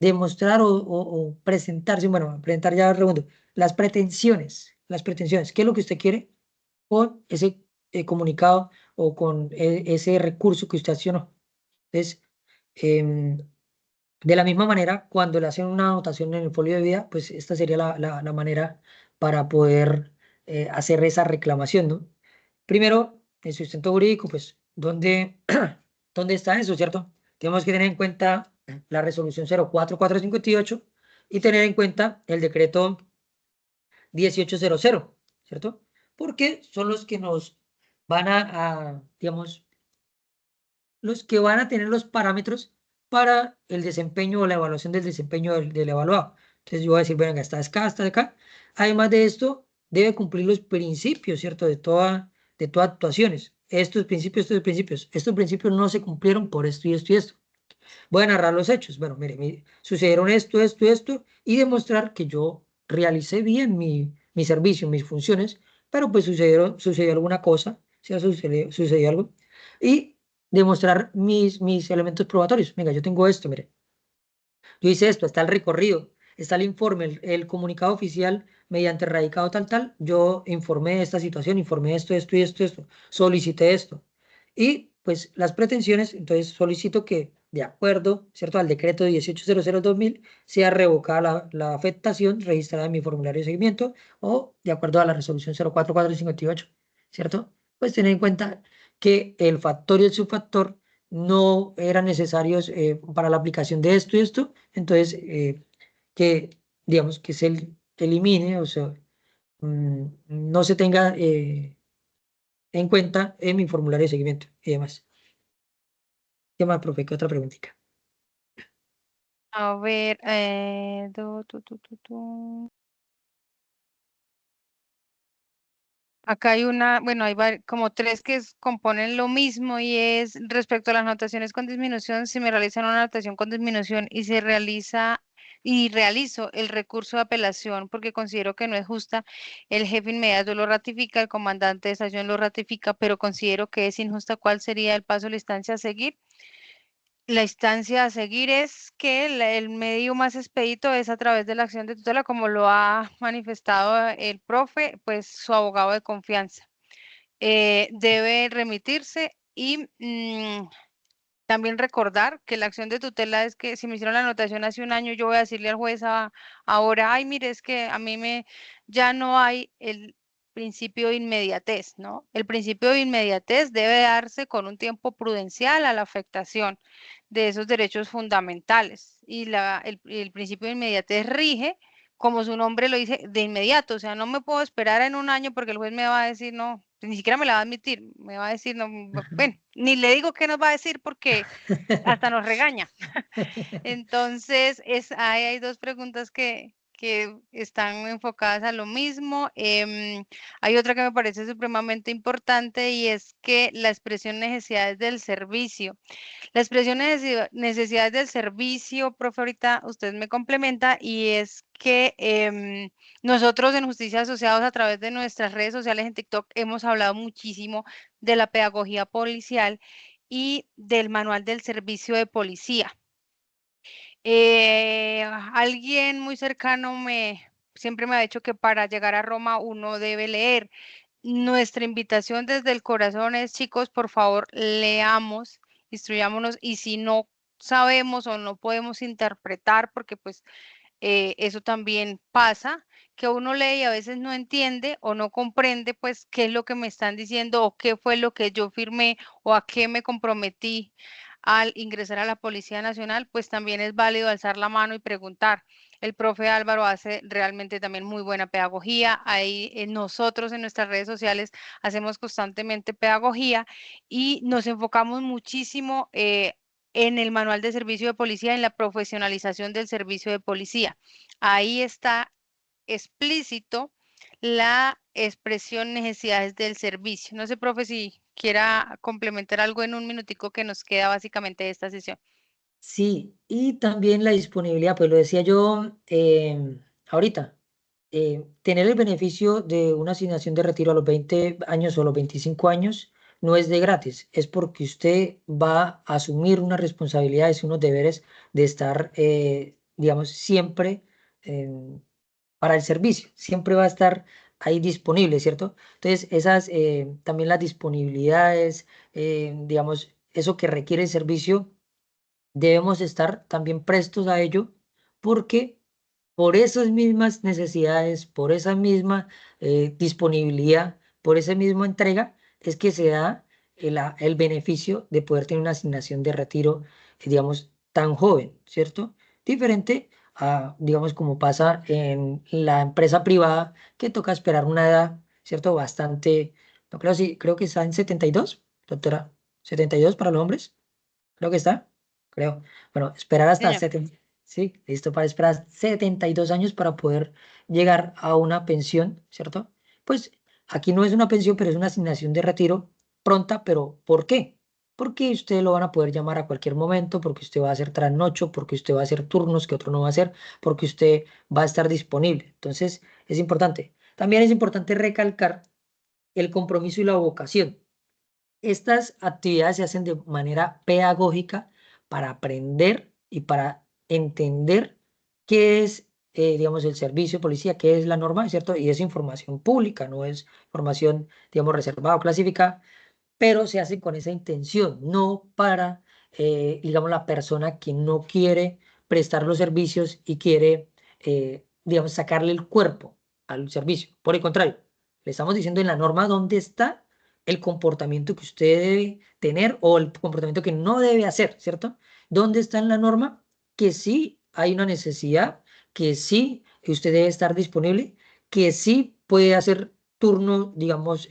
demostrar o presentarse, bueno, presentar ya redondo, las pretensiones, ¿qué es lo que usted quiere con ese comunicado o con ese recurso que usted accionó? Entonces, em, de la misma manera, cuando le hacen una anotación en el folio de vida, pues esta sería la manera para poder hacer esa reclamación, ¿no? Primero, el sustento jurídico, pues, ¿dónde está eso, cierto? Tenemos que tener en cuenta la resolución 04458 y tener en cuenta el decreto 1800, ¿cierto? Porque son los que nos van digamos, los que van a tener los parámetros para el desempeño o la evaluación del desempeño del evaluado. Entonces yo voy a decir, bueno, está acá, está acá. Además de esto, debe cumplir los principios, ¿cierto? De todas actuaciones. Estos principios no se cumplieron por esto y esto y esto. Voy a narrar los hechos. Bueno, mire, sucedieron esto, esto, esto, y demostrar que yo realicé bien mi servicio, mis funciones, pero pues sucedió alguna cosa, si sucedió algo, y demostrar mis elementos probatorios. Venga, yo tengo esto, mire, yo hice esto, está el recorrido, está el informe, el comunicado oficial mediante radicado tal, tal, yo informé de esta situación, informé esto, esto y esto, esto, solicité esto. Y pues las pretensiones, entonces solicito que, de acuerdo, ¿cierto?, al decreto 1800/2000, sea revocada la afectación registrada en mi formulario de seguimiento o de acuerdo a la resolución 044458, ¿cierto? Pues tener en cuenta que el factor y el subfactor no eran necesarios para la aplicación de esto y esto, entonces que, digamos, que se elimine, o sea, no se tenga en cuenta en mi formulario de seguimiento y demás. ¿Qué más, profe? ¿Qué otra preguntita? A ver, acá hay una, bueno, hay como tres que componen lo mismo y es respecto a las anotaciones con disminución, si me realizan una anotación con disminución y se realiza y realizo el recurso de apelación porque considero que no es justa, el jefe inmediato lo ratifica, el comandante de estación lo ratifica, pero considero que es injusta, ¿cuál sería el paso, la instancia a seguir? La instancia a seguir es que el medio más expedito es a través de la acción de tutela, como lo ha manifestado el profe, pues su abogado de confianza. Debe remitirse y también recordar que la acción de tutela es que si me hicieron la anotación hace un año, yo voy a decirle al juez ahora, ay, mire, es que a mí ya no hay el principio de inmediatez, ¿no? El principio de inmediatez debe darse con un tiempo prudencial a la afectación de esos derechos fundamentales y el principio de inmediatez rige, como su nombre lo dice, de inmediato, o sea, no me puedo esperar en un año porque el juez me va a decir, no, ni siquiera me la va a admitir, me va a decir, no, bueno, ni le digo qué nos va a decir porque hasta nos regaña. Entonces, hay dos preguntas que están enfocadas a lo mismo. Hay otra que me parece supremamente importante y es que la expresión necesidades del servicio. La expresión necesidades del servicio, profe, ahorita usted me complementa y es que nosotros en Justicia Asociados a través de nuestras redes sociales en TikTok hemos hablado muchísimo de la pedagogía policial y del manual del servicio de policía. Alguien muy cercano siempre me ha dicho que para llegar a Roma uno debe leer. Nuestra invitación desde el corazón es, chicos, por favor, leamos, instruyámonos y si no sabemos o no podemos interpretar, porque pues eso también pasa, que uno lee y a veces no entiende o no comprende pues qué es lo que me están diciendo o qué fue lo que yo firmé o a qué me comprometí al ingresar a la Policía Nacional, pues también es válido alzar la mano y preguntar. El profe Álvaro hace realmente también muy buena pedagogía. Ahí nosotros en nuestras redes sociales hacemos constantemente pedagogía y nos enfocamos muchísimo en el manual de servicio de policía, en la profesionalización del servicio de policía. Ahí está explícito la expresión necesidades del servicio. No sé, profe, si quiera complementar algo en un minutico que nos queda básicamente de esta sesión. Sí, y también la disponibilidad, pues lo decía yo ahorita, tener el beneficio de una asignación de retiro a los 20 años o a los 25 años no es de gratis, es porque usted va a asumir unas responsabilidades, unos deberes de estar, digamos, siempre para el servicio, siempre va a estar ahí disponible, ¿cierto? Entonces, esas, también las disponibilidades, digamos, eso que requiere el servicio debemos estar también prestos a ello porque por esas mismas necesidades, por esa misma disponibilidad, por esa misma entrega, es que se da el beneficio de poder tener una asignación de retiro, digamos, tan joven, ¿cierto? Diferente a, digamos, como pasa en la empresa privada, que toca esperar una edad, ¿cierto? Bastante, no creo si, creo que está en 72, doctora, 72 para los hombres. Creo que está, creo. Bueno, esperar hasta Señor. 70, sí, listo para esperar 72 años para poder llegar a una pensión, ¿cierto? Pues aquí no es una pensión, pero es una asignación de retiro pronta, pero ¿por qué? Porque usted lo van a poder llamar a cualquier momento, porque usted va a hacer trasnocho, porque usted va a hacer turnos que otro no va a hacer, porque usted va a estar disponible. Entonces, es importante. También es importante recalcar el compromiso y la vocación. Estas actividades se hacen de manera pedagógica para aprender y para entender qué es, digamos, el servicio de policía, qué es la norma, ¿cierto? Y es información pública, no es información, digamos, reservada o clasificada, pero se hace con esa intención, no para, digamos, la persona que no quiere prestar los servicios y quiere, digamos, sacarle el cuerpo al servicio. Por el contrario, le estamos diciendo en la norma dónde está el comportamiento que usted debe tener o el comportamiento que no debe hacer, ¿cierto? ¿Dónde está en la norma que sí hay una necesidad, que sí usted debe estar disponible, que sí puede hacer turno, digamos,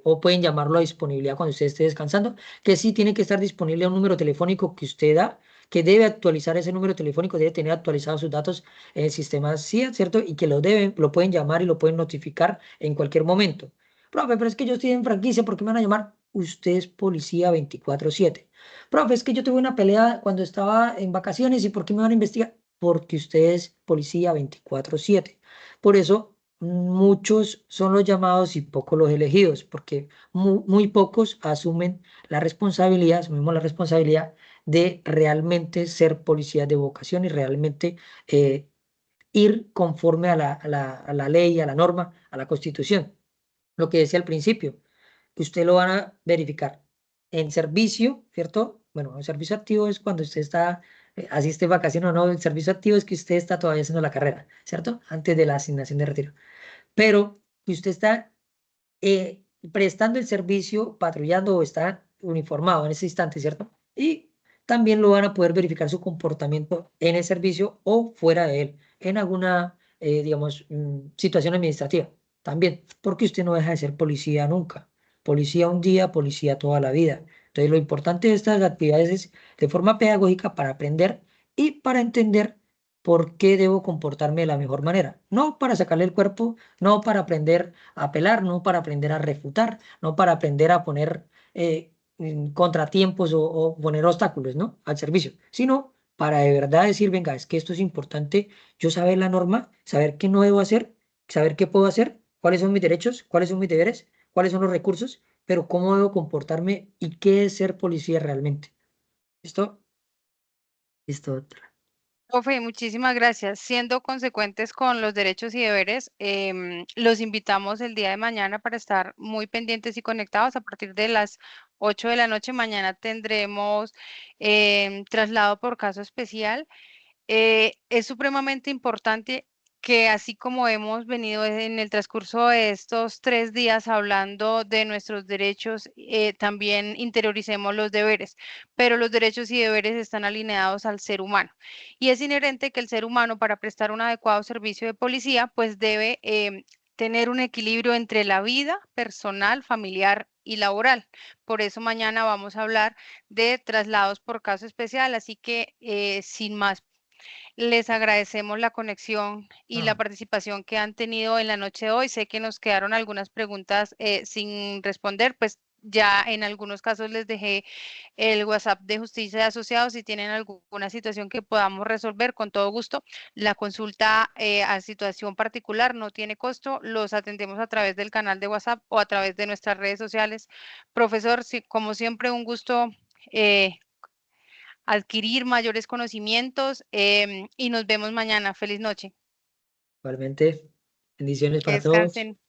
o pueden llamarlo a disponibilidad cuando usted esté descansando, que sí tiene que estar disponible a un número telefónico que usted da, que debe actualizar ese número telefónico, debe tener actualizados sus datos en el sistema CIA, ¿cierto? Y que lo pueden llamar y lo pueden notificar en cualquier momento. Profe, pero es que yo estoy en franquicia, ¿por qué me van a llamar? Usted es policía 24/7. Profe, es que yo tuve una pelea cuando estaba en vacaciones y ¿por qué me van a investigar? Porque usted es policía 24/7. Por eso muchos son los llamados y pocos los elegidos, porque muy pocos asumen la responsabilidad, asumimos la responsabilidad de realmente ser policías de vocación y realmente ir conforme a la ley, a la norma, a la constitución. Lo que decía al principio, que usted lo van a verificar en servicio, ¿cierto? Bueno, el servicio activo es cuando usted está, así esté en vacaciones o no, el servicio activo es que usted está todavía haciendo la carrera, ¿cierto? Antes de la asignación de retiro, pero que usted está prestando el servicio, patrullando o está uniformado en ese instante, ¿cierto? Y también lo van a poder verificar su comportamiento en el servicio o fuera de él, en alguna, digamos, situación administrativa. También, porque usted no deja de ser policía nunca. Policía un día, policía toda la vida. Entonces, lo importante de estas actividades es de forma pedagógica para aprender y para entender por qué debo comportarme de la mejor manera. No para sacarle el cuerpo, no para aprender a apelar, no para aprender a refutar, no para aprender a poner contratiempos o poner obstáculos, ¿no? Al servicio, sino para de verdad decir, venga, es que esto es importante, yo saber la norma, saber qué no debo hacer, saber qué puedo hacer, cuáles son mis derechos, cuáles son mis deberes, cuáles son los recursos, pero cómo debo comportarme y qué es ser policía realmente. ¿Listo? Listo, doctora. Profe, muchísimas gracias. Siendo consecuentes con los derechos y deberes, los invitamos el día de mañana para estar muy pendientes y conectados. A partir de las 8 de la noche, mañana tendremos traslado por caso especial. Es supremamente importante que así como hemos venido en el transcurso de estos 3 días hablando de nuestros derechos, también interioricemos los deberes, pero los derechos y deberes están alineados al ser humano. Y es inherente que el ser humano para prestar un adecuado servicio de policía, pues debe tener un equilibrio entre la vida personal, familiar y laboral. Por eso mañana vamos a hablar de traslados por caso especial, así que sin más, les agradecemos la conexión y la Ah, participación que han tenido en la noche de hoy. Sé que nos quedaron algunas preguntas sin responder, pues ya en algunos casos les dejé el WhatsApp de Justicia de Asociados. Si tienen alguna situación que podamos resolver, con todo gusto. La consulta a situación particular no tiene costo. Los atendemos a través del canal de WhatsApp o a través de nuestras redes sociales. Profesor, sí, como siempre, un gusto. Adquirir mayores conocimientos y nos vemos mañana. Feliz noche. igualmente, bendiciones Que para todos. descansen.